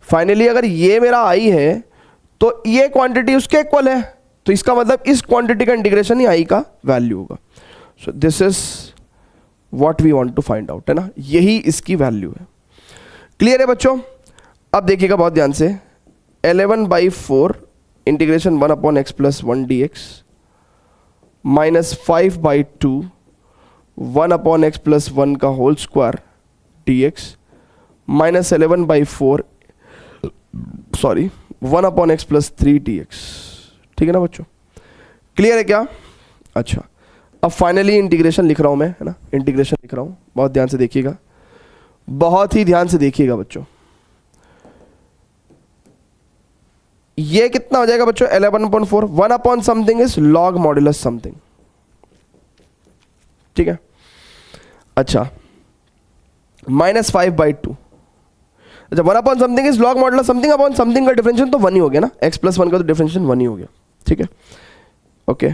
फाइनली अगर ये मेरा i है तो ये क्वांटिटी उसके इक्वल है, तो इसका मतलब इस क्वांटिटी का इंटीग्रेशन ही i का वैल्यू होगा। So this is what we want to find out, है ना, यही इसकी वैल्यू है। क्लियर है बच्चों। अब देखिएगा बहुत ध्यान से, 11/4 इंटीग्रेशन 1/x + 1 dx -5/2 1/x + 1 का whole square dx -11/4 sorry 1/x+3tx, ठीक है ना बच्चों, क्लियर है क्या? अच्छा, अब फाइनली इंटीग्रेशन लिख रहा हूं मैं, है ना, इंटीग्रेशन लिख रहा हूं, बहुत ध्यान से देखिएगा, बहुत ही ध्यान से देखिएगा बच्चों। ये कितना हो जाएगा बच्चों? 11/4, 1 upon something is log modulus something, ठीक है। अच्छा, -5/2, अच्छा 1 upon something is log modulus something upon something का डिफरेंशियल तो 1 ही हो गया ना, x+1 का तो डिफरेंशियल 1 ही हो गया, ठीक है, okay.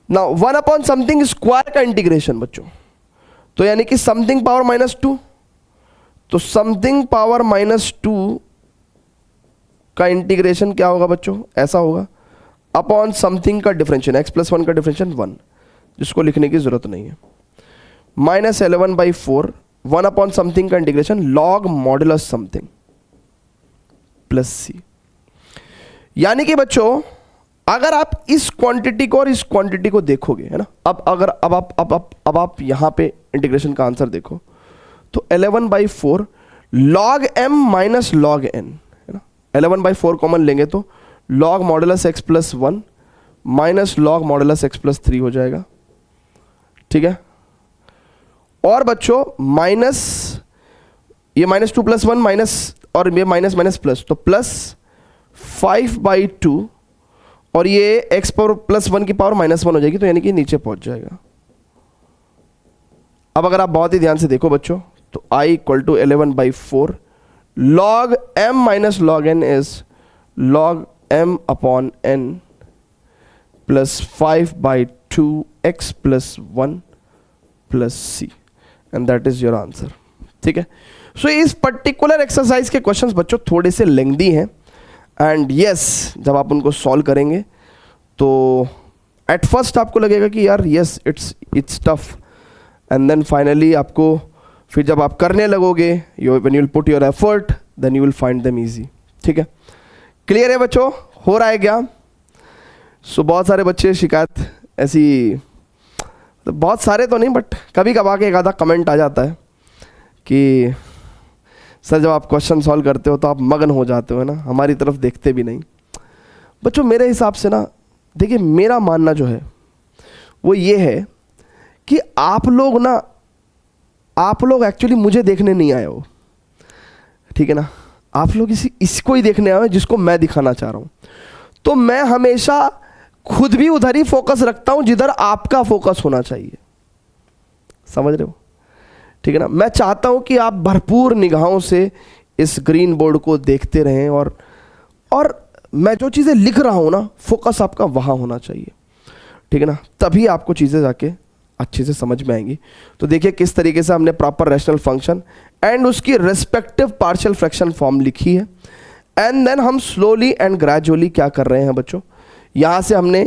Now 1 upon something square का इंटीग्रेशन बच्चों, तो यानी कि समथिंग पावर -2, तो समथिंग पावर -2 का इंटीग्रेशन क्या होगा बच्चों? ऐसा होगा, अपॉन समथिंग का डिफरेंशियल, x+1 का डिफरेंशियल 1, जिसको लिखने की जरूरत नहीं है, -11/4, 1 अपॉन समथिंग का integration log modulus something plus C. यानी कि बच्चों अगर आप इस क्वांटिटी को और इस क्वांटिटी को देखोगे, है ना, अब आप यहां पे इंटीग्रेशन का आंसर देखो, तो 11/4 log m minus log n, है ना, 11/4 कॉमन लेंगे तो log modulus x+1 minus log modulus x+3 हो जाएगा, ठीक है। और बच्चों माइनस, ये -2 + 1 माइनस, और ये माइनस माइनस प्लस, तो +5/2, और ये x+1 की पावर -1 हो जाएगी, तो यानी कि नीचे पहुंच जाएगा। अब अगर आप बहुत ही ध्यान से देखो बच्चों, तो I = 11/4 log m minus log n is log m upon n plus 5/2 x+1 plus c, and that is your answer, ठीक है। सो इस पर्टिकुलर एक्सरसाइज के क्वेश्चंस बच्चों थोड़े से लेंथी हैं, एंड यस जब आप उनको सॉल्व करेंगे तो एट फर्स्ट आपको लगेगा कि यार yes it's tough, and then finally आपको फिर जब आप करने लगोगे, when you will put your effort, then you will find them easy, ठीक है। क्लियर है बच्चों, हो रहा है क्या? सो बहुत सारे बच्चे शिकायत ऐसी, तो बहुत सारे तो नहीं बट कभी कभार के एक आधा कमेंट आ जाता है कि सर जब आप क्वेश्चन सॉल्व करते हो तो आप मगन हो जाते हो, ना, हमारी तरफ देखते भी नहीं। बच्चों मेरे हिसाब से ना, देखिए मेरा मानना जो है वो ये है कि आप लोग एक्चुअली मुझे देखने नहीं आए हो, ठीक है ना, आप लोग इसको ही देखने आए हो जिसको मैं दिखाना चाह रहा हूँ। तो मैं हमेशा खुद भी उधर ही फोकस रखता हूँ जिधर आपका फोकस होना चाहिए, समझ रहे हो, ठीक है ना। मैं चाहता हूँ कि आप भरपूर निगाहों से इस ग्रीन बोर्ड को देखते रहें, और मैं जो चीज़ें लिख रहा हूँ ना, फोकस आपका वहाँ होना चाहिए, ठीक है ना, तभी आपको चीज़ें जाके अच्छे से समझ में आएंगी। तो देखिए किस तरीके से हमने प्रॉपर रैशनल फंक्शन एंड उसकी रेस्पेक्टिव पार्शियल फ्रैक्शन फॉर्म लिखी है, एंड देन हम स्लोली एंड ग्रेजुअली क्या कर रहे हैं बच्चों, यहाँ से हमने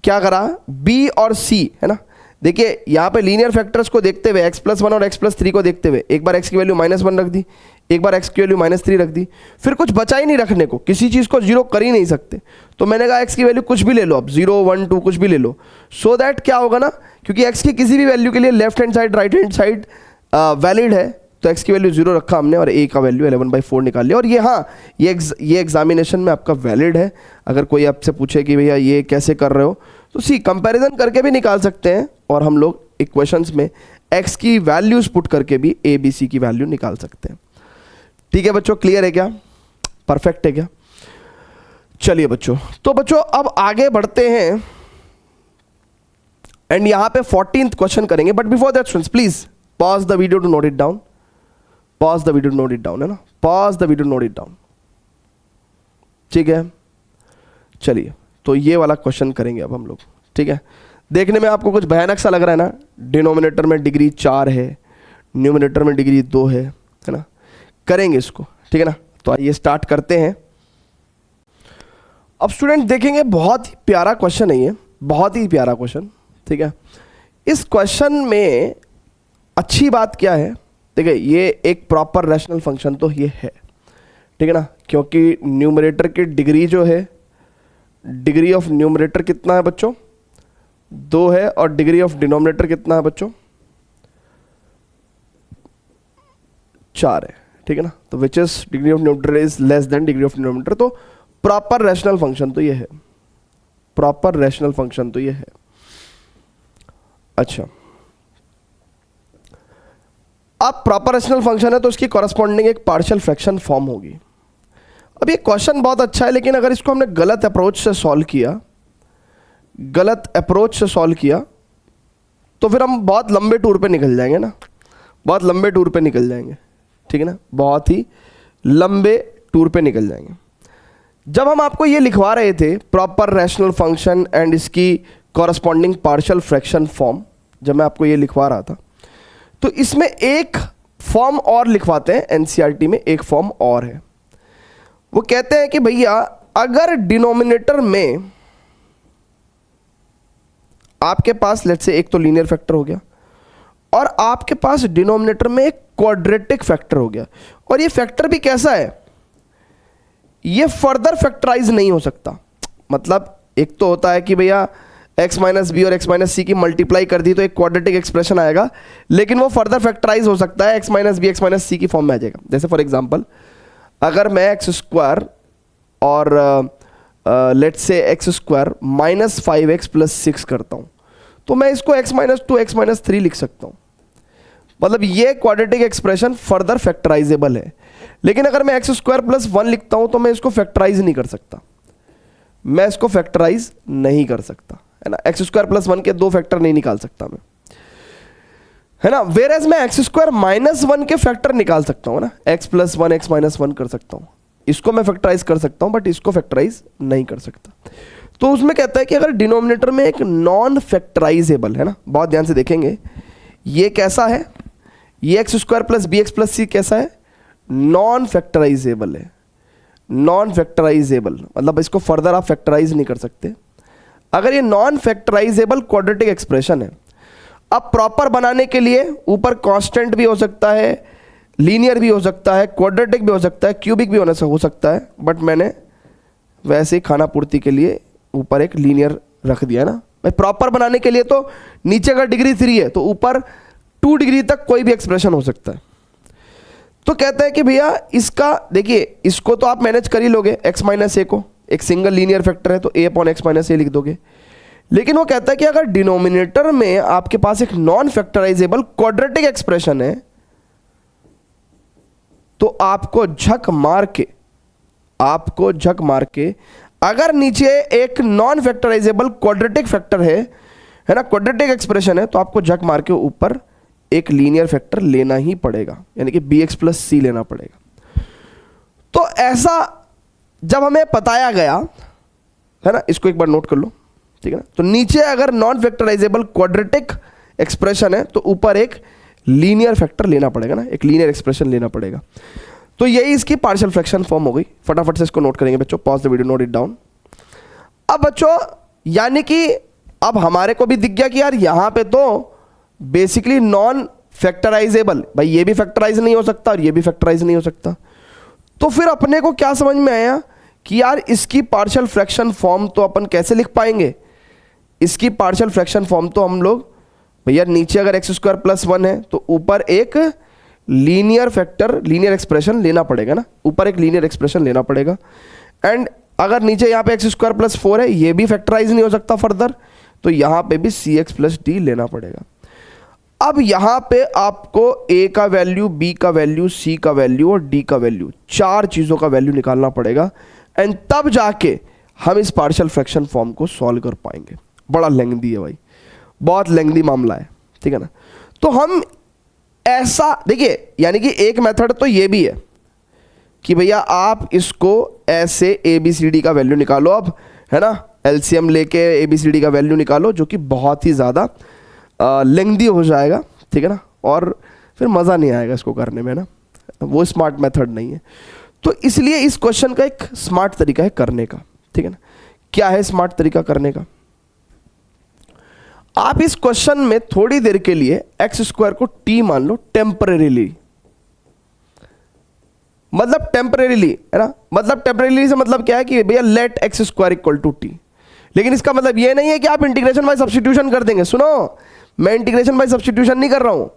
क्या करा, बी और सी, है ना। देखिए यहाँ पे लीनियर फैक्टर्स को देखते हुए, x+1 और x+3 को देखते हुए, एक बार x की वैल्यू -1 रख दी, एक बार x की वैल्यू -3 रख दी, फिर कुछ बचा ही नहीं रखने को, किसी चीज़ को जीरो कर ही नहीं सकते, तो मैंने कहा x की वैल्यू कुछ भी ले लो, अब 0, 1, 2 कुछ भी ले लो, सो दैट क्या होगा ना, क्योंकि x की किसी भी वैल्यू के लिए left hand side right hand side valid है, तो x की वैल्यू 0 रखा हमने और a का वैल्यू 11/4 निकाल लिया। और ये हाँ, ये एग्जामिनेशन में आपका वैलिड है। अगर कोई आपसे पूछे कि भैया ये कैसे कर रहे हो, तो सी कंपैरिजन करके भी निकाल सकते हैं, और हम लोग इक्वेशंस में x की वैल्यूज पुट करके भी a b c की वैल्यू निकाल सकते हैं, ठीक है बच्चों। क्लियर है क्या? परफेक्ट है क्या? चलिए बच्चों, तो बच्चों अब आगे बढ़ते हैं एंड यहां पे 14th क्वेश्चन करेंगे, but before that students please pause the video to note it down, pause the video to note it down, है ना, pause the video note it down, ठीक है। चलिए तो ये वाला क्वेश्चन करेंगे अब हम लोग, ठीक है। देखने में आपको कुछ भयानक सा लग रहा है ना, डिनोमिनेटर में डिग्री 4 है, न्यूमिनेटर में डिग्री 2 है ना, करेंगे इसको, ठीक है ना। तो आइए स्टार्ट करते हैं। अब स्टूडेंट देखेंगे बहुत ही प्यारा क्वेश्चन है ये, बहुत ही प्यारा क्वेश्चन, ठीक है। इस क्वेश्चन में अच्छी बात क्या है, देखिए ये एक प्रॉपर रैशनल फंक्शन तो ये है, ठीक है ना, क्योंकि न्यूमरेटर की डिग्री जो है, डिग्री ऑफ न्यूमरेटर कितना है बच्चों, 2 है, और डिग्री ऑफ डिनोमिनेटर कितना है बच्चों, 4 है, ठीक है ना, तो which is degree of numerator is less than degree of denominator, तो प्रॉपर रैशनल फंक्शन तो ये है, प्रॉपर रैशनल फंक्शन तो ये है। अच्छा, अब प्रॉपर रैशनल फंक्शन है तो उसकी कॉरस्पॉन्डिंग एक पार्शियल फ्रैक्शन फॉर्म होगी। अब ये क्वेश्चन बहुत अच्छा है, लेकिन अगर इसको हमने गलत अप्रोच से सॉल्व किया, गलत अप्रोच से सॉल्व किया तो फिर हम बहुत लंबे टूर पे निकल जाएंगे ना, बहुत लंबे टूर पे निकल जाएंगे, ठीक है ना, बहुत ही लंबे टूर पे निकल जाएंगे। जब हम आपको ये लिखवा रहे थे प्रॉपर रैशनल फंक्शन एंड इसकी कॉरस्पॉन्डिंग पार्शियल फ्रैक्शन फॉर्म, जब मैं आपको ये लिखवा रहा था तो इसमें एक फॉर्म और लिखवाते हैं, एनसीईआरटी में एक फॉर्म और है। वो कहते हैं कि भैया अगर डिनोमिनेटर में आपके पास लेट्स से एक तो लीनियर फैक्टर हो गया और आपके पास डिनोमिनेटर में एक क्वाड्रेटिक फैक्टर हो गया, और ये फैक्टर भी कैसा है, ये फर्दर फैक्टराइज नहीं हो सकता। मतलब एक तो होता है कि भैया x माइनस बी और x माइनस सी की मल्टीप्लाई कर दी तो एक क्वाड्रेटिक एक्सप्रेशन आएगा, लेकिन वो फर्दर फैक्टराइज हो सकता है, x minus B x minus C की फॉर्म में आ जाएगा। जैसे फॉर एग्जांपल अगर मैं एक्स स्क्वायर और let's say x square minus 5x plus 6 करता हूँ तो मैं इसको x माइनस 2 x माइनस 3 लिख सकता हूँ। मतलब ये क्वाड्रेटिक एक्सप्रेशन फर्दर फैक्टराइजेबल है, लेकिन अगर मैं एक्स स्क्वायर प्लस 1 लिखता हूँ तो मैं इसको फैक्टराइज नहीं कर सकता, मैं इसको फैक्टराइज नहीं कर सकता, है ना। एक्स स्क्वायर प्लस 1 के दो फैक्टर नहीं निकाल सकता मैं, है ना। वेरएज मैं एक्स स्क्वायर माइनस 1 के फैक्टर निकाल सकता हूँ ना, एक्स प्लस 1 एक्स माइनस 1 कर सकता हूँ, इसको मैं फैक्टराइज कर सकता हूँ बट इसको फैक्टराइज नहीं कर सकता। तो उसमें कहता है कि अगर डिनोमिनेटर में एक नॉन फैक्टराइजेबल, है ना, बहुत ध्यान से देखेंगे ये कैसा है, ये X square plus B x plus C कैसा है, नॉन फैक्टराइजेबल है। नॉन फैक्टराइजेबल मतलब इसको फर्दर आप फैक्टराइज नहीं कर सकते। अगर ये नॉन फैक्टराइजेबल क्वाड्रेटिक एक्सप्रेशन है, अब प्रॉपर बनाने के लिए ऊपर कांस्टेंट भी हो सकता है, लीनियर भी हो सकता है, क्वाड्रेटिक भी हो सकता है, क्यूबिक भी हो सकता है, बट मैंने वैसे ही खाना पूर्ति के लिए ऊपर एक लीनियर रख दिया ना। भाई प्रॉपर बनाने के लिए तो नीचे अगर डिग्री 3 है तो ऊपर 2 डिग्री तक कोई भी एक्सप्रेशन हो सकता है। तो कहते हैं कि भैया इसका देखिए, इसको तो आप मैनेज कर ही लोगे, x माइनस ए को, एक सिंगल लीनियर फैक्टर है तो a अपॉन एक्स माइनस ए लिख दोगे। लेकिन वो कहता है कि अगर डिनोमिनेटर में आपके पास एक नॉन फैक्टराइजेबल क्वाड्रेटिक एक्सप्रेशन है तो आपको झक मार के अगर नीचे एक नॉन फैक्टराइजेबल क्वाड्रेटिक फैक्टर है ना, क्वाड्रेटिक एक्सप्रेशन है, तो आपको झक मार के ऊपर एक लीनियर फैक्टर लेना ही पड़ेगा, यानी कि bx प्लस सी लेना पड़ेगा। तो ऐसा जब हमें बताया गया, है ना, इसको एक बार नोट कर लो, ठीक है ना। तो नीचे अगर नॉन फैक्टराइजेबल क्वाड्रेटिक एक्सप्रेशन है तो ऊपर एक लीनियर फैक्टर लेना पड़ेगा ना, एक लीनियर एक्सप्रेशन लेना पड़ेगा। तो यही इसकी पार्शियल फ्रैक्शन फॉर्म हो गई। फटाफट से इसको नोट करेंगे बच्चों, pause the video, note it down. अब बच्चों यानी कि अब हमारे को भी दिख गया कि यार यहां पे तो बेसिकली नॉन फैक्टराइजेबल, भाई ये भी फैक्टराइज नहीं हो सकता और ये भी फैक्टराइज नहीं हो सकता। तो फिर अपने को क्या समझ में आया कि यार इसकी पार्शियल फ्रैक्शन फॉर्म तो अपन कैसे लिख पाएंगे। इसकी पार्शियल फ्रैक्शन फॉर्म तो हम लोग भैया नीचे अगर एक्स स्क्वायर प्लस 1 है तो ऊपर एक लीनियर फैक्टर, लीनियर एक्सप्रेशन लेना पड़ेगा ना, ऊपर एक लीनियर एक्सप्रेशन लेना पड़ेगा। एंड अगर नीचे यहाँ पे एक्स स्क्वायर प्लस 4 है, ये भी फैक्टराइज नहीं हो सकता फर्दर, तो यहाँ पे भी सी एक्स प्लस डी लेना पड़ेगा। अब यहाँ पे आपको a का वैल्यू, b का वैल्यू, c का वैल्यू और d का वैल्यू, 4 चीज़ों का वैल्यू निकालना पड़ेगा एंड तब जाके हम इस पार्शियल फ्रैक्शन फॉर्म को सॉल्व कर पाएंगे। बड़ा लेंथी है भाई, बहुत लेंथी मामला है, ठीक है ना। तो हम ऐसा देखिए, यानी कि एक मेथड तो ये भी है कि भैया आप इसको ऐसे ए बी सी डी का वैल्यू निकालो, अब है ना, एलसीएम लेके ए बी सी डी का वैल्यू निकालो, जो कि बहुत ही ज़्यादा लेंथी हो जाएगा, ठीक है ना, और फिर मज़ा नहीं आएगा इसको करने में ना, वो स्मार्ट मेथड नहीं है। तो इसलिए इस क्वेश्चन का एक स्मार्ट तरीका है करने का, ठीक है ना। क्या है स्मार्ट तरीका करने का? आप इस क्वेश्चन में थोड़ी देर के लिए एक्स स्क्वायर को टी मान लो टेम्परेरीली, मतलब टेम्परेरीली, है ना, मतलब टेम्परेरीली से मतलब क्या है कि भैया let x square equal to t. लेकिन इसका मतलब ये नहीं है कि आप इंटीग्रेशन बाय सब्स्टिट्यूशन कर देंगे। सुनो, मैं इंटीग्रेशन बाय सब्स्टिट्यूशन नहीं कर रहा हूं,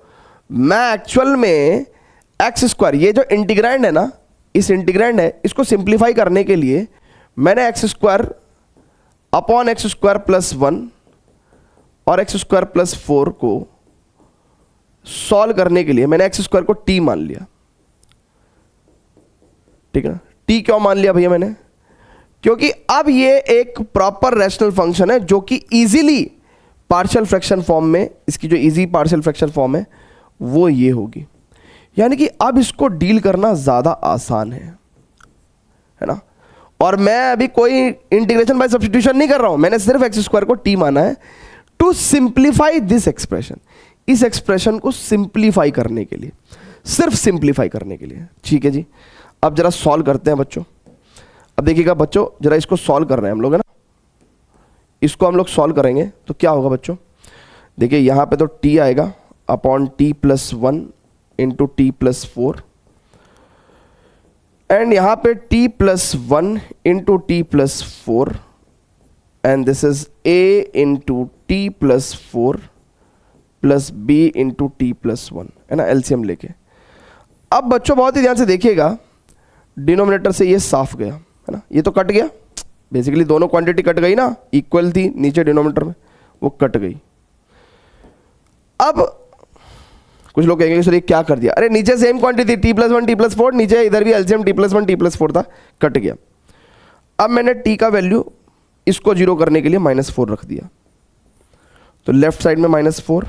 मैं एक्चुअल में एक्स स्क्वायर, ये जो इंटीग्रैंड है ना, इस इंटीग्रैंड है, इसको सिंप्लीफाई करने के लिए मैंने x square upon x square plus 1 और एक्स स्क्वायर प्लस 4 को सॉल्व करने के लिए मैंने एक्स स्क्वायर को टी मान लिया, ठीक है ना। टी क्यों मान लिया भैया मैंने? क्योंकि अब ये एक प्रॉपर रैशनल फंक्शन है जो कि इजीली पार्शियल फ्रैक्शन फॉर्म में, इसकी जो इजी पार्शियल फ्रैक्शन फॉर्म है वो ये होगी, यानी कि अब इसको डील करना ज़्यादा आसान है ना। और मैं अभी कोई इंटीग्रेशन बाय सब्स्टिट्यूशन नहीं कर रहा हूं, मैंने सिर्फ एक्स स्क्वायर को टी माना है टू सिंप्लीफाई दिस एक्सप्रेशन, इस एक्सप्रेशन को सिंप्लीफाई करने के लिए, सिर्फ सिंप्लीफाई करने के लिए, ठीक है जी। अब जरा सॉल्व करते हैं बच्चों। अब देखिएगा बच्चों, जरा इसको सॉल्व कर रहे हैं हम लोग, है ना। इसको हम लोग सॉल्व करेंगे तो क्या होगा बच्चों, देखिए यहां पे तो टी आएगा upon T plus 1 into T plus 4, and यहां पे t plus 1 into T plus 4, and this is a into T plus 4 plus b into T plus 1, है ना, एलसीएम लेके। अब बच्चों बहुत ही ध्यान से देखिएगा, डिनोमिनेटर से ये साफ गया, है ना, ये तो कट गया, बेसिकली दोनों क्वांटिटी कट गई ना, इक्वल थी नीचे डिनोमिनेटर में, वो कट गई। अब कुछ लोग कहेंगे सर ये क्या कर दिया, अरे नीचे सेम क्वांटिटी थी, t प्लस 1 t प्लस 4, नीचे इधर भी LCM t plus 1 t plus 4 था, कट गया। अब मैंने t का वैल्यू इसको जीरो करने के लिए -4 रख दिया, तो लेफ्ट साइड में -4,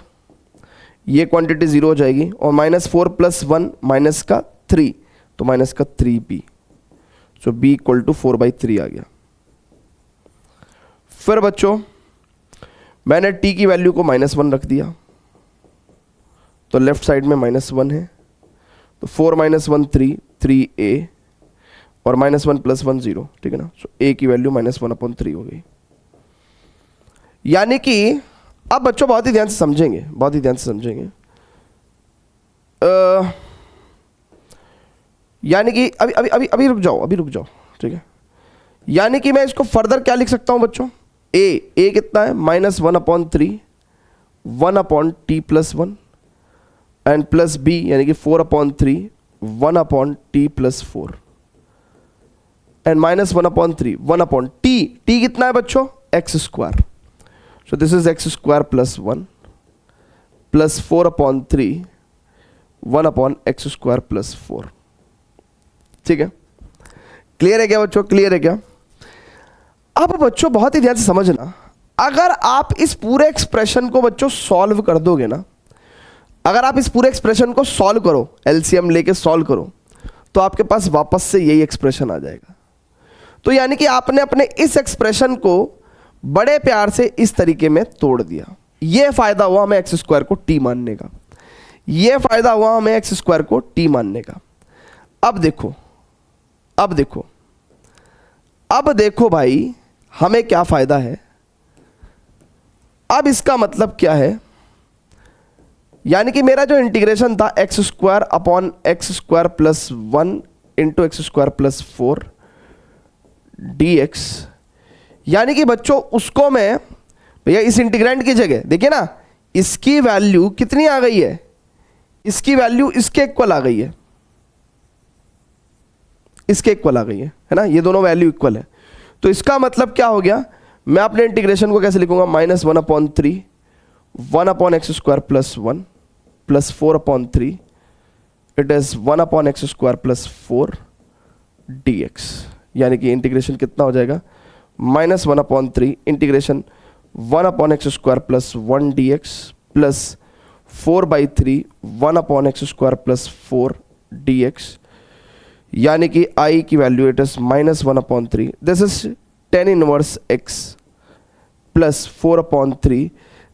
ये क्वांटिटी जीरो हो जाएगी, और -4 प्लस 1 माइनस का 3, तो माइनस का 3b, so b equal to 4/3 आ गया। फिर बच्चों मैंने t की वैल्यू को -1 रख दिया, तो लेफ्ट साइड में -1 है, तो 4 - 1 3, 3a, और -1 प्लस 1 0, ठीक है ना। सो a की वैल्यू -1/3 हो गई। यानी कि अब बच्चों बहुत ही ध्यान से समझेंगे, बहुत ही ध्यान से समझेंगे, यानी कि अभी रुक जाओ, ठीक है। यानी कि मैं इसको फर्दर क्या लिख सकता हूं बच्चों, a कितना है, -1/3, 1/t plus 1, and plus b यानी कि 4/3, 1/t plus 4, and -1/3, 1/t, t कितना है बच्चों, x square, so this is x square plus 1 plus 4/3, 1/x square plus 4, ठीक है। क्लियर है क्या बच्चों, क्लियर है क्या? अब बच्चों बहुत ही ध्यान से समझना, अगर आप इस पूरे एक्सप्रेशन को बच्चों सॉल्व कर दोगे ना, अगर आप इस पूरे एक्सप्रेशन को सॉल्व करो, एलसीएम लेके सॉल्व करो, तो आपके पास वापस से यही एक्सप्रेशन आ जाएगा। तो यानी कि आपने अपने इस एक्सप्रेशन को बड़े प्यार से इस तरीके में तोड़ दिया। यह फायदा हुआ हमें एक्स स्क्वायर को टी मानने का, यह फायदा हुआ हमें एक्स स्क्वायर को टी मानने का। अब देखो भाई, हमें क्या फायदा है। अब इसका मतलब क्या है, यानी कि मेरा जो इंटीग्रेशन था x square upon x square plus 1 into x square plus 4 dx, यानी कि बच्चों उसको मैं भैया इस इंटीग्रेंड की जगह देखिए ना, इसकी वैल्यू कितनी आ गई है, इसकी वैल्यू इसके इक्वल आ गई है, इसके इक्वल आ गई है ना, ये दोनों वैल्यू इक्वल है। तो इसका मतलब क्या हो गया, मैं अपने इंटीग्रेशन को कैसे लिखूंगा, -1/3, 1/x square plus 1 plus 4/3, it is 1/x square plus 4 dx, यानी कि इंटीग्रेशन कितना हो जाएगा, -1/3 integration 1/x square plus 1 dx plus 4/3 1/x square plus 4 dx, यानी कि i की value it is -1/3, this is tan inverse x plus 4/3,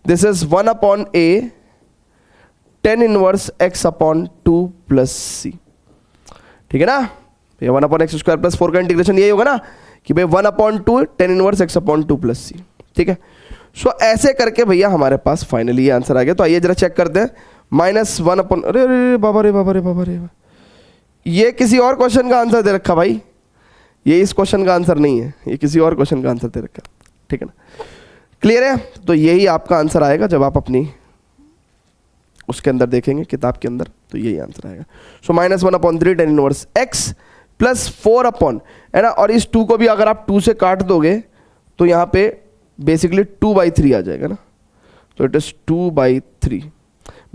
this is 1/a tan inverse x/2 plus c, ठीक है ना। ये 1/x स्क्वायर प्लस 4 का integration यही होगा ना कि भाई 1/2 tan inverse x/2 plus c, ठीक है। सो ऐसे करके भैया हमारे पास फाइनली ये आंसर आ गया। तो आइए जरा चेक करते हैं, -1 अरे बाबा रे, ये किसी और क्वेश्चन का आंसर दे रखा भाई, ये इस क्वेश्चन का आंसर नहीं है, ये किसी और क्वेश्चन का आंसर दे रखा, ठीक है ना। क्लियर है, तो यही आपका आंसर आएगा जब आप अपनी उसके अंदर देखेंगे किताब के अंदर, तो यही आंसर आएगा। सो -1/3 tan इनवर्स x प्लस 4 है ना, और इस 2 को भी अगर आप 2 से काट दोगे तो यहाँ पे बेसिकली 2/3 आ जाएगा ना, तो इट इज 2/3।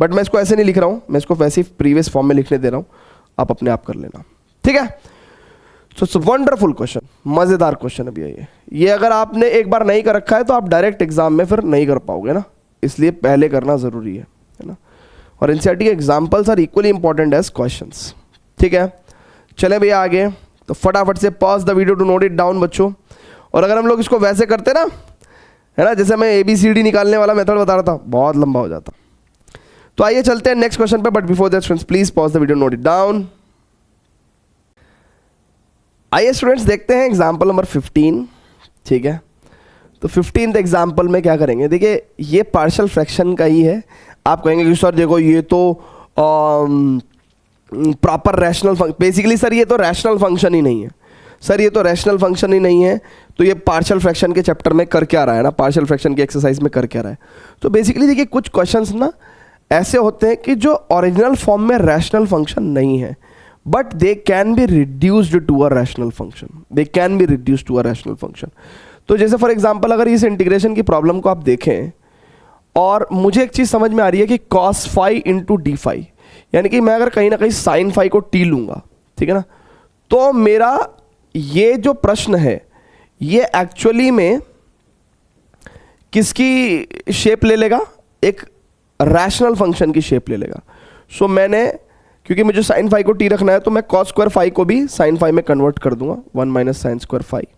बट मैं इसको ऐसे नहीं लिख रहा हूँ, मैं इसको वैसे ही प्रीवियस फॉर्म में लिखने दे रहा हूँ, आप अपने आप कर लेना, ठीक है। सो इट्स वंडरफुल क्वेश्चन, मज़ेदार क्वेश्चन है भैया ये अगर आपने एक बार नहीं कर रखा है तो आप डायरेक्ट एग्जाम में फिर नहीं कर पाओगे ना, इसलिए पहले करना ज़रूरी है ना। और एनसीईआरटी के examples are equally important as questions, ठीक है। चले भैया आगे, तो फटाफट से pause the video to note it down बच्चों। और अगर हम लोग इसको वैसे करते ना, है ना, जैसे मैं ABCD निकालने वाला मेथड बता रहा था, बहुत लंबा हो जाता। तो आइए चलते हैं नेक्स्ट क्वेश्चन पे, but before that friends please pause the video, note it down. आइए स्टूडेंट्स देखते हैं एग्जाम्पल नंबर 15, ठीक है। तो 15th एग्जाम्पल में क्या करेंगे, देखिए ये पार्शियल फ्रैक्शन का ही है। आप कहेंगे कि सर देखो ये तो proper rational function, basically sir ये तो रैशनल फंक्शन ही नहीं है, सर ये तो रैशनल फंक्शन ही नहीं है, तो ये पार्शियल फ्रैक्शन के चैप्टर में कर क्या रहा है ना, पार्शियल फ्रैक्शन की एक्सरसाइज में कर क्या रहा है। तो बेसिकली देखिए कुछ क्वेश्चंस ना ऐसे होते हैं कि जो ओरिजिनल फॉर्म में रैशनल फंक्शन नहीं है, but they can be reduced to a rational function, they can be reduced to a rational function. तो जैसे फॉर एग्जांपल अगर इस इंटीग्रेशन की प्रॉब्लम को आप देखें और मुझे एक चीज़ समझ में आ रही है कि cos phi into d phi, यानी कि मैं अगर कहीं ना कहीं साइन फाई को टी लूँगा, ठीक है ना, तो मेरा ये जो प्रश्न है ये एक्चुअली में किसकी शेप ले लेगा, एक रैशनल फंक्शन की शेप ले लेगा। सो मैंने, क्योंकि मुझे साइन फाई को टी रखना है, तो मैं cos स्क्वायर फाई को भी साइन फाई में कन्वर्ट कर दूंगा, 1 minus sine square phi,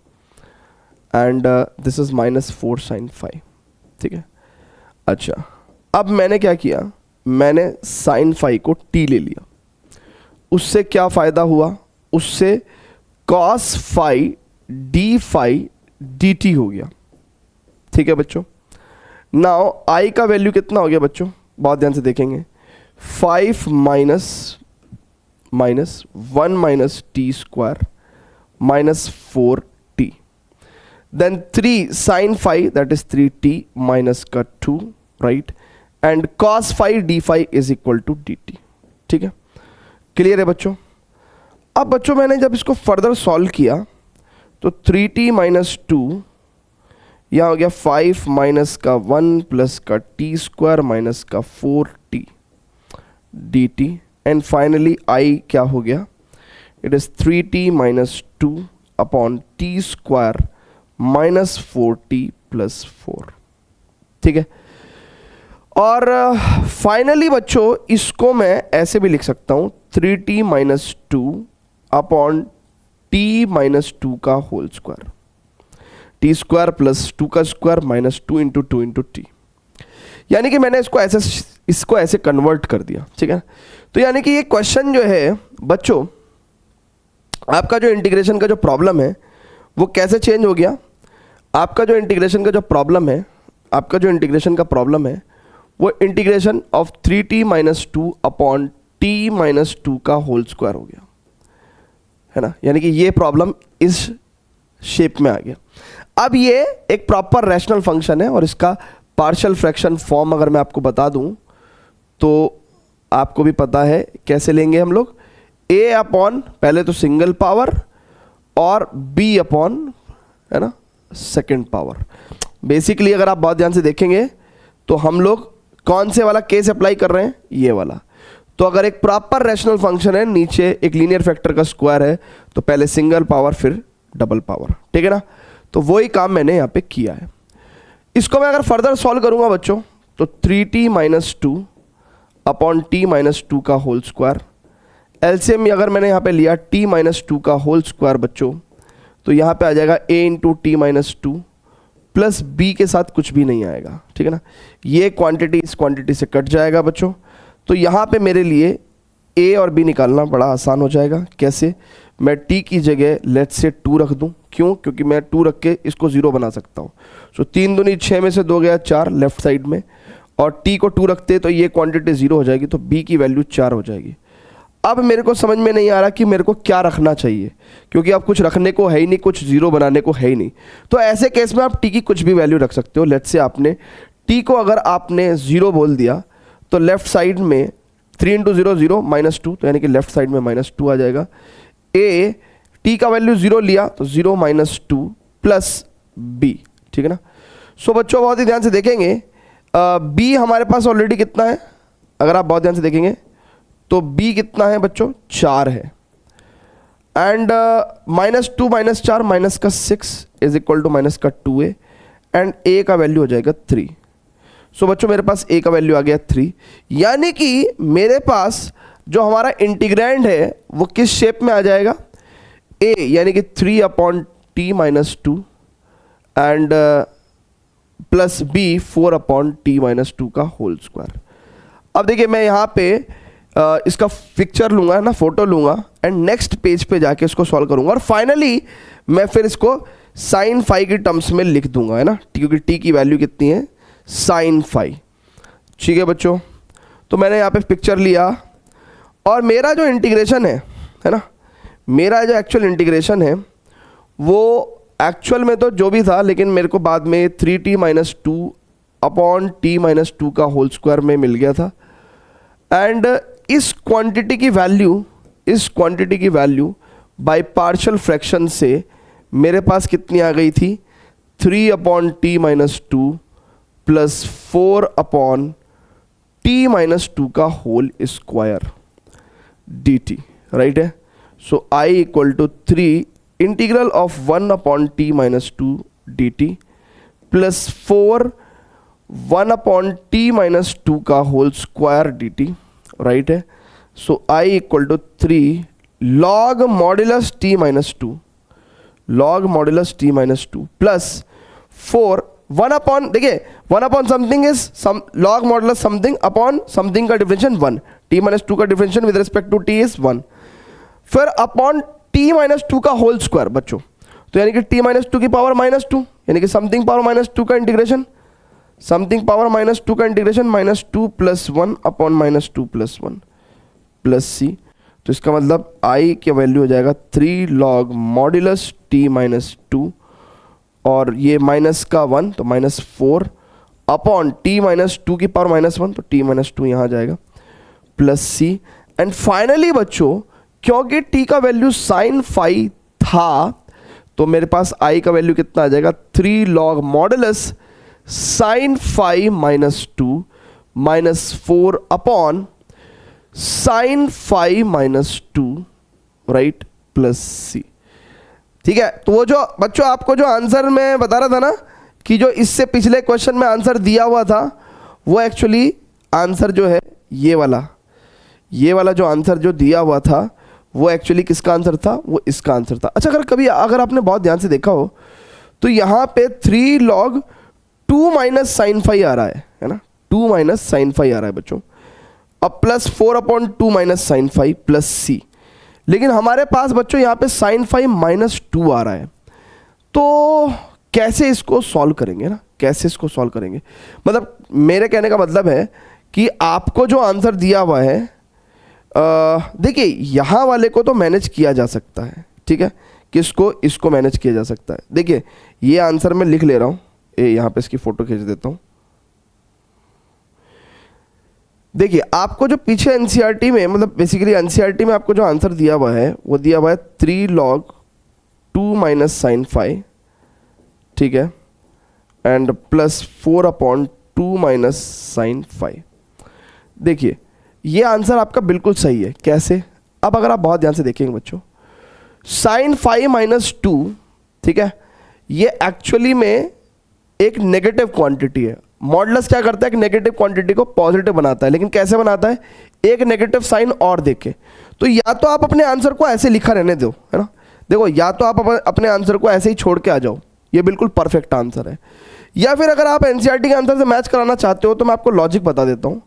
and this is -4 sine phi, ठीक है। अच्छा, अब मैंने क्या किया, मैंने साइन फाई को टी ले लिया, उससे क्या फ़ायदा हुआ, उससे cos phi d phi d t हो गया, ठीक है बच्चों। नाउ आई का वैल्यू कितना हो गया बच्चों, बहुत ध्यान से देखेंगे, 5 minus 1 minus t square minus 4t, then 3 sine phi that is 3t minus का 2, right, and cos phi d phi is equal to d t, ठीक है। क्लियर है बच्चों। अब बच्चों मैंने जब इसको फर्दर सॉल्व किया तो 3t माइनस 2, यहाँ हो गया 5 माइनस का 1 प्लस का टी स्क्वायर माइनस का 4t D T, and finally I क्या हो गया, it is 3t minus 2 upon T square minus 4t plus 4, ठीक है। और फाइनली बच्चों इसको मैं ऐसे भी लिख सकता हूँ, 3t minus 2 upon T minus 2 का whole square, t square plus 2 का square minus 2 into 2 into t, यानी कि मैंने इसको ऐसे कन्वर्ट कर दिया, ठीक है। तो यानी कि ये क्वेश्चन जो है बच्चों, आपका जो इंटीग्रेशन का जो प्रॉब्लम है वो कैसे चेंज हो गया, आपका जो इंटीग्रेशन का जो प्रॉब्लम है, आपका जो इंटीग्रेशन का प्रॉब्लम है वो integration of 3t minus 2 upon T minus 2 का होल स्क्वायर हो गया, है ना, यानी कि ये प्रॉब्लम इस शेप में आ गया। अब ये एक प्रॉपर रैशनल फंक्शन है और इसका पार्शियल फ्रैक्शन फॉर्म अगर मैं आपको बता दूं तो आपको भी पता है कैसे लेंगे हम लोग, a अपॉन पहले तो सिंगल पावर और b अपॉन, है ना, सेकंड पावर। बेसिकली अगर आप बहुत ध्यान से देखेंगे तो हम लोग कौन से वाला केस अप्लाई कर रहे हैं, ये वाला। तो अगर एक प्रॉपर रैशनल फंक्शन है, नीचे एक लीनियर फैक्टर का स्क्वायर है, तो पहले सिंगल पावर फिर डबल पावर, ठीक है ना। तो वही काम मैंने यहाँ पे किया है। इसको मैं अगर फर्दर सॉल्व करूँगा बच्चों तो 3t minus 2 upon T minus 2 का होल स्क्वायर, एलसीएम अगर मैंने यहाँ पे लिया t माइनस 2 का होल स्क्वायर बच्चों, तो यहाँ पे आ जाएगा a into T minus 2 plus b के साथ कुछ भी नहीं आएगा, ठीक है ना। ये क्वांटिटी इस क्वांटिटी से कट जाएगा बच्चों, तो यहाँ पे मेरे लिए a और b निकालना बड़ा आसान हो जाएगा। कैसे, मैं t की जगह लेट्स से 2 रख दूँ, क्यों, क्योंकि मैं 2 रख के इसको 0 बना सकता हूँ। सो 3 दूनी 6 में से 2 गया 4 लेफ्ट साइड में, और t को 2 रखते तो ये क्वांटिटी 0 हो जाएगी, तो b की वैल्यू 4 हो जाएगी। अब मेरे को समझ में नहीं आ रहा कि मेरे को क्या रखना चाहिए, क्योंकि अब कुछ रखने को है ही नहीं, कुछ 0 बनाने को है ही नहीं। तो ऐसे केस में आप t की कुछ भी वैल्यू रख सकते हो। लेट्स से आपने t को अगर आपने 0 बोल दिया तो लेफ्ट साइड में 3 इंटू 0 0 -2, तो यानी कि लेफ्ट साइड में -2 आ जाएगा। ए टी का वैल्यू 0 लिया तो 0 -2 प्लस बी, ठीक है ना। सो बच्चों बहुत ही ध्यान से देखेंगे, बी हमारे पास ऑलरेडी कितना है, अगर आप बहुत ध्यान से देखेंगे तो बी कितना है बच्चों, 4 है। एंड -2 -4 माइनस का 6 इज इक्वल टू माइनस का 2a एंड ए का वैल्यू हो जाएगा 3। सो बच्चों मेरे पास ए का वैल्यू आ गया 3, यानी कि मेरे पास जो हमारा इंटीग्रैंड है वो किस शेप में आ जाएगा, ए यानी कि 3/t -2 and plus B 4/t -2 का होल स्क्वायर। अब देखिए मैं यहाँ पे इसका पिक्चर लूँगा ना, फोटो लूँगा एंड नेक्स्ट पेज पे जाके इसको सॉल्व करूँगा और फाइनली मैं फिर इसको साइन फाई की टर्म्स में लिख दूंगा, है ना, क्योंकि टी की वैल्यू कितनी है, साइन फाई। ठीक है बच्चों, तो मैंने यहाँ पे पिक्चर लिया और मेरा जो इंटीग्रेशन है ना, मेरा जो एक्चुअल इंटीग्रेशन है वो एक्चुअल में तो जो भी था, लेकिन मेरे को बाद में 3t -2/t -2 का होल स्क्वायर में मिल गया था। एंड इस क्वांटिटी की वैल्यू बाय पार्शियल फ्रैक्शन से मेरे पास कितनी आ गई थी, 3/t -2 प्लस 4/t -2 का होल स्क्वायर dt, राइट है। So I equal to 3 integral of 1/t -2 dt plus 4 1/t -2 का होल स्क्वायर dt, राइट है। So I equal to 3 log modulus t -2 plus 4 1/, देखिए 1/ something is log modulus something upon something का differential 1, t -2 का differential with respect to t is 1, फिर upon t -2 का whole square बच्चों, तो यानी कि t -2 की पावर -2 यानी कि समथिंग पावर -2 का इंटीग्रेशन, समथिंग पावर -2 का integration -2 plus 1/- -2 plus 1 plus c। तो इसका मतलब I की वैल्यू हो जाएगा 3 log मॉड्यूलस t -2 और ये माइनस का 1 तो -4 अपॉन t -2 की पावर -1, तो t -2 यहाँ आ जाएगा प्लस c। एंड फाइनली बच्चों क्योंकि t का वैल्यू साइन फाई था तो मेरे पास I का वैल्यू कितना आ जाएगा, 3 log modulus sine phi -2 -4 upon sine phi -2, right, plus C. ठीक है, तो वो जो बच्चों आपको जो आंसर मैं बता रहा था ना कि जो इससे पिछले क्वेश्चन में आंसर दिया हुआ था वो एक्चुअली आंसर जो है ये वाला जो आंसर जो दिया हुआ था वो एक्चुअली किसका आंसर था, वो इसका आंसर था। अच्छा, अगर आपने बहुत ध्यान से देखा हो तो यहाँ पे 3 log 2 माइनस साइन फाई आ रहा है ना, 2 माइनस साइन फाई आ रहा है बच्चों, अब plus 4/2 minus sine phi plus C. लेकिन हमारे पास बच्चों यहाँ पे साइन फाई -2 आ रहा है, तो कैसे इसको सॉल्व करेंगे ना, कैसे इसको सॉल्व करेंगे, मतलब मेरे कहने का मतलब है कि आपको जो आंसर दिया हुआ है, देखिए यहाँ वाले को तो मैनेज किया जा सकता है, ठीक है, किसको, इसको मैनेज किया जा सकता है। देखिए ये आंसर मैं लिख ले रहा हूँ, यहाँ पे इसकी फोटो खींच देता हूँ। देखिए आपको जो पीछे एनसीईआरटी में, मतलब बेसिकली एनसीईआरटी में आपको जो आंसर दिया हुआ है वो दिया हुआ है 3 log 2 माइनस साइन फाई, ठीक है, and plus 4/2 minus sine phi. देखिए ये आंसर आपका बिल्कुल सही है। कैसे, अब अगर आप बहुत ध्यान से देखेंगे बच्चों, साइन फाई -2, ठीक है, ये एक्चुअली में एक नेगेटिव क्वांटिटी है। मॉडुलस क्या करता है, एक नेगेटिव क्वांटिटी को पॉजिटिव बनाता है, लेकिन कैसे बनाता है, एक नेगेटिव साइन और देके। तो या तो आप अपने आंसर को ऐसे लिखा रहने दो, है ना, देखो, या तो आप अपने आंसर को ऐसे ही छोड़ के आ जाओ, ये बिल्कुल परफेक्ट आंसर है, या फिर अगर आप एनसीईआरटी के आंसर से मैच कराना चाहते हो तो मैं आपको लॉजिक बता देता हूँ।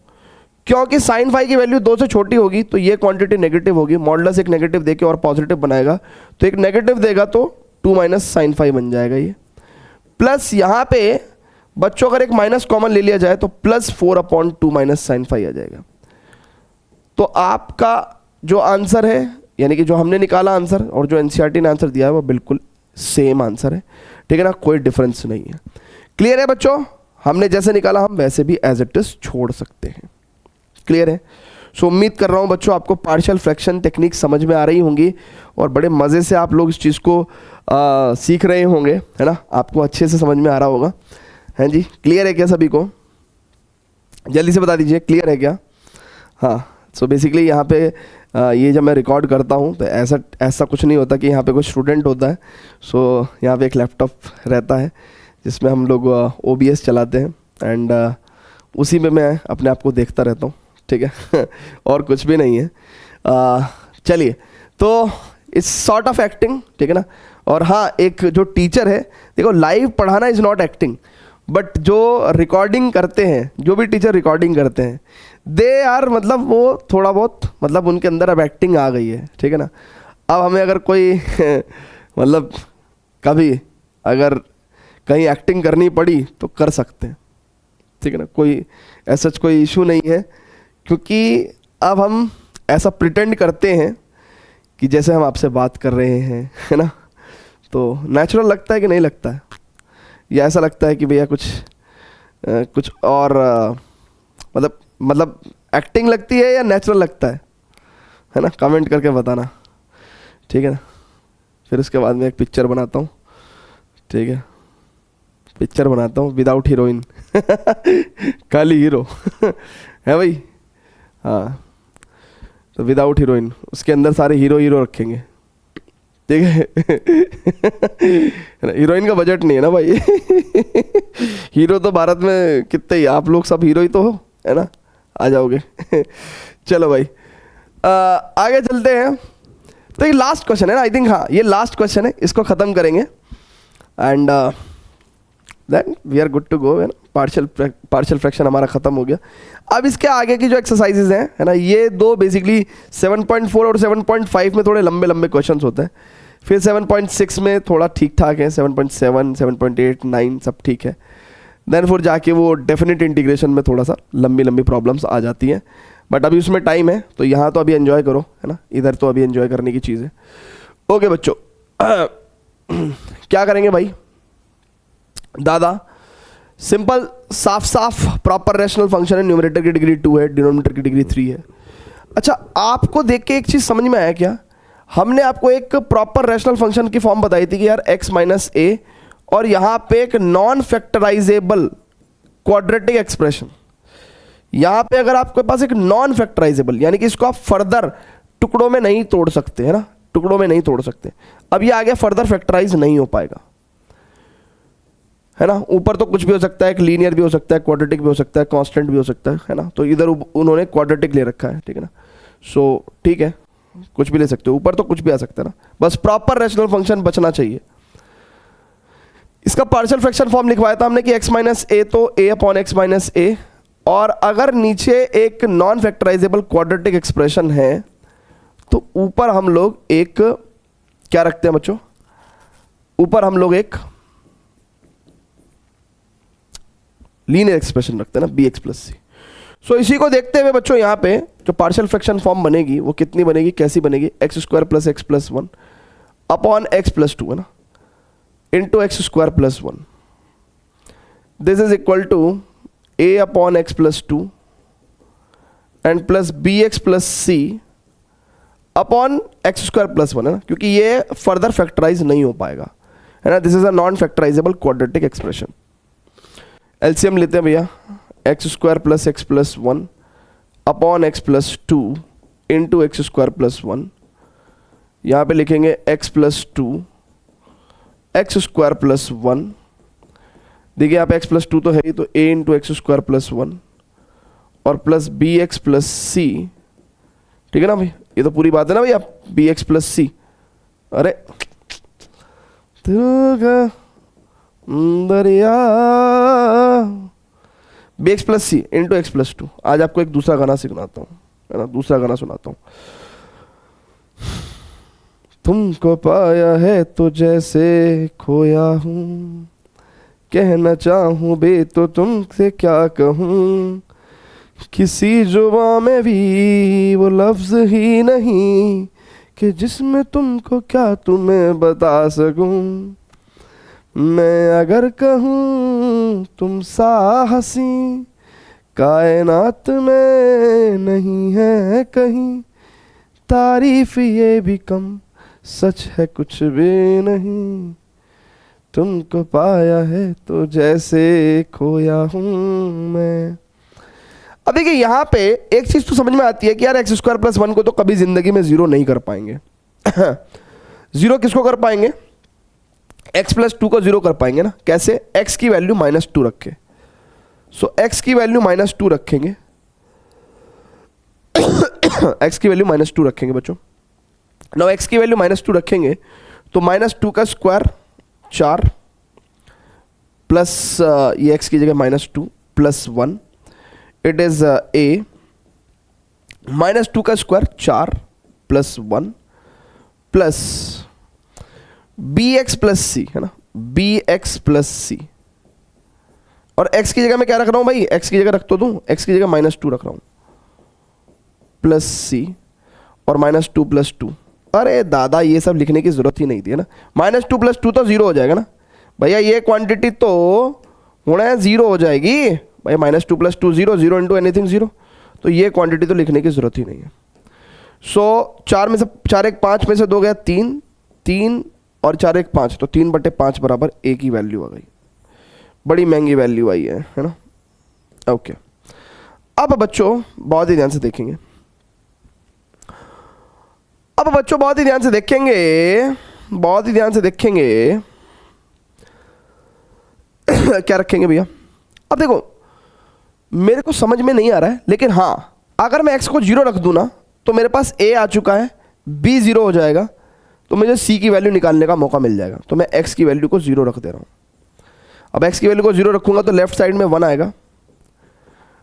क्योंकि साइन फाई की वैल्यू 2 से छोटी होगी तो ये क्वांटिटी नेगेटिव होगी, मॉडुलस एक नेगेटिव देके और पॉजिटिव बनाएगा, तो एक नेगेटिव देगा तो 2 माइनस साइन फाई बन जाएगा ये, प्लस यहाँ पे बच्चों अगर एक माइनस कॉमन ले लिया जाए तो प्लस 4/2 माइनस साइन फाई आ जाएगा। तो आपका जो आंसर है, यानी कि जो हमने निकाला आंसर और जो एनसीईआरटी ने आंसर दिया है वो बिल्कुल सेम आंसर है, ठीक है ना, कोई डिफरेंस नहीं है। क्लियर है बच्चों, हमने जैसे निकाला हम वैसे भी एज इट इज छोड़ सकते हैं। क्लियर है? सो उम्मीद कर रहा हूँ बच्चों आपको पार्शियल फ्रैक्शन टेक्निक समझ में आ रही होंगी और बड़े मज़े से आप लोग इस चीज़ को सीख रहे होंगे, है ना? आपको अच्छे से समझ में आ रहा होगा, हैं जी? क्लियर है क्या सभी को? जल्दी से बता दीजिए, क्लियर है क्या? हाँ, सो बेसिकली यहाँ पे ये जब मैं रिकॉर्ड करता हूँ तो ऐसा कुछ नहीं होता कि यहाँ पे कोई स्टूडेंट होता है। सो यहाँ पे एक लैपटॉप रहता है जिसमें हम लोग OBS चलाते हैं एंड उसी में मैं अपने आप को देखता रहता हूँ, ठीक है? और कुछ भी नहीं है। चलिए, तो इट्स सॉर्ट ऑफ एक्टिंग, ठीक है ना? और हाँ, एक जो टीचर है, देखो लाइव पढ़ाना इज़ नॉट एक्टिंग, बट जो रिकॉर्डिंग करते हैं, जो भी टीचर रिकॉर्डिंग करते हैं, दे आर मतलब वो थोड़ा बहुत मतलब उनके अंदर अब एक्टिंग आ गई है, ठीक है ना? अब हमें अगर कोई मतलब कभी अगर कहीं एक्टिंग करनी पड़ी तो कर सकते हैं, ठीक है ना? कोई ऐसा कोई इशू नहीं है, क्योंकि अब हम ऐसा प्रिटेंड करते हैं कि जैसे हम आपसे बात कर रहे हैं, है ना? तो नेचुरल लगता है कि नहीं लगता है? या ऐसा लगता है कि भैया कुछ और मतलब एक्टिंग लगती है या नेचुरल लगता है ना? कमेंट करके बताना, ठीक है ना? फिर उसके बाद मैं एक पिक्चर बनाता हूँ, ठीक है? पिक्चर बनाता हूँ विदाउट हीरोइन खाली हीरो है भाई, हाँ। तो विदाउट हीरोइन, उसके अंदर सारे हीरो रखेंगे, ठीक है? हीरोइन का बजट नहीं है ना भाई हीरो तो भारत में कितने ही, आप लोग सब हीरो ही तो हो, है ना? आ जाओगे चलो भाई, आगे चलते हैं। तो ये लास्ट क्वेश्चन है ना, आई थिंक, हाँ ये लास्ट क्वेश्चन है, इसको ख़त्म करेंगे and then we are good to go, है ना? पार्शियल फ्रैक्शन हमारा ख़त्म हो गया। अब इसके आगे की जो एक्सरसाइजेज हैं, है ना, ये दो बेसिकली 7.4 और 7.5 में थोड़े लंबे लंबे क्वेश्चंस होते हैं, फिर 7.6 में थोड़ा ठीक ठाक है, 7.7, 7.8, 9 सब ठीक है। देन फिर जाके वो डेफिनेट इंटीग्रेशन में थोड़ा सा लंबी लंबी प्रॉब्लम्स आ जाती हैं, बट अभी उसमें टाइम है, तो यहाँ तो अभी एंजॉय करो, है ना? इधर तो अभी एंजॉय करने की चीज़ है। ओके बच्चों क्या करेंगे भाई दादा? सिंपल साफ प्रॉपर रैशनल फंक्शन है, न्यूमरेटर की डिग्री 2 है, डिनोमिनेटर की डिग्री 3 है। अच्छा, आपको देख के एक चीज़ समझ में आया क्या? हमने आपको एक प्रॉपर रैशनल फंक्शन की फॉर्म बताई थी कि यार x माइनस ए, और यहाँ पे एक नॉन फैक्टराइजेबल क्वाड्रेटिक एक्सप्रेशन, यहाँ पे अगर आपके पास एक नॉन फैक्टराइजेबल यानी कि इसको आप फर्दर टुकड़ों में नहीं तोड़ सकते, है ना? टुकड़ों में नहीं तोड़ सकते। अब ये आगे फर्दर फैक्टराइज नहीं हो पाएगा, है ना? ऊपर तो कुछ भी हो सकता है, एक लीनियर भी हो सकता है, क्वाड्रेटिक भी हो सकता है, कांस्टेंट भी हो सकता है ना? तो इधर उन्होंने क्वाड्रेटिक ले रखा है, ठीक है ना? सो ठीक है, कुछ भी ले सकते हो, ऊपर तो कुछ भी आ सकता है ना, बस प्रॉपर रैशनल फंक्शन बचना चाहिए। इसका पार्शियल फ्रैक्शन फॉर्म लिखवाया था हमने कि x माइनस ए, तो a अपॉन x माइनस ए, और अगर नीचे एक नॉन फैक्टराइजेबल क्वाड्रेटिक एक्सप्रेशन है तो ऊपर हम लोग एक क्या रखते हैं बच्चों? ऊपर हम लोग एक लीनियर एक्सप्रेशन रखते हैं ना, bx प्लस सी। सो इसी को देखते हुए बच्चों यहाँ पे जो पार्शियल फ्रैक्शन फॉर्म बनेगी वो कितनी बनेगी, कैसी बनेगी? X square plus x plus 1 upon x plus 2, है ना, into x square plus 1। This is equal to a upon x plus 2 and plus B x plus c upon x square plus 1, है ना, क्योंकि ये फर्दर फैक्टराइज नहीं हो पाएगा, है ना? This is a non factorisable quadratic expression. LCM लेते हैं भैया, x square plus x plus 1 upon x plus 2 into x square plus 1। यहाँ पे लिखेंगे x plus 2 x square plus 1। देखिए यहाँ पे एक्स प्लस 2 तो है ही, तो a into x square plus 1 और plus B x plus C, ठीक है ना भाई? ये तो पूरी बात है ना भैया, बी एक्स प्लस सी। अरे दरिया, बी एक्स प्लस सी इंटू एक्स प्लस 2। आज आपको एक दूसरा गाना सिखाता हूँ, है ना? दूसरा गाना सुनाता हूँ। तुमको पाया है तो जैसे खोया हूँ, कहना चाहूँ बे तो तुमसे क्या कहूँ, किसी जुबां में भी वो लफ्ज़ ही नहीं कि जिसमें तुमको क्या तुम्हें बता सकूँ। मैं अगर कहूँ तुम सा हंसी, कायनात में नहीं है कहीं तारीफ ये भी कम, सच है कुछ भी नहीं, तुमको पाया है तो जैसे खोया हूं मैं। अब देखिए यहाँ पे एक चीज तो समझ में आती है कि यार एक्स स्क्वायर प्लस 1 को तो कभी जिंदगी में जीरो नहीं कर पाएंगे। जीरो किसको कर पाएंगे? x प्लस 2 को जीरो कर पाएंगे ना। कैसे? x की वैल्यू -2 रखे। सो x की वैल्यू -2 रखेंगे। x की वैल्यू -2 रखेंगे बच्चों। नाउ x की वैल्यू -2 रखेंगे तो -2 का स्क्वायर 4 प्लस ये x की जगह -2 प्लस 1 इट इज a। -2 का square 4 plus 1 plus bx plus C है ना, bx प्लस सी। और x की जगह मैं क्या रख रहा हूं भाई? x की जगह रख तो दूं, x की जगह -2 रख रहा हूं प्लस सी और -2 प्लस 2। अरे दादा ये सब लिखने की जरूरत ही नहीं थी है ना। -2 प्लस 2 तो जीरो हो जाएगा ना भैया। ये क्वांटिटी तो होना है जीरो हो जाएगी भाई। -2 प्लस 2 0, 0 इंटू एनीथिंग 0। तो ये क्वांटिटी तो लिखने की जरूरत ही नहीं है। सो 4 में से 4 1 5 में से 2 गया 3, 3 और 4 1 5, तो 3/5 बराबर a की वैल्यू आ गई। बड़ी महंगी वैल्यू आई है ना। ओके, अब बच्चों बहुत ही ध्यान से देखेंगे। अब बच्चों बहुत ही ध्यान से देखेंगे, बहुत ही ध्यान से देखेंगे। क्या रखेंगे भैया? अब देखो मेरे को समझ में नहीं आ रहा है, लेकिन हाँ अगर मैं x को 0 रख दूं ना तो मेरे पास a आ चुका है, b 0 हो जाएगा, तो मुझे c की वैल्यू निकालने का मौका मिल जाएगा। तो मैं x की वैल्यू को 0 रख दे रहा हूं। अब x की वैल्यू को 0 रखूंगा तो लेफ्ट साइड में 1 आएगा,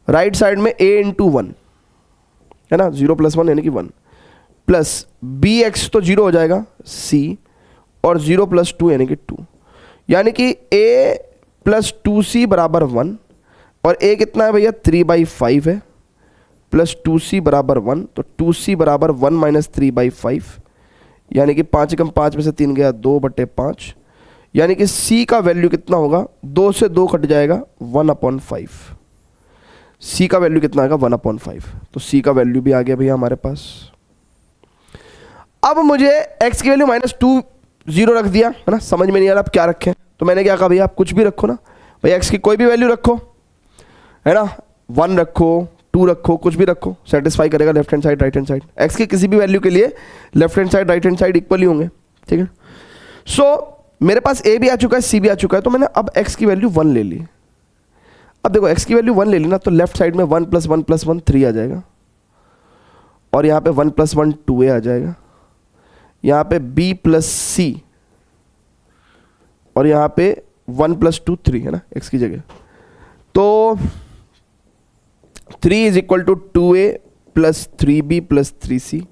राइट साइड में a इंटू 1 है ना, 0 प्लस 1 यानी कि 1 प्लस bx तो 0 हो जाएगा c और 0 प्लस 2 यानी कि 2, यानी कि a प्लस 2c बराबर 1 और a कितना है भैया? 3/5 है प्लस 2c बराबर 1, तो 2c बराबर 1 माइनस 3/5 यानी कि 5 कम 5 में से 3 गया 2/5, यानी कि c का वैल्यू कितना होगा? 2 से 2 कट जाएगा 1/5। c का वैल्यू कितना आएगा? 1/5। तो c का वैल्यू भी आ गया भैया हमारे पास। अब मुझे x की वैल्यू -2 0 रख दिया है ना, समझ में नहीं आ रहा अब क्या रखें। तो मैंने क्या कहा भैया आप कुछ भी रखो ना भैया, x की कोई भी वैल्यू रखो है ना, 1 रखो 2 रखो कुछ भी रखो, सेटिस्फाई करेगा left hand side right hand side. x की किसी भी वैल्यू के लिए left hand side right hand side equal ही होंगे, ठीक है। सो मेरे पास a भी आ चुका है c भी आ चुका है, तो मैंने अब x की वैल्यू 1 ले ली। अब देखो x की वैल्यू 1 ले ली ना, तो लेफ्ट साइड में 1 + 1 + 1 3 आ जाएगा और यहाँ पे 1 + 1 2a आ जाएगा, यहाँ पे b प्लस c और यहाँ पे 1 + 2 3 है ना x की जगह। तो 3 = 2a + 3b + 3c।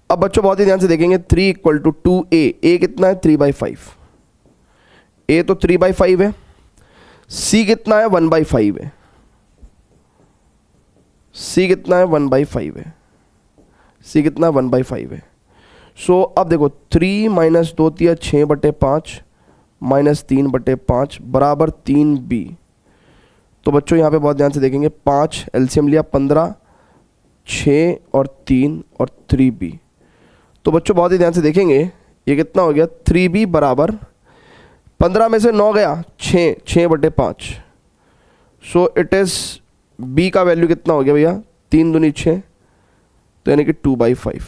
अब बच्चों बहुत ही ध्यान से देखेंगे, 3 = 2a, a कितना है? 3/5, a तो 3/5 है, c कितना है? 1/5 है, c कितना है? 1/5 है, c कितना 1/5 है। सो अब देखो 3 - 2 × 6/5 -3/5 बराबर 3b। तो बच्चों यहाँ पे बहुत ध्यान से देखेंगे, 5 एलसीएम लिया 15, 6 और 3 और 3b। तो बच्चों बहुत ही ध्यान से देखेंगे ये कितना हो गया? 3b बराबर 15 में से 9 गया 6/5। सो इट इज b का वैल्यू कितना हो गया भैया? 3 दूनी 6, तो यानी कि 2/5।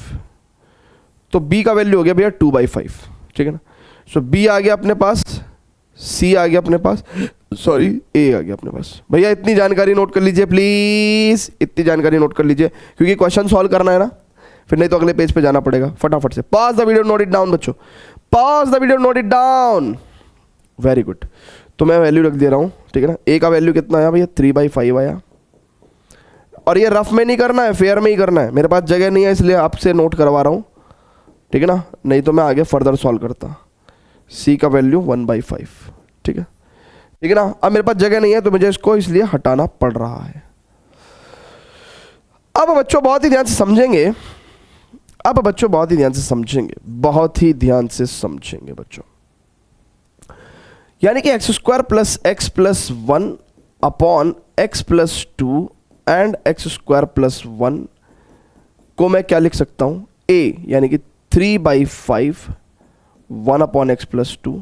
तो b का वैल्यू हो गया भैया 2/5, ठीक है ना। सो b आ गया अपने पास, c आ गया अपने पास, सॉरी a आ गया अपने पास। भैया इतनी जानकारी नोट कर लीजिए प्लीज, इतनी जानकारी नोट कर लीजिए क्योंकि क्वेश्चन सॉल्व करना है ना, फिर नहीं तो अगले पेज पे जाना पड़ेगा। फटाफट से pause the video, note it down बच्चों, pause the video, note it down. Very good. तो मैं वैल्यू रख दे रहा हूँ, ठीक है ना। a का वैल्यू कितना आया भैया? 3/5 आया। और ये रफ में नहीं करना है, फेयर में ही करना है। मेरे पास जगह नहीं है इसलिए आपसे नोट करवा रहा हूँ, ठीक है ना, नहीं तो मैं आगे फर्दर सॉल्व करता। c का वैल्यू 1/5, ठीक है, ठीक है ना। अब मेरे पास जगह नहीं है तो मुझे इसको इसलिए हटाना पड़ रहा है। अब बच्चों बहुत ही ध्यान से समझेंगे, अब बच्चों बहुत ही ध्यान से समझेंगे, बहुत ही ध्यान से समझेंगे बच्चों। यानी कि x² + x + 1 upon x plus to and x square plus one को मैं क्या लिख सकता हूँ, ए यानी कि 3/5 1 अपॉन एक्स प्लस टू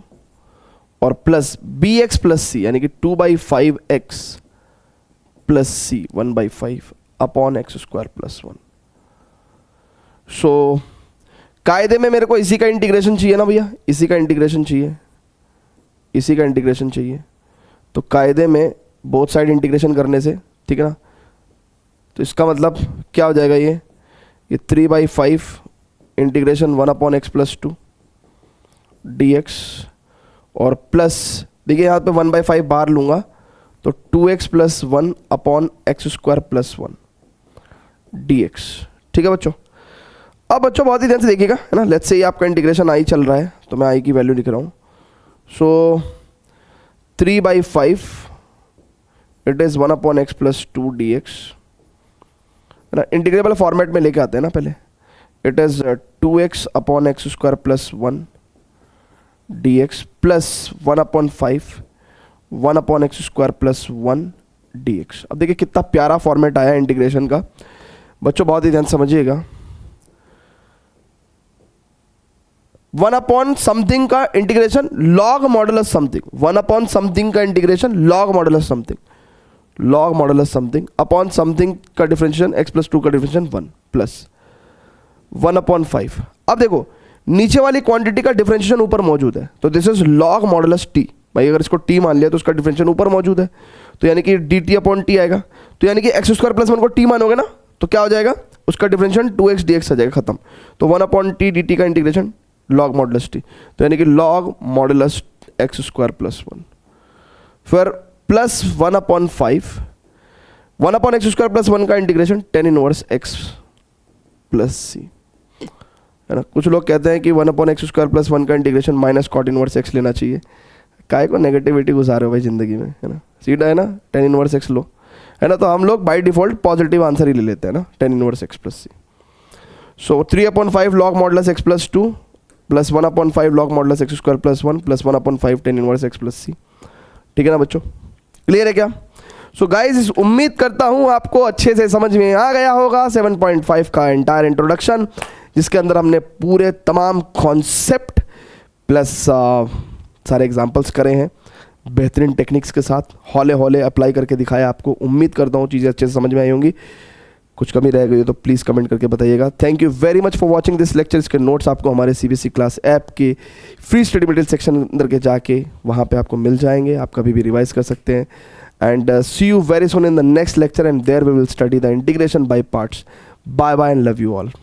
और plus B x plus C यानी कि 2/5 X plus C 1/5 upon x square plus one. So कायदे में मेरे को इसी का इंटीग्रेशन चाहिए ना भैया, इसी का इंटीग्रेशन चाहिए, इसी का इंटीग्रेशन चाहिए। तो कायदे में बोथ साइड इंटीग्रेशन करने से, ठीक है ना, तो इसका मतलब क्या हो जाएगा, ये 3/5 integration 1 upon x plus to D x और प्लस, देखिए यहाँ पे 1/5 बाहर लूँगा तो 2x plus 1 upon x square plus one D x. ठीक है बच्चों, अब बच्चों बहुत ही ध्यान से देखिएगा, है ना। लेट्स से ये आपका इंटीग्रेशन आई चल रहा है तो मैं आई की वैल्यू लिख रहा हूँ। सो 3/5 it is 1 upon x plus to D x, है ना। इंटीग्रेबल फॉर्मेट में लेके आते हैं ना पहले। It is 2x upon x square plus one D x plus 1/5 1 upon x square plus one D x. अब देखिए कितना प्यारा फॉर्मेट आया इंटीग्रेशन का बच्चों, बहुत ही ध्यान समझिएगा। 1 अपॉन समथिंग का integration log modulus something, 1 upon something का integration log modulus something, log modulus something upon something का डिफरेंशिएशन एक्स प्लस टू का डिफरेंशिएशन 1 प्लस 1/5। अब देखो नीचे वाली क्वांटिटी का डिफरेंशिएशन ऊपर मौजूद है तो this is log modulus T. भाई अगर इसको टी मान लिया तो उसका डिफरेंशिएशन ऊपर मौजूद है तो यानी कि डी टी अपॉन टी आएगा। तो यानी कि एक्स स्क्वायर प्लस वन को टी मानोगे ना तो क्या हो जाएगा, उसका डिफरेंशिएशन 2x dx आ जाएगा, खत्म। तो 1 अपॉन टी डी टी का इंटीग्रेशन लॉग मॉडुलस टी, तो यानी कि log modulus X square plus one, फिर plus 1/5 1 upon x square plus one का integration tan inverse X plus C, है ना। कुछ लोग कहते हैं कि 1 upon x square plus one का integration minus cot inverse X लेना चाहिए। काय को नेगेटिविटी घुसा रहे हो भाई ज़िंदगी में, है ना। सीधा है ना tan इनवर्स एक्स लो, है ना। तो हम लोग बाय डिफॉल्ट पॉजिटिव आंसर ही ले लेते हैं ना, tan inverse X plus C. So 3/5 log modulus X plus two plus 1/5 log modulus X square plus one plus 1/5 tan inverse X plus C. ठीक है ना बच्चों, क्लियर है क्या। सो गाइज उम्मीद करता हूँ आपको अच्छे से समझ में आ गया होगा 7.5 का एंटायर इंट्रोडक्शन, जिसके अंदर हमने पूरे तमाम कॉन्सेप्ट प्लस सारे एग्जांपल्स करे हैं बेहतरीन टेक्निक्स के साथ, हौले हौले अप्लाई करके दिखाया आपको। उम्मीद करता हूँ चीज़ें अच्छे से समझ में आई होंगी। कुछ कमी रह गई तो प्लीज़ कमेंट करके बताइएगा। Thank you very much for watching this lecture. इसके नोट्स आपको हमारे CBSE क्लास ऐप के फ्री स्टडी मटेरियल सेक्शन अंदर के जाके वहाँ पे आपको मिल जाएंगे, आप कभी भी रिवाइज कर सकते हैं। And see you very soon in the next lecture, and there we will study the integration by parts. Bye bye and love you all.